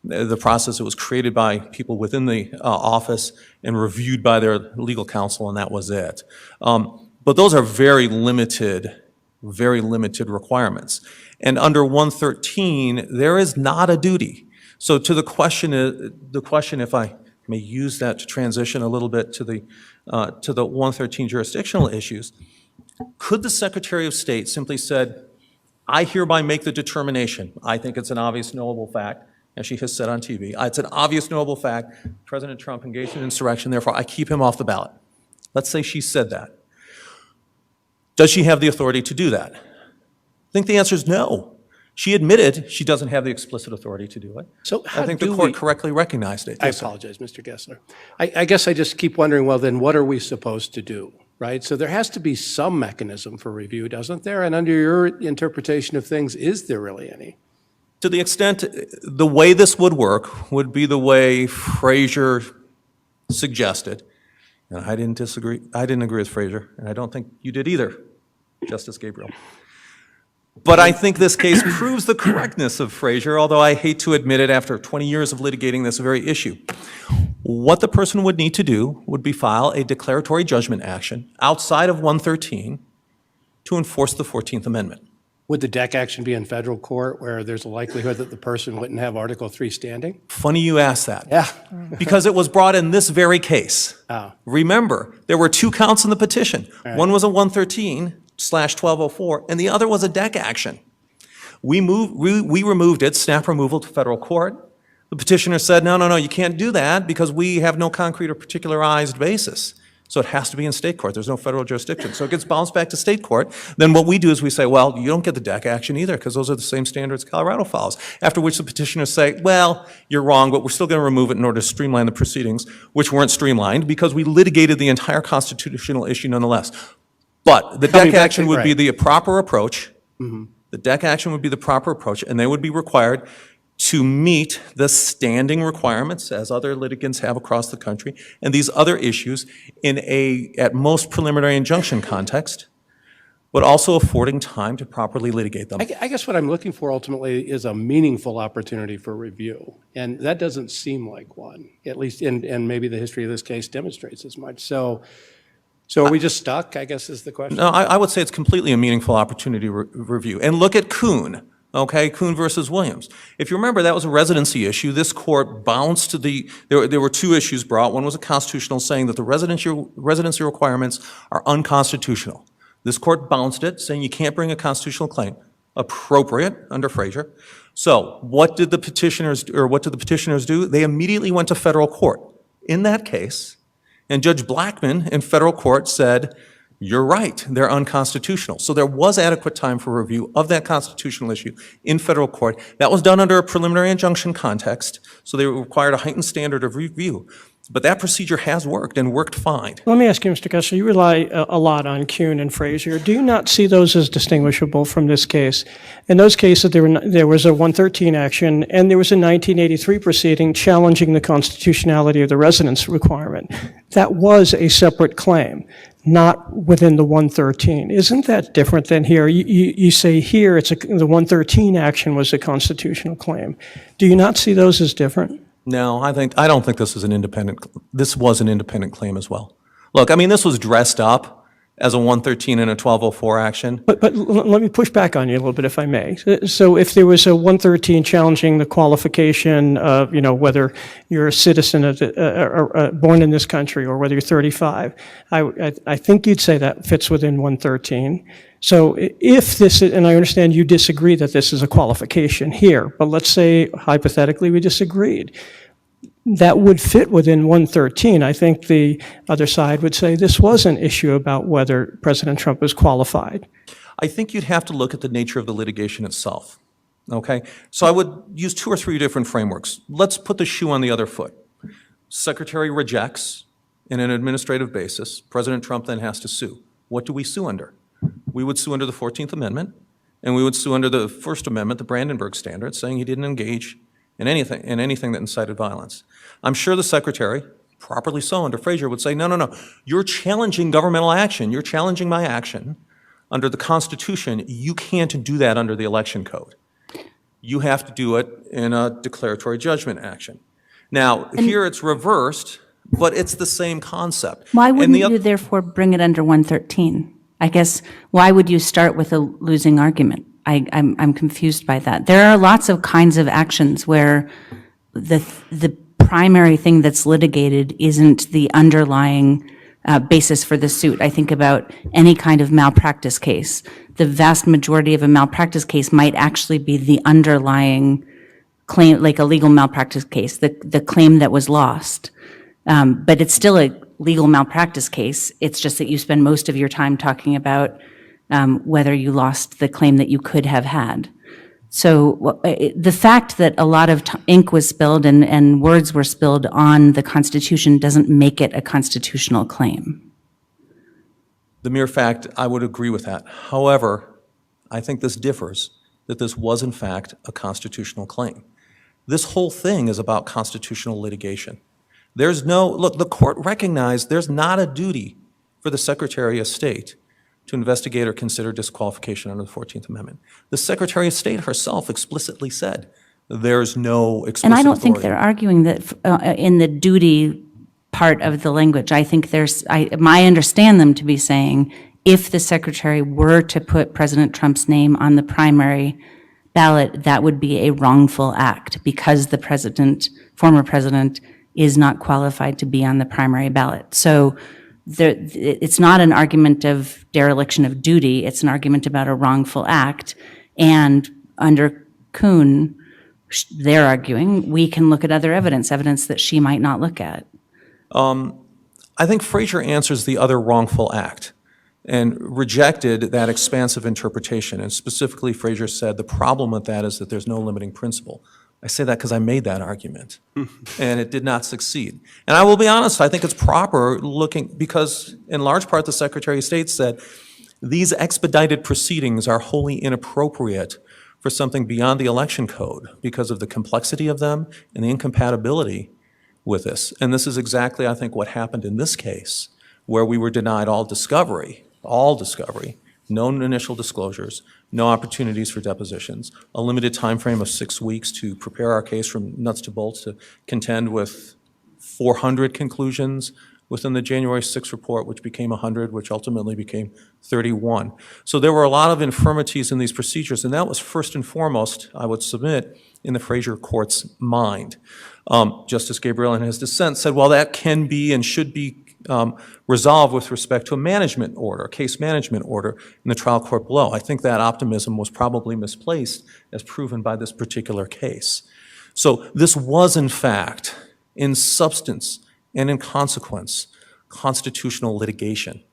Speaker 5: the process. It was created by people within the office and reviewed by their legal counsel, and that was it. But those are very limited requirements. And under 113, there is not a duty. So to the question, if I may use that to transition a little bit to the 113 jurisdictional issues, could the Secretary of State simply said, I hereby make the determination, I think it's an obvious knowable fact, as she has said on TV, it's an obvious knowable fact, President Trump engaged in insurrection, therefore I keep him off the ballot. Let's say she said that. Does she have the authority to do that? I think the answer is no. She admitted she doesn't have the explicit authority to do it.
Speaker 7: So how
Speaker 5: I think
Speaker 7: do
Speaker 5: the court
Speaker 7: we-
Speaker 5: correctly recognized it.
Speaker 7: I
Speaker 5: Yes, sir.
Speaker 7: apologize, Mr. Gessler. I guess I just keep wondering, well, then what are we supposed to do, right? So there has to be some mechanism for review, doesn't there? And under your interpretation of things, is there really any?
Speaker 5: To the extent, the way this would work would be the way Frazier suggested. And I didn't disagree. I didn't agree with Frazier, and I don't think you did either, Justice Gabriel. But I think this case proves the correctness of Frazier, although I hate to admit it after 20 years of litigating this very issue. What the person would need to do would be file a declaratory judgment action outside of 113 to enforce the 14th Amendment.
Speaker 7: Would the DEC action be in federal court where there's a likelihood that the person wouldn't have Article 3 standing?
Speaker 5: Funny you ask that.
Speaker 7: Yeah.
Speaker 5: Because it was brought in this very case.
Speaker 7: Oh.
Speaker 5: Remember, there were two counts in the petition. One was a 113/1204, and the other was a DEC action. We removed it, snap removal to federal court. The petitioner said, no, you can't do that because we have no concrete or particularized basis. So it has to be in state court. There's no federal jurisdiction. So it gets bounced back to state court. Then what we do is we say, well, you don't get the DEC action either because those are the same standards Colorado follows. After which the petitioners say, well, you're wrong, but we're still going to remove it in order to streamline the proceedings, which weren't streamlined because we litigated the entire constitutional issue nonetheless. But the DEC action would be the proper approach. The DEC action would be the proper approach, and they would be required to meet the standing requirements, as other litigants have across the country, and these other issues in a, at most, preliminary injunction context, but also affording time to properly litigate them.
Speaker 7: I guess what I'm looking for ultimately is a meaningful opportunity for review, and that doesn't seem like one, at least, and maybe the history of this case demonstrates as much. So are we just stuck, I guess is the question?
Speaker 5: No, I would say it's completely a meaningful opportunity review. And look at Kuhn. Okay, Kuhn versus Williams. If you remember, that was a residency issue. This court bounced there were two issues brought. One was a constitutional, saying that the residency requirements are unconstitutional. This court bounced it, saying you can't bring a constitutional claim. Appropriate under Frazier. So what did the petitioners do? They immediately went to federal court. In that case, and Judge Blackmun in federal court said, you're right, they're unconstitutional. So there was adequate time for review of that constitutional issue in federal court. That was done under a preliminary injunction context, so they required a heightened standard of review. But that procedure has worked and worked fine.
Speaker 6: Let me ask you, Mr. Kessler, you rely a lot on Kuhn and Frazier. Do you not see those as distinguishable from this case? In those cases, there was a 113 action, and there was a 1983 proceeding challenging the constitutionality of the residence requirement. That was a separate claim, not within the 113. Isn't that different than here? You say here the 113 action was a constitutional claim. Do you not see those as different?
Speaker 5: No, I don't think this was an independent claim as well. Look, I mean, this was dressed up as a 113 and a 1204 action.
Speaker 6: But let me push back on you a little bit, if I may. So if there was a 113 challenging the qualification of, whether you're a citizen born in this country or whether you're 35, I think you'd say that fits within 113. So if this, and I understand you disagree that this is a qualification here, but let's say hypothetically we disagreed, that would fit within 113. I think the other side would say this was an issue about whether President Trump was qualified.
Speaker 5: I think you'd have to look at the nature of the litigation itself, okay? So I would use 2 or 3 different frameworks. Let's put the shoe on the other foot. Secretary rejects in an administrative basis. President Trump then has to sue. What do we sue under? We would sue under the 14th Amendment, and we would sue under the First Amendment, the Brandenburg Standard, saying he didn't engage in anything that incited violence. I'm sure the Secretary, properly so under Frazier, would say, no, you're challenging governmental action. You're challenging my action under the Constitution. You can't do that under the Election Code. You have to do it in a declaratory judgment action. Now, here it's reversed, but it's the same concept.
Speaker 9: Why wouldn't you therefore bring it under 113? I guess, why would you start with a losing argument? I'm confused by that. There are lots of kinds of actions where the primary thing that's litigated isn't the underlying basis for the suit. I think about any kind of malpractice case. The vast majority of a malpractice case might actually be the underlying claim, like a legal malpractice case, the claim that was lost. But it's still a legal malpractice case. It's just that you spend most of your time talking about whether you lost the claim that you could have had. So the fact that a lot of ink was spilled and words were spilled on the Constitution doesn't make it a constitutional claim.
Speaker 5: The mere fact, I would agree with that. However, I think this differs, that this was in fact a constitutional claim. This whole thing is about constitutional litigation. Look, the court recognized there's not a duty for the Secretary of State to investigate or consider disqualification under the 14th Amendment. The Secretary of State herself explicitly said there's no explicit
Speaker 9: And I don't
Speaker 5: authority.
Speaker 9: think they're arguing that in the duty part of the language. I think I understand them to be saying if the Secretary were to put President Trump's name on the primary ballot, that would be a wrongful act because the former president, is not qualified to be on the primary ballot. So it's not an argument of dereliction of duty, it's an argument about a wrongful act. And under Kuhn, they're arguing we can look at other evidence that she might not look at.
Speaker 5: I think Frazier answers the other wrongful act and rejected that expansive interpretation. And specifically, Frazier said the problem with that is that there's no limiting principle. I say that because I made that argument, and it did not succeed. And I will be honest, I think it's proper because in large part the Secretary of State said these expedited proceedings are wholly inappropriate for something beyond the Election Code because of the complexity of them and the incompatibility with this. And this is exactly, I think, what happened in this case, where we were denied all discovery, no initial disclosures, no opportunities for depositions, a limited time frame of 6 weeks to prepare our case from nuts to bolts to contend with 400 conclusions, within the January 6th report, which became 100, which ultimately became 31. So there were a lot of infirmities in these procedures, and that was first and foremost, I would submit, in the Fraser Court's mind. Justice Gabriel, in his dissent, said, well, that can be and should be resolved with respect to a management order, a case management order in the trial court below. I think that optimism was probably misplaced, as proven by this particular case. So this was, in fact, in substance and in consequence, constitutional litigation.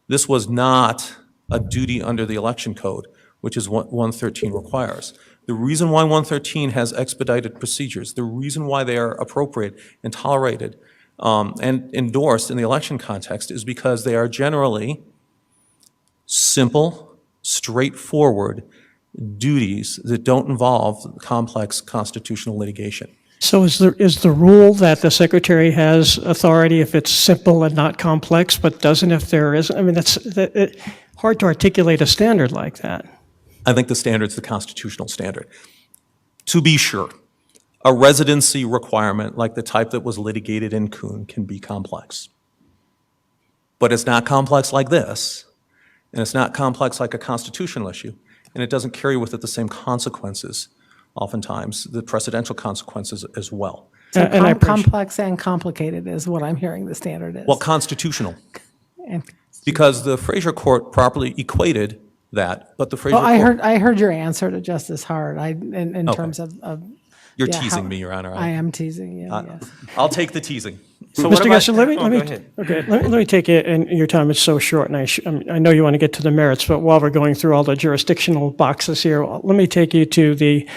Speaker 5: This was not a duty under the Election Code, which is what 113 requires. The reason why 113 has expedited procedures, the reason why they are appropriate and tolerated and endorsed in the election context is because they are generally simple, straightforward duties that don't involve complex constitutional litigation.
Speaker 6: So is the rule that the secretary has authority if it's simple and not complex, but doesn't if there is? I mean, that's hard to articulate a standard like that.
Speaker 5: I think the standard's the constitutional standard. To be sure, a residency requirement like the type that was litigated in Kuhn can be complex. But it's not complex like this, and it's not complex like a constitutional issue, and it doesn't carry with it the same consequences, oftentimes, the precedential consequences as well.
Speaker 11: So
Speaker 6: And I appreciate-
Speaker 11: complex and complicated is what I'm hearing the standard is.
Speaker 5: Well, constitutional,
Speaker 11: And-
Speaker 5: because the Fraser Court properly equated that, but the Fraser
Speaker 11: Well,
Speaker 5: Court...
Speaker 11: I heard your answer to Justice Hart, in
Speaker 5: Okay.
Speaker 11: terms of.
Speaker 5: You're
Speaker 11: yeah,
Speaker 5: teasing
Speaker 11: how-
Speaker 5: me, Your Honor.
Speaker 11: I am teasing you, yes.
Speaker 5: I'll take the teasing.
Speaker 10: So what
Speaker 6: Mr.
Speaker 10: about-
Speaker 6: Gessler, let me,
Speaker 10: oh,
Speaker 6: let
Speaker 10: go
Speaker 6: me,
Speaker 10: ahead.
Speaker 6: okay, let me take it, and your time is so short, and I know you want to get to the merits, but while we're going through all the jurisdictional boxes here, let me take you to the,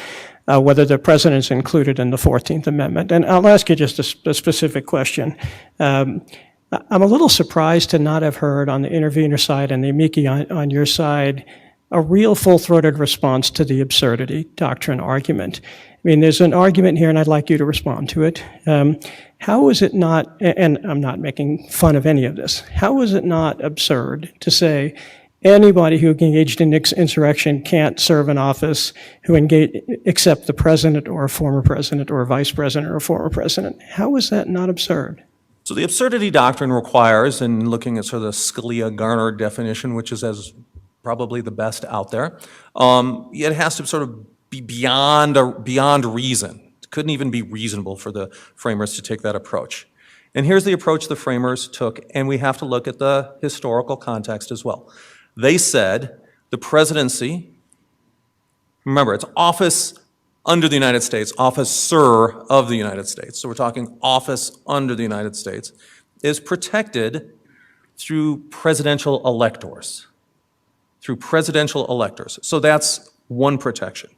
Speaker 6: whether the president is included in the 14th Amendment. And I'll ask you just a specific question. I'm a little surprised to not have heard on the intervener side and the amici on your side a real full-throated response to the absurdity doctrine argument. I mean, there's an argument here, and I'd like you to respond to it. How is it not, and I'm not making fun of any of this, how is it not absurd to say anybody who engaged in insurrection can't serve in office except the president or a former president or a vice president or a former president? How is that not absurd?
Speaker 5: So the absurdity doctrine requires, in looking at sort of the Scalia-Garner definition, which is as probably the best out there, it has to sort of be beyond reason. It couldn't even be reasonable for the framers to take that approach. And here's the approach the framers took, and we have to look at the historical context as well. They said the presidency, remember, it's office under the United States, officer of the United States, so we're talking office under the United States, is protected through presidential electors. So that's one protection.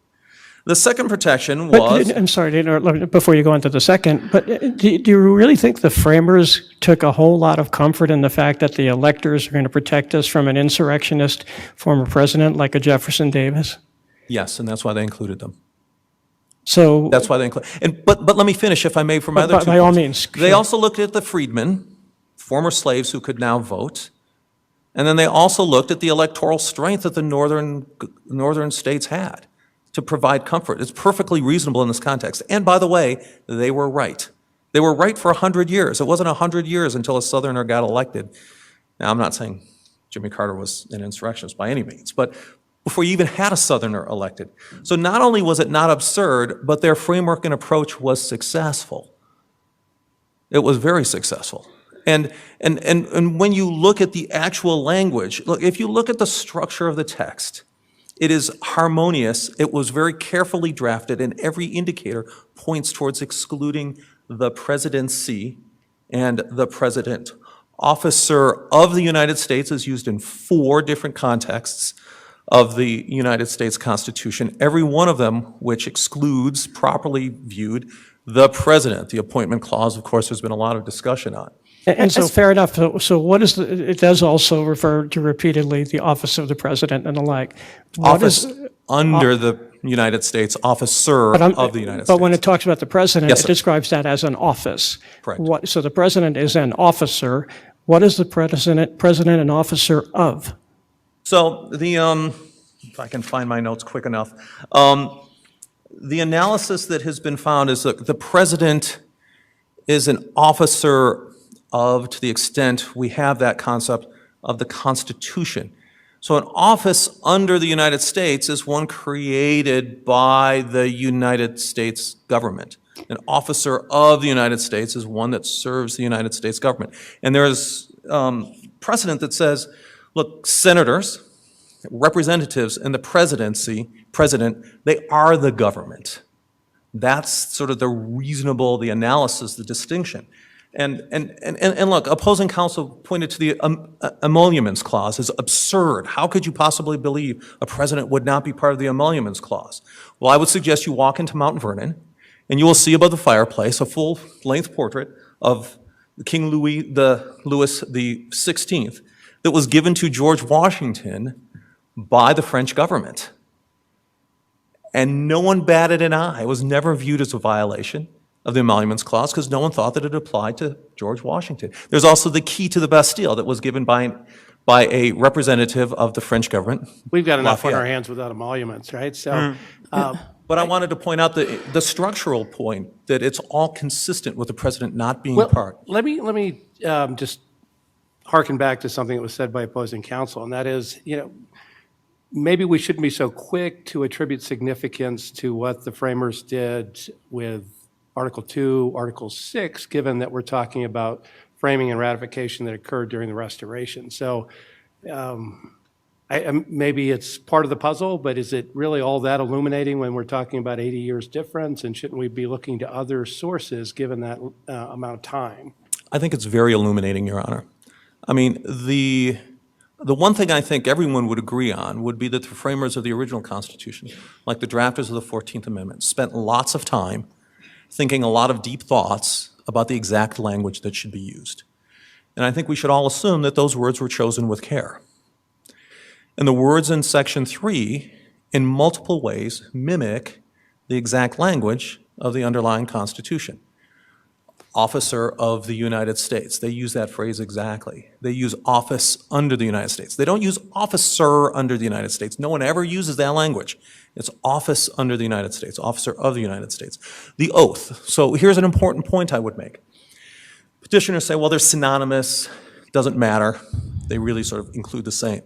Speaker 5: The second protection was...
Speaker 6: But, I'm sorry to interrupt before you go into the second, but do you really think the framers took a whole lot of comfort in the fact that the electors are going to protect us from an insurrectionist former president like a Jefferson Davis?
Speaker 5: Yes, and that's why they included them.
Speaker 6: So
Speaker 5: That's why they include... But let me finish, if I may, for my other two
Speaker 6: by all
Speaker 5: points.
Speaker 6: means,
Speaker 5: They
Speaker 6: sure.
Speaker 5: also looked at the freedmen, former slaves who could now vote, and then they also looked at the electoral strength that the northern states had to provide comfort. It's perfectly reasonable in this context. And by the way, they were right. They were right for 100 years. It wasn't 100 years until a Southerner got elected. Now, I'm not saying Jimmy Carter was an insurrectionist by any means, but before you even had a Southerner elected. So not only was it not absurd, but their framework and approach was successful. It was very successful. And when you look at the actual language, look, if you look at the structure of the text, it is harmonious. It was very carefully drafted, and every indicator points towards excluding the presidency and the president. Officer of the United States is used in 4 different contexts of the United States Constitution, every one of them which excludes, properly viewed, the president. The appointment clause, of course, there's been a lot of discussion on.
Speaker 6: And so fair enough. So what is it does also refer to repeatedly the office of the president and the like. What
Speaker 5: Office
Speaker 6: is-
Speaker 5: under the United States, officer of the United States.
Speaker 6: But when it talks about the president,
Speaker 5: Yes,
Speaker 6: it
Speaker 5: sir.
Speaker 6: describes that as an office.
Speaker 5: Correct.
Speaker 6: So the president is an officer. What is the president an officer of?
Speaker 5: So the, if I can find my notes quick enough, the analysis that has been found is that the president is an officer to the extent we have that concept of the Constitution. So an office under the United States is one created by the United States government. An officer of the United States is one that serves the United States government. And there is precedent that says, look, senators, representatives, and the president, they are the government. That's sort of the analysis, the distinction. And look, opposing counsel pointed to the emoluments clause as absurd. How could you possibly believe a president would not be part of the emoluments clause? Well, I would suggest you walk into Mount Vernon, and you will see above the fireplace a full-length portrait of King Louis XVI that was given to George Washington by the French government. And no one batted an eye. It was never viewed as a violation of the emoluments clause because no one thought that it applied to George Washington. There's also the key to the Bastille that was given by a representative of the French government.
Speaker 7: We've got enough on our
Speaker 5: Lafayette.
Speaker 7: hands without emoluments, right? So,
Speaker 5: But I wanted to point out the structural point that it's all consistent with the president not being
Speaker 7: well,
Speaker 5: part.
Speaker 7: let me just harken back to something that was said by opposing counsel, and that is, maybe we shouldn't be so quick to attribute significance to what the framers did with Article 2, Article 6, given that we're talking about framing and ratification that occurred during the Restoration. So maybe it's part of the puzzle, but is it really all that illuminating when we're talking about 80 years difference? And shouldn't we be looking to other sources given that amount of time?
Speaker 5: I think it's very illuminating, Your Honor. I mean, the one thing I think everyone would agree on would be that the framers of the original Constitution, like the drafters of the 14th Amendment, spent lots of time thinking a lot of deep thoughts about the exact language that should be used. And I think we should all assume that those words were chosen with care. And the words in Section 3, in multiple ways, mimic the exact language of the underlying Constitution. Officer of the United States. They use that phrase exactly. They use office under the United States. They don't use officer under the United States. No one ever uses that language. It's office under the United States, officer of the United States. The oath. So here's an important point I would make. Petitioners say, well, they're synonymous, doesn't matter. They really sort of include the same.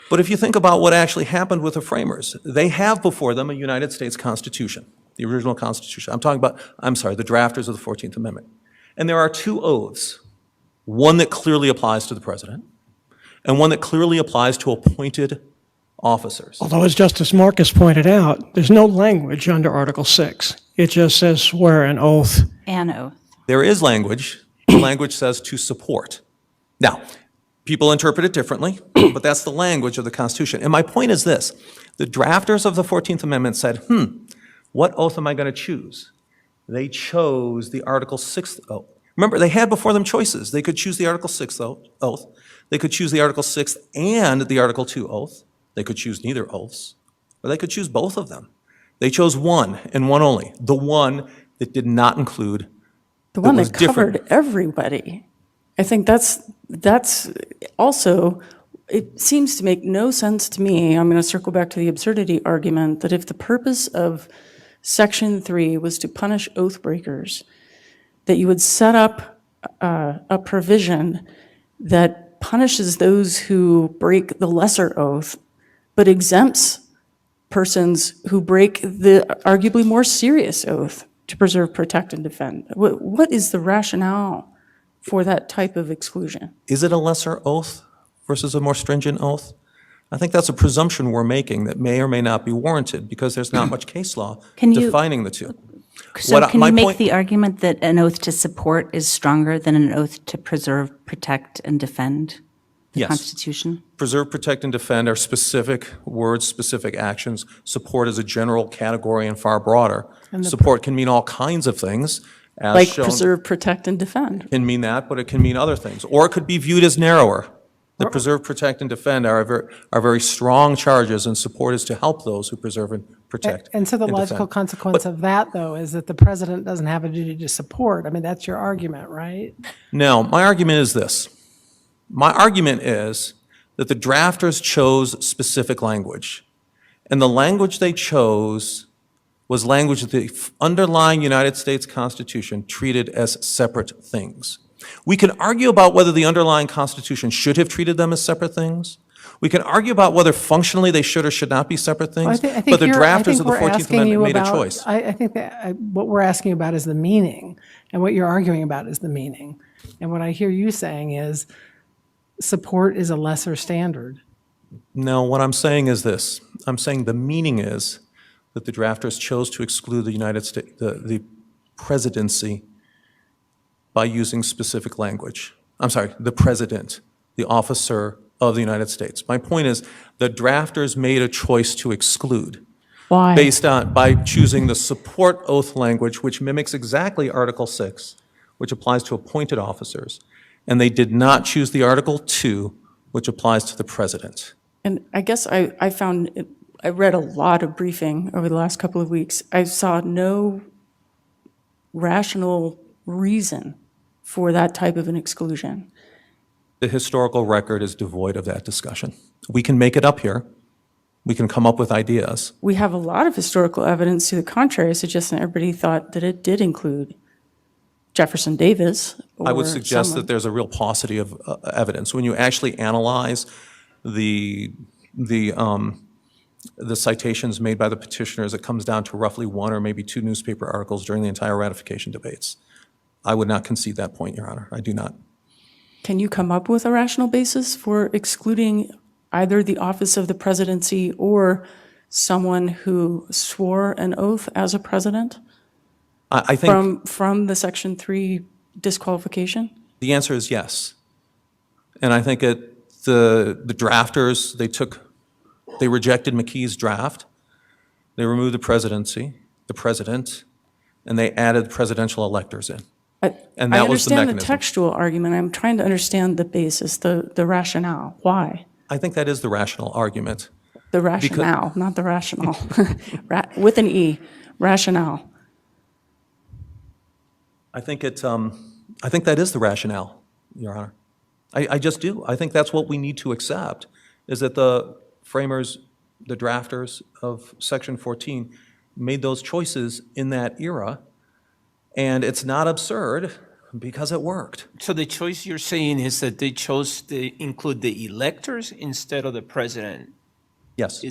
Speaker 5: But if you think about what actually happened with the framers, they have before them a United States Constitution, the original Constitution. The drafters of the 14th Amendment. And there are two oaths, one that clearly applies to the president and one that clearly applies to appointed officers.
Speaker 6: Although, as Justice Marcus pointed out, there's no language under Article 6. It just says swear an oath.
Speaker 9: An oath.
Speaker 5: There is language. The language says to support. Now, people interpret it differently, but that's the language of the Constitution. And my point is this. The drafters of the 14th Amendment said, what oath am I going to choose? They chose the Article 6 oath. Remember, they had before them choices. They could choose the Article 6 oath. They could choose the Article 6 and the Article 2 oath. They could choose neither oaths, or they could choose both of them. They chose one and one only, the one that did not include,
Speaker 8: The one
Speaker 5: was
Speaker 8: that covered
Speaker 5: different.
Speaker 8: everybody. I think that's also, it seems to make no sense to me. I'm going to circle back to the absurdity argument that if the purpose of Section 3 was to punish oath breakers, that you would set up a provision that punishes those who break the lesser oath, but exempts persons who break the arguably more serious oath to preserve, protect, and defend. What is the rationale for that type of exclusion?
Speaker 5: Is it a lesser oath versus a more stringent oath? I think that's a presumption we're making that may or may not be warranted because there's not much case law defining the two.
Speaker 9: So can you make the argument that an oath to support is stronger than an oath to preserve, protect, and defend the
Speaker 5: Yes.
Speaker 9: Constitution?
Speaker 5: Preserve, protect, and defend are specific words, specific actions. Support is a general category and far broader. Support can mean all kinds of things, as
Speaker 8: Like
Speaker 5: shown.
Speaker 8: preserve, protect, and defend.
Speaker 5: Can mean that, but it can mean other things. Or it could be viewed as narrower. The preserve, protect, and defend are very strong charges, and support is to help those who preserve and protect.
Speaker 11: And so the
Speaker 5: and
Speaker 11: logical
Speaker 5: defend.
Speaker 11: consequence of that, though, is that the president doesn't have a duty to support. I mean, that's your argument, right?
Speaker 5: No, my argument is this. My argument is that the drafters chose specific language, and the language they chose was language that the underlying United States Constitution treated as separate things. We can argue about whether the underlying Constitution should have treated them as separate things. We can argue about whether functionally they should or should not be separate things, but the drafters of the 14th Amendment made a choice.
Speaker 11: I think that what we're asking about is the meaning, and what you're arguing about is the meaning. And what I hear you saying is support is a lesser standard.
Speaker 5: No, what I'm saying is this. I'm saying the meaning is that the drafters chose to exclude the United States, the presidency, by using specific language. I'm sorry, the president, the officer of the United States. My point is the drafters made a choice to exclude.
Speaker 8: Why?
Speaker 5: By choosing the support oath language, which mimics exactly Article 6, which applies to appointed officers. And they did not choose the Article 2, which applies to the president.
Speaker 8: And I guess I read a lot of briefing over the last couple of weeks. I saw no rational reason for that type of an exclusion.
Speaker 5: The historical record is devoid of that discussion. We can make it up here. We can come up with ideas.
Speaker 8: We have a lot of historical evidence to the contrary, suggesting everybody thought that it did include Jefferson Davis.
Speaker 5: I would
Speaker 8: or
Speaker 5: suggest
Speaker 8: someone.
Speaker 5: that there's a real paucity of evidence. When you actually analyze the citations made by the petitioners, it comes down to roughly one or maybe two newspaper articles during the entire ratification debates. I would not concede that point, Your Honor. I do not.
Speaker 8: Can you come up with a rational basis for excluding either the office of the presidency or someone who swore an oath as a president
Speaker 5: I think
Speaker 8: from the Section 3 disqualification?
Speaker 5: the answer is yes. And I think the drafters, they rejected McKee's draft. They removed the presidency, the president, and they added presidential electors in. And that was the
Speaker 8: I understand the
Speaker 5: mechanism.
Speaker 8: textual argument. I'm trying to understand the basis, the rationale. Why?
Speaker 5: I think that is the rational argument.
Speaker 8: The rationale, not the rational. With an E, rationale.
Speaker 5: I think that is the rationale, Your Honor. I just do. I think that's what we need to accept, is that the framers, the drafters of Section 14 made those choices in that era, and it's not absurd because it worked.
Speaker 10: So the choice you're saying is that they chose to include the electors instead of the president?
Speaker 5: Yes.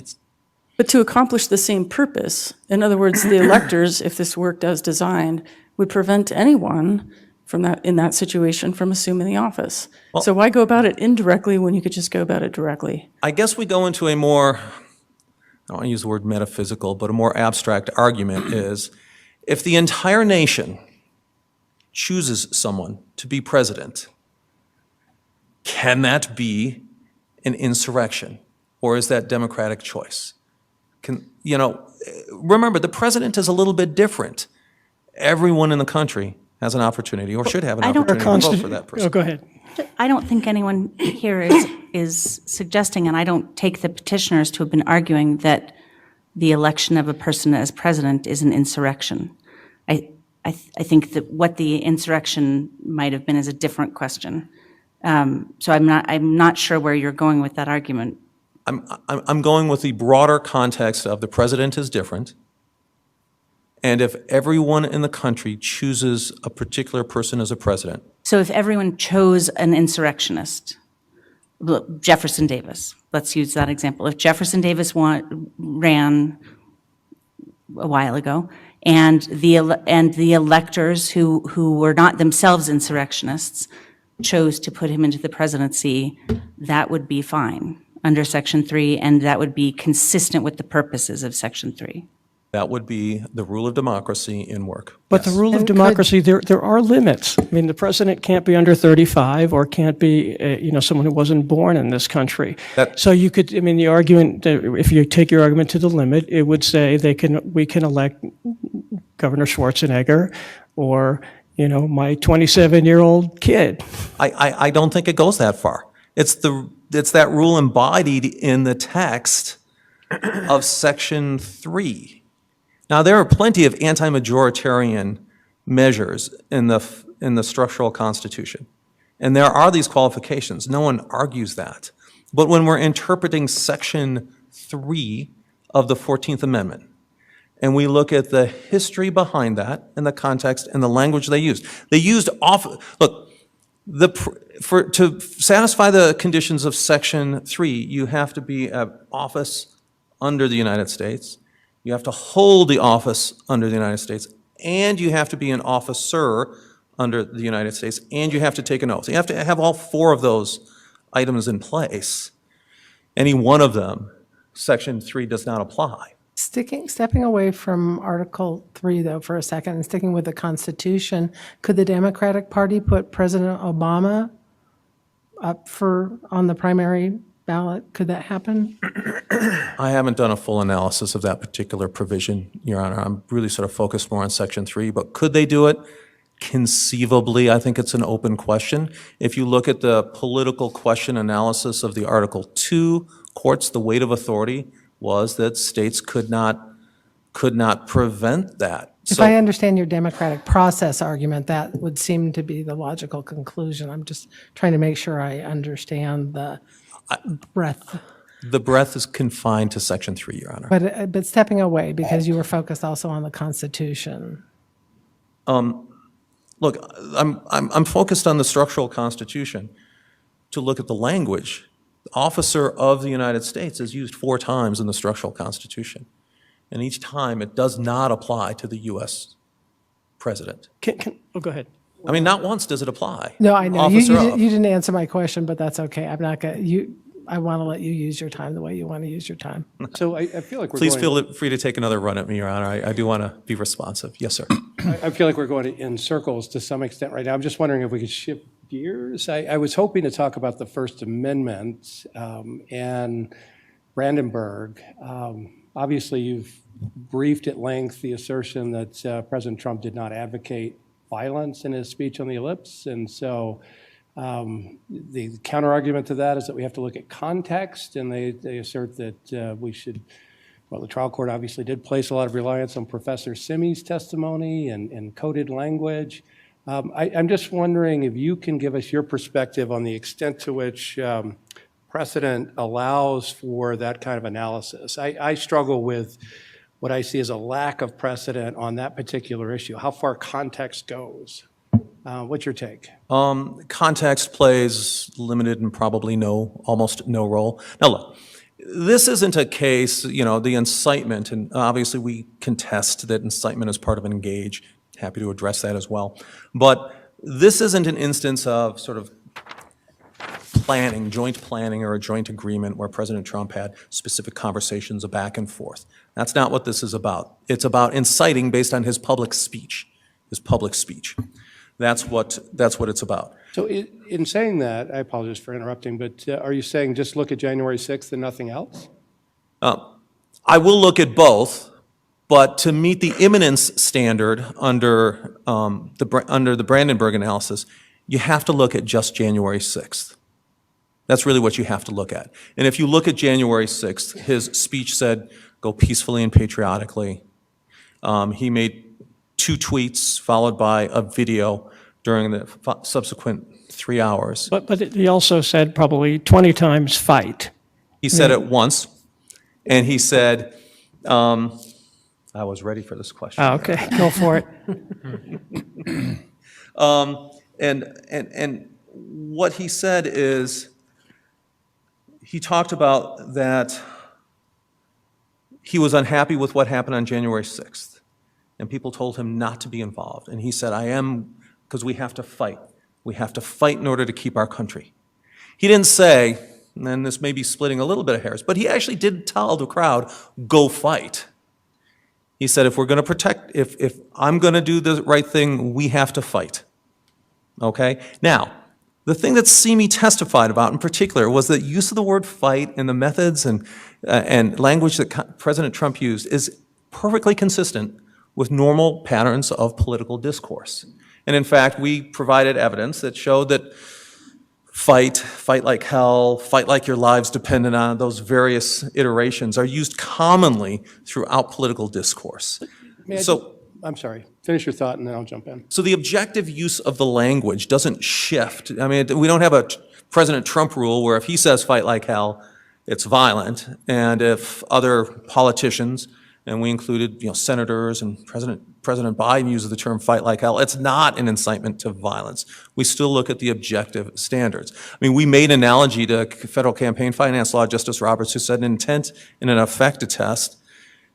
Speaker 8: But to accomplish the same purpose, in other words, the electors, if this worked as designed, would prevent anyone from in that situation from assuming the office. So why go about it indirectly when you could just go about it directly?
Speaker 5: I guess we go into a more, I don't want to use the word metaphysical, but a more abstract argument is, if the entire nation chooses someone to be president, can that be an insurrection? Or is that democratic choice? Remember, the president is a little bit different. Everyone in the country has an opportunity, or should have an opportunity to vote for that person.
Speaker 6: Oh, go ahead.
Speaker 9: I don't think anyone here is suggesting, and I don't take the petitioners to have been arguing that the election of a person as president is an insurrection. I think that what the insurrection might have been is a different question. So I'm not sure where you're going with that argument.
Speaker 5: I'm going with the broader context of the president is different, and if everyone in the country chooses a particular person as a president.
Speaker 9: So if everyone chose an insurrectionist, Jefferson Davis, let's use that example. If Jefferson Davis ran a while ago, and the electors who were not themselves insurrectionists chose to put him into the presidency, that would be fine under Section 3, and that would be consistent with the purposes of Section 3.
Speaker 5: That would be the rule of democracy in work.
Speaker 6: But the rule of democracy, there are limits. I mean, the president can't be under 35 or can't be, someone who wasn't born in this country. So you could, the argument, if you take your argument to the limit, it would say we can elect Governor Schwarzenegger or, my 27-year-old kid.
Speaker 5: I don't think it goes that far. It's that rule embodied in the text of Section 3. Now, there are plenty of anti-majoritarian measures in the structural Constitution, and there are these qualifications. No one argues that. But when we're interpreting Section 3 of the 14th Amendment, and we look at the history behind that and the context and the language they used. Look, To satisfy the conditions of Section 3, you have to be an office under the United States, you have to hold the office under the United States, and you have to be an officer under the United States, and you have to take an oath. You have to have all four of those items in place. Any one of them, Section 3 does not apply.
Speaker 11: Stepping away from Article 3, though, for a second, and sticking with the Constitution, could the Democratic Party put President Obama up on the primary ballot? Could that happen?
Speaker 5: I haven't done a full analysis of that particular provision, Your Honor. I'm really sort of focused more on Section 3, but could they do it? Conceivably, I think it's an open question. If you look at the political question analysis of the Article 2 courts, the weight of authority was that states could not prevent that.
Speaker 11: If I understand your democratic process argument, that would seem to be the logical conclusion. I'm just trying to make sure I understand the breadth.
Speaker 5: The breadth is confined to Section 3, Your Honor.
Speaker 11: But stepping away, because you were focused also on the Constitution.
Speaker 5: Look, I'm focused on the structural Constitution to look at the language. The officer of the United States is used 4 times in the structural Constitution, and each time it does not apply to the U.S. president.
Speaker 6: Go ahead.
Speaker 5: I mean, not once does it apply.
Speaker 11: No, I know.
Speaker 5: Officer
Speaker 11: You
Speaker 5: of.
Speaker 11: didn't answer my question, but that's okay. I'm not going to, I want to let you use your time the way you want to use your time.
Speaker 7: So I feel like we're
Speaker 5: Please
Speaker 7: going.
Speaker 5: feel free to take another run at me, Your Honor. I do want to be responsive. Yes, sir.
Speaker 7: I feel like we're going in circles to some extent right now. I'm just wondering if we could shift gears. I was hoping to talk about the First Amendment and Brandenburg. Obviously, you've briefed at length the assertion that President Trump did not advocate violence in his speech on the ellipse. And so the counterargument to that is that we have to look at context, and they assert that we should. Well, the trial court obviously did place a lot of reliance on Professor Simi's testimony and coded language. I'm just wondering if you can give us your perspective on the extent to which precedent allows for that kind of analysis. I struggle with what I see as a lack of precedent on that particular issue, how far context goes. What's your take?
Speaker 5: Context plays limited and probably almost no role. Now, look. This isn't a case, the incitement, and obviously we contest that incitement is part of Engage. Happy to address that as well. But this isn't an instance of sort of joint planning or a joint agreement where President Trump had specific conversations, a back and forth. That's not what this is about. It's about inciting based on his public speech. That's what it's about.
Speaker 7: So in saying that, I apologize for interrupting, but are you saying just look at January 6th and nothing else?
Speaker 5: I will look at both, but to meet the imminence standard under the Brandenburg analysis, you have to look at just January 6th. That's really what you have to look at. And if you look at January 6th, his speech said, "Go peacefully and patriotically." He made 2 tweets followed by a video during the subsequent 3 hours.
Speaker 6: But he also said probably 20 times fight.
Speaker 5: He said it once, and he said, I was ready for this question.
Speaker 6: Oh, okay, go for it.
Speaker 5: And what he said is, he talked about that he was unhappy with what happened on January 6th, and people told him not to be involved. And he said, I am, because we have to fight. We have to fight in order to keep our country. He didn't say, and this may be splitting a little bit of hairs, but he actually did tell the crowd, go fight. He said, if we're going to protect, if I'm going to do the right thing, we have to fight. Okay? Now, the thing that Simi testified about in particular was that use of the word fight and the methods and language that President Trump used is perfectly consistent with normal patterns of political discourse. And in fact, we provided evidence that showed that fight like hell, fight like your lives depended on, those various iterations are used commonly throughout political discourse.
Speaker 7: I'm sorry, finish your thought and then I'll jump in.
Speaker 5: So the objective use of the language doesn't shift. I mean, we don't have a President Trump rule where if he says fight like hell, it's violent, and if other politicians and we included, senators, and President Biden uses the term fight like hell. It's not an incitement to violence. We still look at the objective standards. I mean, we made an analogy to federal campaign finance law, Justice Roberts, who said an intent and an effect test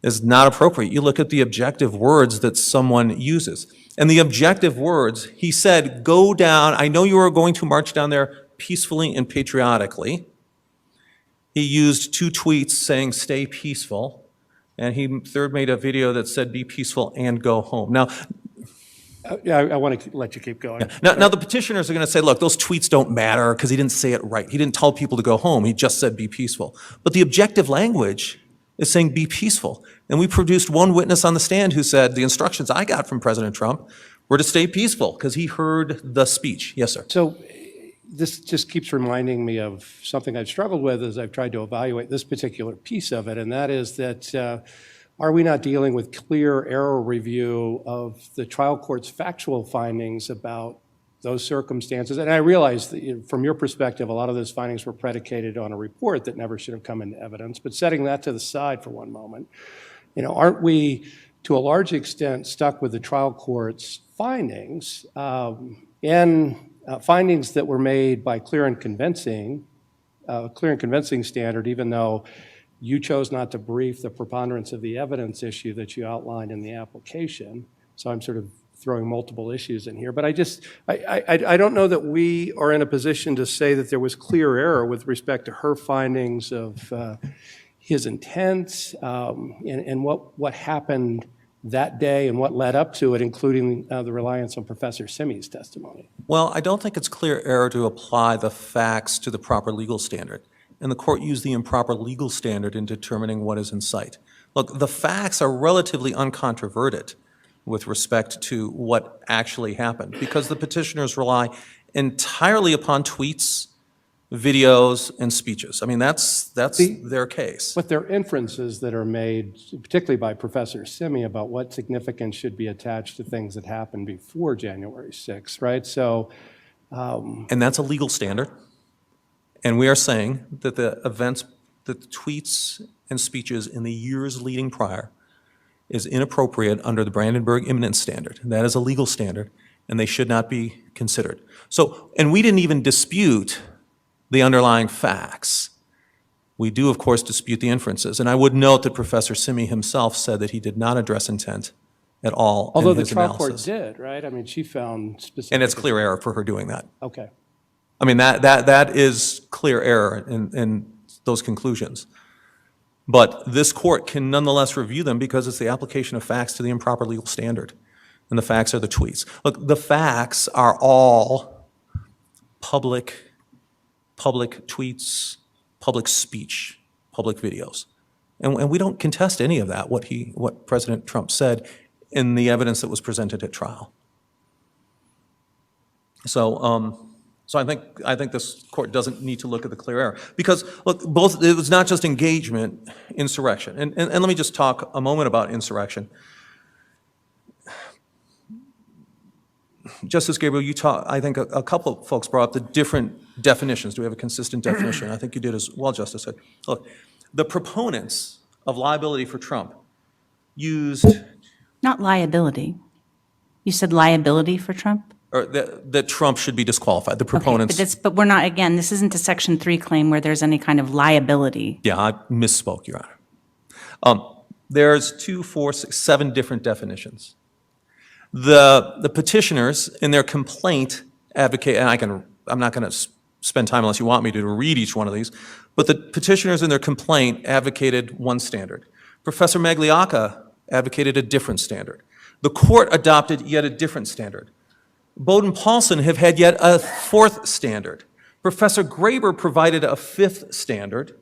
Speaker 5: is not appropriate. You look at the objective words that someone uses. And the objective words, he said, go down, I know you are going to march down there peacefully and patriotically. He used 2 tweets saying, stay peaceful. And he third made a video that said, be peaceful and go home. Now,
Speaker 7: Yeah, I want to let you keep going.
Speaker 5: now the petitioners are going to say, look, those tweets don't matter because he didn't say it right. He didn't tell people to go home. He just said, be peaceful. But the objective language is saying, be peaceful. And we produced one witness on the stand who said, the instructions I got from President Trump were to stay peaceful because he heard the speech. Yes, sir.
Speaker 7: So this just keeps reminding me of something I've struggled with as I've tried to evaluate this particular piece of it, and that is that are we not dealing with clear error review of the trial court's factual findings about those circumstances? And I realize that from your perspective, a lot of those findings were predicated on a report that never should have come into evidence, but setting that to the side for one moment, aren't we to a large extent stuck with the trial court's findings findings that were made by clear and convincing standard, even though you chose not to brief the preponderance of the evidence issue that you outlined in the application. So I'm sort of throwing multiple issues in here. But I don't know that we are in a position to say that there was clear error with respect to her findings of his intent and what happened that day and what led up to it, including the reliance on Professor Simi's testimony.
Speaker 5: Well, I don't think it's clear error to apply the facts to the proper legal standard. And the court used the improper legal standard in determining what is in sight. Look, the facts are relatively uncontroverted with respect to what actually happened because the petitioners rely entirely upon tweets, videos, and speeches. I mean, that's their case.
Speaker 7: But there are inferences that are made, particularly by Professor Simi, about what significance should be attached to things that happened before January 6th, right? So,
Speaker 5: and that's a legal standard. And we are saying that the events, that the tweets and speeches in the years leading prior is inappropriate under the Brandenburg imminence standard. That is a legal standard, and they should not be considered. So, and we didn't even dispute the underlying facts. We do, of course, dispute the inferences. And I would note that Professor Simi himself said that he did not address intent at all
Speaker 7: although
Speaker 5: in
Speaker 7: the
Speaker 5: his
Speaker 7: trial
Speaker 5: analysis.
Speaker 7: court did, right? I mean, she found specific.
Speaker 5: And it's clear error for her doing that.
Speaker 7: Okay.
Speaker 5: I mean, that is clear error in those conclusions. But this court can nonetheless review them because it's the application of facts to the improper legal standard. And the facts are the tweets. Look, the facts are all public tweets, public speech, public videos. And we don't contest any of that, what President Trump said in the evidence that was presented at trial. So I think this court doesn't need to look at the clear error. Because, look, it was not just engagement, insurrection. And let me just talk a moment about insurrection. Justice Gabriel, I think a couple of folks brought up the different definitions. Do we have a consistent definition? I think you did as well, Justice. Look, the proponents of liability for Trump used...
Speaker 9: Not liability. You said liability for Trump?
Speaker 5: Or that Trump should be disqualified, the proponents.
Speaker 9: Okay, but we're not, again, this isn't a Section 3 claim where there's any kind of liability.
Speaker 5: Yeah, I misspoke, Your Honor. There's 2, 4, 6, 7 different definitions. The petitioners in their complaint advocate, and I'm not going to spend time unless you want me to read each one of these, but the petitioners in their complaint advocated one standard. Professor Magliocca advocated a different standard. The court adopted yet a different standard. Bowden-Paulson have had yet a 4th standard. Professor Graber provided a 5th standard.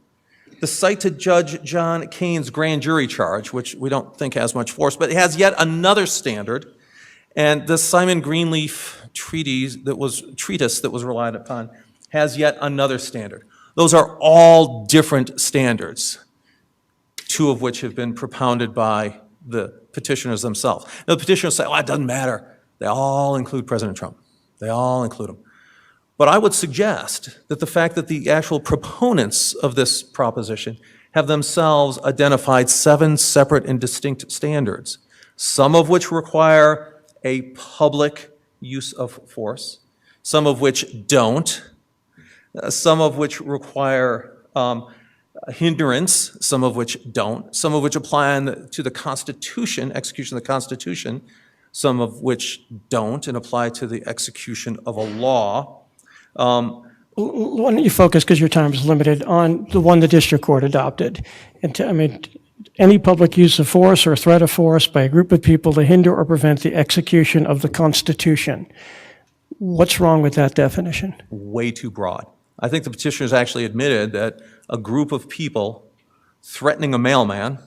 Speaker 5: The cite to Judge John Kane's grand jury charge, which we don't think has much force, but it has yet another standard. And the Simon Greenleaf treatise that was relied upon has yet another standard. Those are all different standards, 2 of which have been propounded by the petitioners themselves. Now, the petitioners say, well, it doesn't matter. They all include President Trump. They all include him. But I would suggest that the fact that the actual proponents of this proposition have themselves identified 7 separate and distinct standards, some of which require a public use of force, some of which don't, some of which require hindrance, some of which don't, some of which apply to the Constitution, execution of the Constitution, some of which don't and apply to the execution of a law.
Speaker 6: Why don't you focus, because your time is limited, on the one the district court adopted? And any public use of force or threat of force by a group of people to hinder or prevent the execution of the Constitution. What's wrong with that definition?
Speaker 5: Way too broad. I think the petitioners actually admitted that a group of people threatening a mailman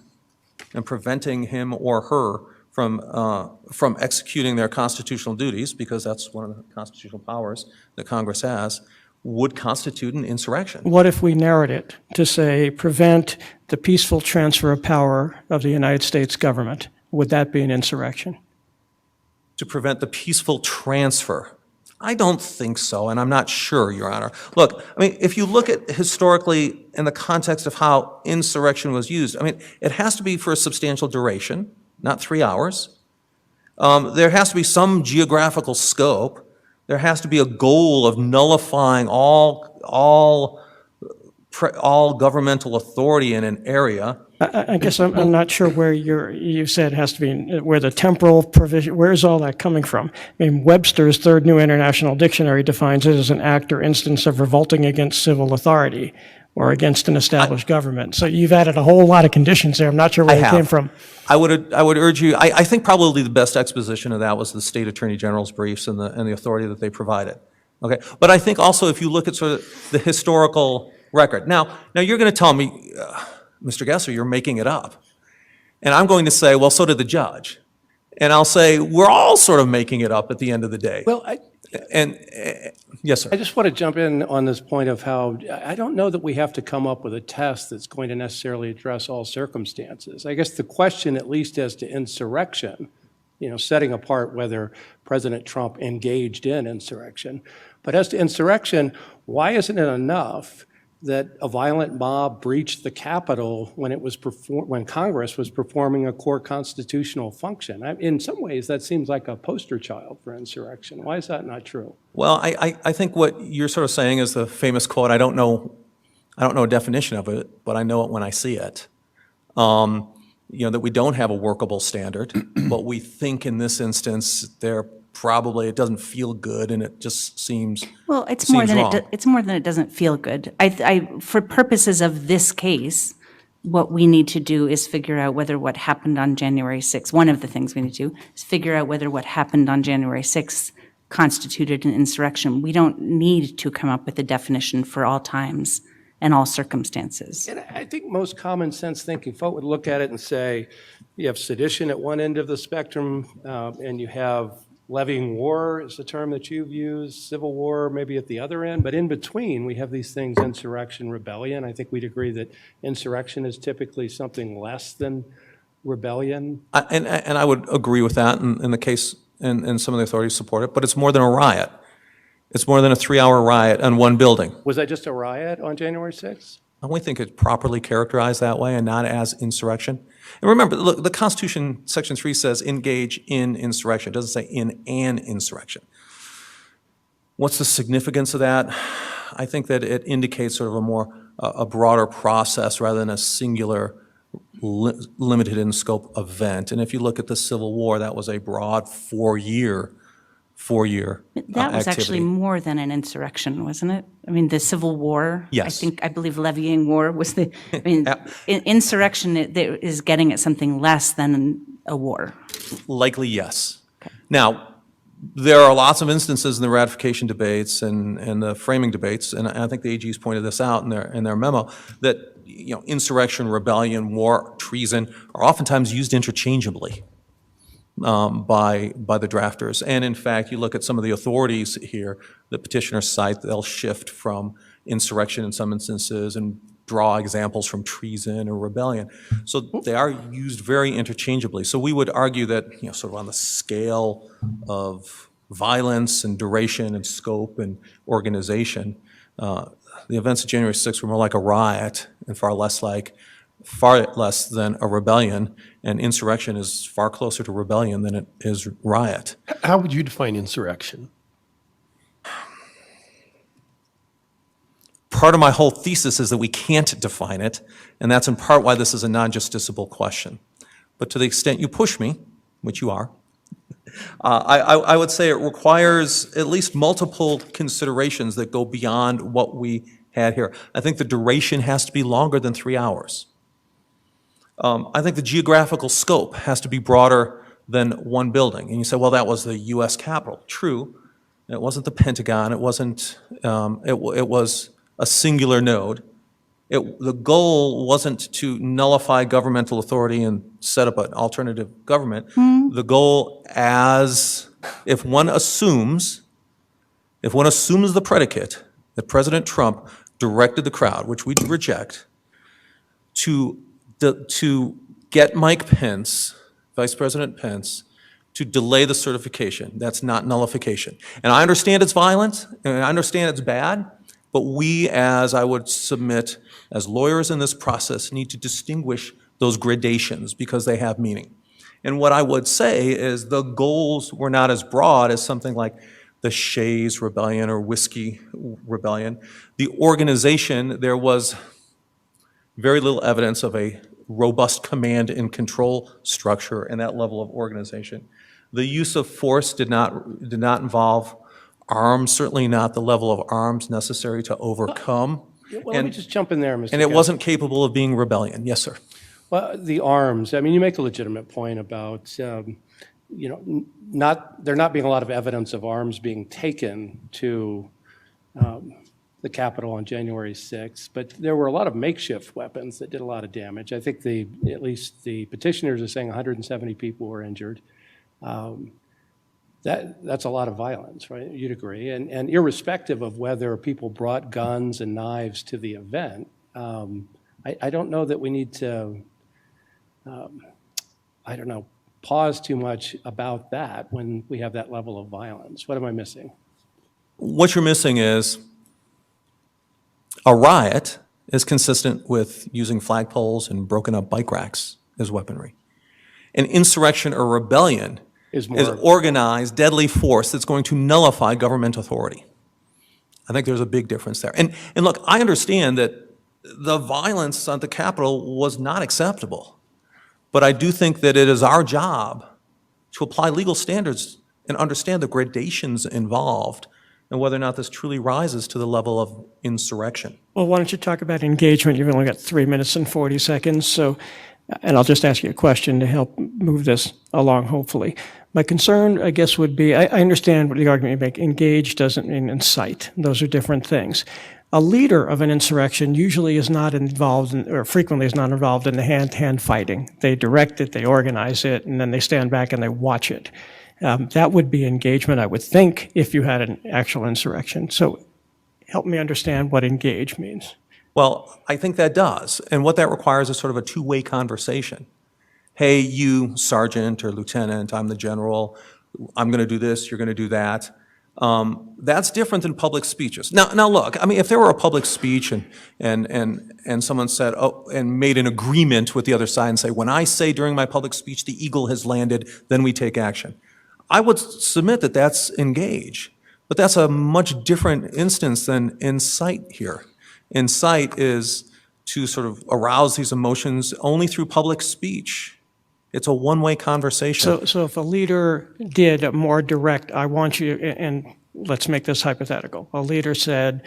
Speaker 5: and preventing him or her from executing their constitutional duties, because that's one of the constitutional powers that Congress has, would constitute an insurrection.
Speaker 6: What if we narrowed it to say prevent the peaceful transfer of power of the United States government? Would that be an insurrection?
Speaker 5: To prevent the peaceful transfer? I don't think so, and I'm not sure, Your Honor. Look, I mean, if you look at historically in the context of how insurrection was used, I mean, it has to be for a substantial duration, not 3 hours. There has to be some geographical scope. There has to be a goal of nullifying all governmental authority in an area.
Speaker 6: I guess I'm not sure where you said it has to be, where the temporal provision, where is all that coming from? I mean, Webster's Third New International Dictionary defines it as an act or instance of revolting against civil authority or against an established government. So you've added a whole lot of conditions there. I'm not sure where it came from.
Speaker 5: I would urge you, I think probably the best exposition of that was the State Attorney General's briefs and the authority that they provided. Okay, but I think also if you look at sort of the historical record. Now you're going to tell me, Mr. Gessler, you're making it up. And I'm going to say, well, so did the judge. And I'll say, we're all sort of making it up at the end of the day.
Speaker 7: Well,
Speaker 5: yes, sir.
Speaker 7: I just want to jump in on this point of how I don't know that we have to come up with a test that's going to necessarily address all circumstances. I guess the question, at least as to insurrection, setting apart whether President Trump engaged in insurrection, but as to insurrection, why isn't it enough that a violent mob breached the Capitol when Congress was performing a core constitutional function? In some ways, that seems like a poster child for insurrection. Why is that not true?
Speaker 5: Well, I think what you're sort of saying is the famous quote. I don't know a definition of it, but I know it when I see it. That we don't have a workable standard, but we think in this instance it doesn't feel good, and it just seems
Speaker 9: Well, it's more than
Speaker 5: wrong.
Speaker 9: it's more than it doesn't feel good. For purposes of this case, what we need to do is figure out whether what happened on January 6th, one of the things we need to do is figure out whether what happened on January 6th constituted an insurrection. We don't need to come up with a definition for all times and all circumstances.
Speaker 7: And I think most common sense thinking folk would look at it and say, you have sedition at one end of the spectrum, and you have levying war is the term that you've used, civil war maybe at the other end, but in between we have these things, insurrection, rebellion. I think we'd agree that insurrection is typically something less than rebellion.
Speaker 5: And I would agree with that in the case, and some of the authorities support it, but it's more than a riot. It's more than a 3-hour riot on one building.
Speaker 7: Was that just a riot on January 6th?
Speaker 5: And we think it's properly characterized that way and not as insurrection. And remember, look, the Constitution, Section 3 says engage in insurrection. It doesn't say in an insurrection. What's the significance of that? I think that it indicates sort of a broader process rather than a singular limited in scope event. And if you look at the Civil War, that was a broad four-year
Speaker 9: That was actually more than an insurrection, wasn't it? I mean, the Civil War.
Speaker 5: Yes.
Speaker 9: I believe levying war was insurrection is getting at something less than a war.
Speaker 5: Likely, yes. Okay. Now, there are lots of instances in the ratification debates and the framing debates, and I think the AG's pointed this out in their memo, that insurrection, rebellion, war, treason are oftentimes used interchangeably by the drafters. And in fact, you look at some of the authorities here, the petitioners cite, they'll shift from insurrection in some instances and draw examples from treason or rebellion. So they are used very interchangeably. So we would argue that, sort of on the scale of violence and duration and scope and organization, the events of January 6th were more like a riot and far less like far less than a rebellion, and insurrection is far closer to rebellion than it is riot.
Speaker 2: How would you define insurrection?
Speaker 5: Part of my whole thesis is that we can't define it, and that's in part why this is a non-justiciable question. But to the extent you push me, which you are, I would say it requires at least multiple considerations that go beyond what we had here. I think the duration has to be longer than 3 hours. I think the geographical scope has to be broader than one building. And you say, well, that was the U.S. Capitol. True. It wasn't the Pentagon. It wasn't, it was a singular node. The goal wasn't to nullify governmental authority and set up an alternative government. The goal, as if one assumes the predicate that President Trump directed the crowd, which we reject, to get Mike Pence, Vice President Pence, to delay the certification. That's not nullification. And I understand it's violent, and I understand it's bad, but we, as I would submit, as lawyers in this process, need to distinguish those gradations because they have meaning. And what I would say is the goals were not as broad as something like the Shays Rebellion or Whiskey Rebellion. The organization, there was very little evidence of a robust command and control structure and that level of organization. The use of force did not involve arms, certainly not the level of arms necessary to overcome.
Speaker 7: Well, let me just jump in there, Mr.
Speaker 5: And it
Speaker 7: Kessler.
Speaker 5: wasn't capable of being rebellion. Yes, sir.
Speaker 7: Well, the arms, I mean, you make a legitimate point about, there not being a lot of evidence of arms being taken to the Capitol on January 6th, but there were a lot of makeshift weapons that did a lot of damage. I think at least the petitioners are saying 170 people were injured. That's a lot of violence, right? You'd agree. And irrespective of whether people brought guns and knives to the event, I don't know that we need to, pause too much about that when we have that level of violence. What am I missing?
Speaker 5: What you're missing is a riot is consistent with using flagpoles and broken up bike racks as weaponry. An insurrection or rebellion is organized, deadly force that's going to nullify government authority. I think there's a big difference there. And look, I understand that the violence at the Capitol was not acceptable, but I do think that it is our job to apply legal standards and understand the gradations involved and whether or not this truly rises to the level of insurrection.
Speaker 6: Well, why don't you talk about engagement? You've only got 3 minutes and 40 seconds, so, and I'll just ask you a question to help move this along, hopefully. My concern, I guess, would be, I understand what the argument you make. Engage doesn't mean incite. Those are different things. A leader of an insurrection usually is not involved in, or frequently is not involved in the hand-to-hand fighting. They direct it, they organize it, and then they stand back and they watch it. That would be engagement, I would think, if you had an actual insurrection. So help me understand what engage means.
Speaker 5: Well, I think that does. And what that requires is sort of a two-way conversation. Hey, you, sergeant or lieutenant, I'm the general, I'm going to do this, you're going to do that. That's different than public speeches. Now look, I mean, if there were a public speech and someone said, oh, and made an agreement with the other side and say, when I say during my public speech the eagle has landed, then we take action. I would submit that that's engage, but that's a much different instance than incite here. Incite is to sort of arouse these emotions only through public speech. It's a one-way conversation.
Speaker 6: So if a leader did a more direct, I want you, and let's make this hypothetical. A leader said,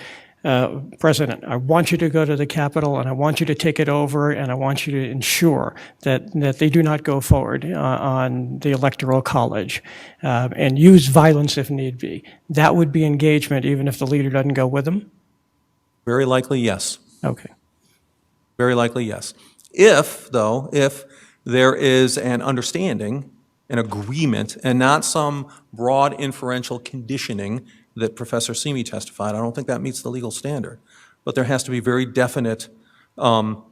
Speaker 6: President, I want you to go to the Capitol and I want you to take it over and I want you to ensure that they do not go forward on the Electoral College and use violence if need be. That would be engagement even if the leader doesn't go with them?
Speaker 5: Very likely, yes.
Speaker 6: Okay.
Speaker 5: Very likely, yes. If there is an understanding, an agreement, and not some broad inferential conditioning that Professor Simi testified, I don't think that meets the legal standard. But there has to be very definite sort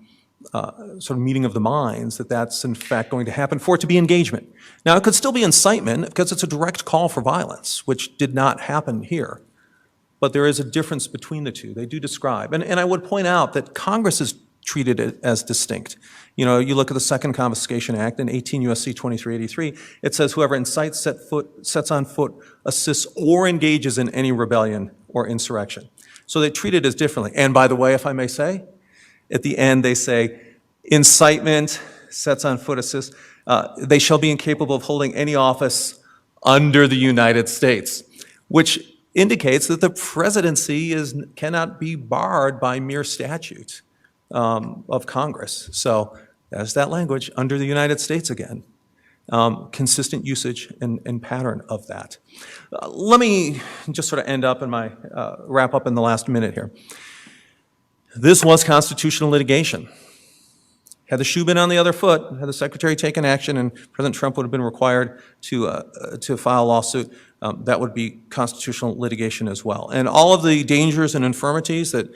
Speaker 5: of meeting of the minds that that's in fact going to happen for it to be engagement. Now, it could still be incitement because it's a direct call for violence, which did not happen here. But there is a difference between the two. They do describe. And I would point out that Congress is treated it as distinct. You know, you look at the Second Confiscation Act in 18 U.S.C. 2383, it says whoever incites, sets on foot, assists, or engages in any rebellion or insurrection. So they treat it as differently. And by the way, if I may say, at the end they say, incitement, sets on foot, assists, they shall be incapable of holding any office under the United States, which indicates that the presidency cannot be barred by mere statute of Congress. So there's that language, under the United States again. Consistent usage and pattern of that. Let me just sort of end up in my, wrap up in the last minute here. This was constitutional litigation. Had the shoe been on the other foot, had the Secretary taken action and President Trump would have been required to file a lawsuit, that would be constitutional litigation as well. And all of the dangers and infirmities that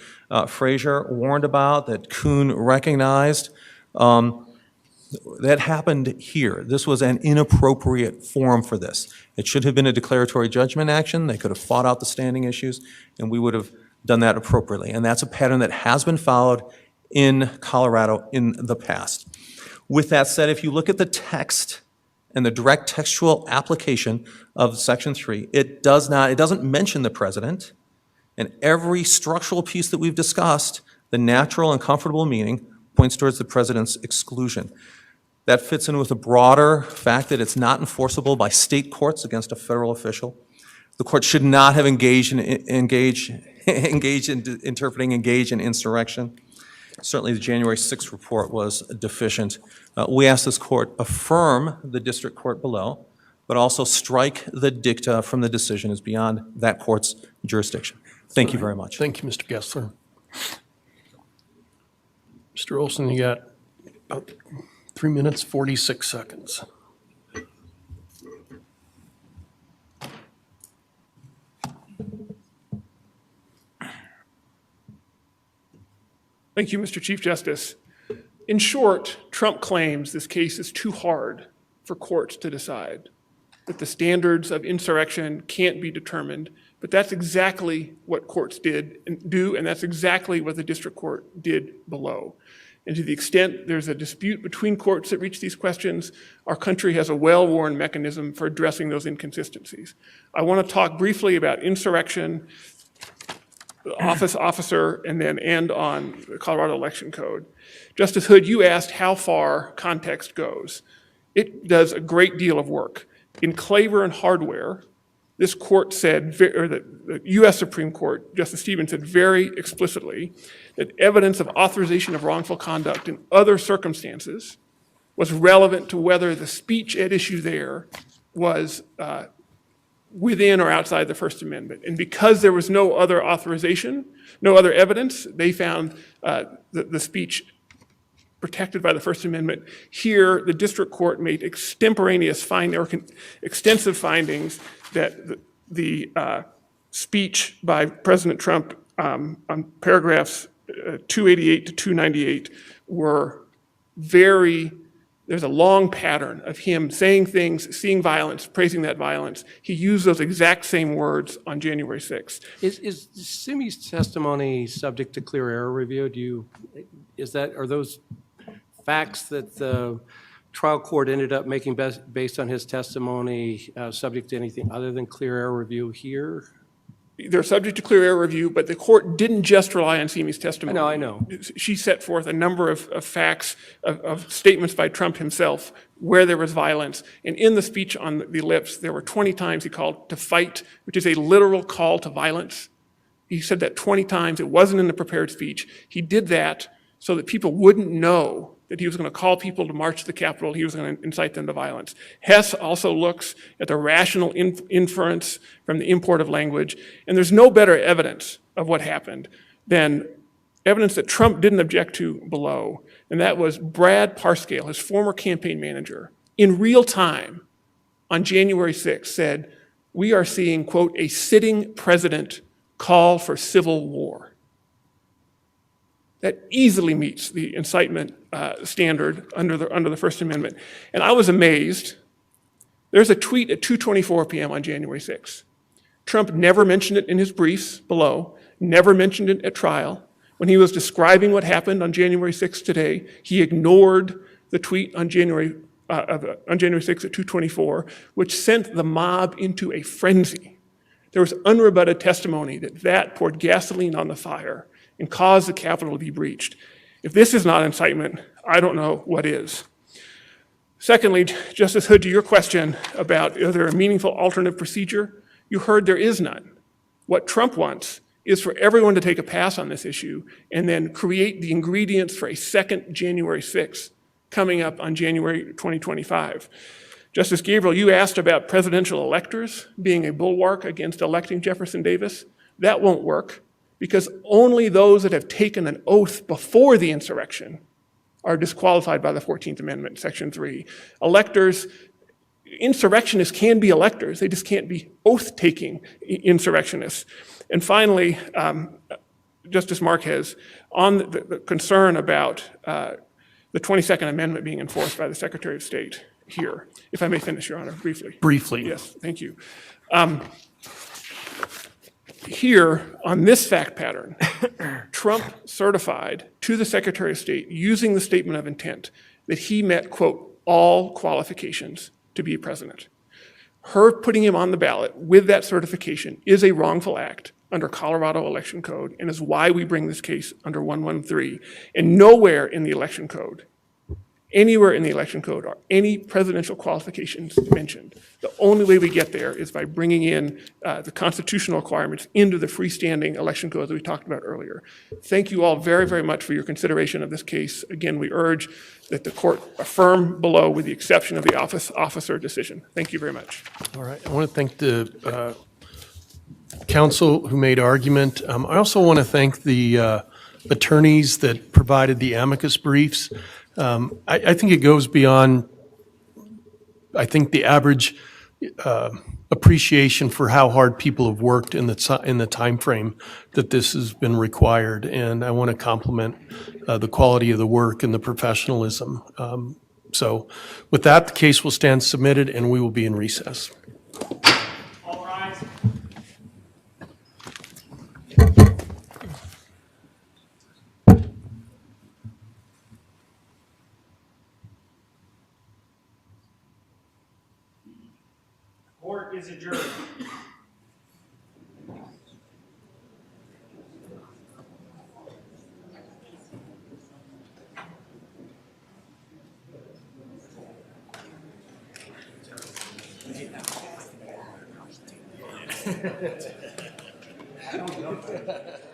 Speaker 5: Frazier warned about, that Kuhn recognized, that happened here. This was an inappropriate forum for this. It should have been a declaratory judgment action. They could have fought out the standing issues, and we would have done that appropriately. And that's a pattern that has been followed in Colorado in the past. With that said, if you look at the text and the direct textual application of Section 3, it doesn't mention the president, and every structural piece that we've discussed, the natural and comfortable meaning points towards the president's exclusion. That fits in with the broader fact that it's not enforceable by state courts against a federal official. The court should not have engaged in interpreting engage in insurrection. Certainly the January 6th report was deficient. We ask this court affirm the district court below, but also strike the dicta from the decision as beyond that court's jurisdiction. Thank you very much.
Speaker 2: Thank you, Mr. Gessler. Mr. Olson, you got about 3 minutes, 46 seconds.
Speaker 4: Thank you, Mr. Chief Justice. In short, Trump claims this case is too hard for courts to decide, that the standards of insurrection can't be determined, but that's exactly what courts do, and that's exactly what the district court did below. And to the extent there's a dispute between courts that reach these questions, our country has a well-worn mechanism for addressing those inconsistencies. I want to talk briefly about insurrection, officer, and then end on the Colorado Election Code. Justice Hood, you asked how far context goes. It does a great deal of work. In Claver and Hardware, this court said, or the U.S. Supreme Court, Justice Stevens said very explicitly that evidence of authorization of wrongful conduct in other circumstances was relevant to whether the speech at issue there was within or outside the First Amendment. And because there was no other authorization, no other evidence, they found the speech protected by the First Amendment. Here, the district court made extemporaneous extensive findings that the speech by President Trump on paragraphs 288 to 298 were there's a long pattern of him saying things, seeing violence, praising that violence. He used those exact same words on January 6th.
Speaker 7: Is Simi's testimony subject to clear error review? Are those facts that the trial court ended up making based on his testimony subject to anything other than clear error review here?
Speaker 4: They're subject to clear error review, but the court didn't just rely on Simi's testimony.
Speaker 7: I know.
Speaker 4: She set forth a number of facts, of statements by Trump himself where there was violence. And in the speech on the lips, there were 20 times he called to fight, which is a literal call to violence. He said that 20 times. It wasn't in the prepared speech. He did that so that people wouldn't know that he was going to call people to march to the Capitol. He was going to incite them to violence. Hess also looks at the rational inference from the import of language. And there's no better evidence of what happened than evidence that Trump didn't object to below. And that was Brad Parscale, his former campaign manager, in real time on January 6th said, "We are seeing, quote, a sitting president call for civil war." That easily meets the incitement standard under the First Amendment. And I was amazed. There's a tweet at 2:24 p.m. on January 6th. Trump never mentioned it in his briefs below, never mentioned it at trial. When he was describing what happened on January 6th today, he ignored the tweet on January 6th at 2:24, which sent the mob into a frenzy. There was unrebutted testimony that poured gasoline on the fire and caused the Capitol to be breached. If this is not incitement, I don't know what is. Secondly, Justice Hood, to your question about is there a meaningful alternative procedure, you heard there is none. What Trump wants is for everyone to take a pass on this issue and then create the ingredients for a second January 6th coming up on January 2025. Justice Gabriel, you asked about presidential electors being a bulwark against electing Jefferson Davis. That won't work because only those that have taken an oath before the insurrection are disqualified by the 14th Amendment, Section 3. Electors, insurrectionists can be electors, they just can't be oath-taking insurrectionists. And finally, Justice Marquez, on the concern about the 22nd Amendment being enforced by the Secretary of State here, if I may finish, Your Honor, briefly.
Speaker 2: Briefly.
Speaker 4: Yes, thank you. Here, on this fact pattern, Trump certified to the Secretary of State, using the statement of intent, that he met, quote, all qualifications to be president. Her putting him on the ballot with that certification is a wrongful act under Colorado Election Code and is why we bring this case under 113. And nowhere in the Election Code, anywhere in the Election Code are any presidential qualifications mentioned. The only way we get there is by bringing in the constitutional requirements into the freestanding election code that we talked about earlier. Thank you all very, very much for your consideration of this case. Again, we urge that the court affirm below with the exception of the officer decision. Thank you very much.
Speaker 2: All right. I want to thank the counsel who made argument. I also want to thank the attorneys that provided the amicus briefs. I think it goes beyond, I think, the average appreciation for how hard people have worked in the time frame that this has been required. And I want to compliment the quality of the work and the professionalism. So with that, the case will stand submitted and we will be in recess.
Speaker 1: All rise. Court is adjourned. I don't know.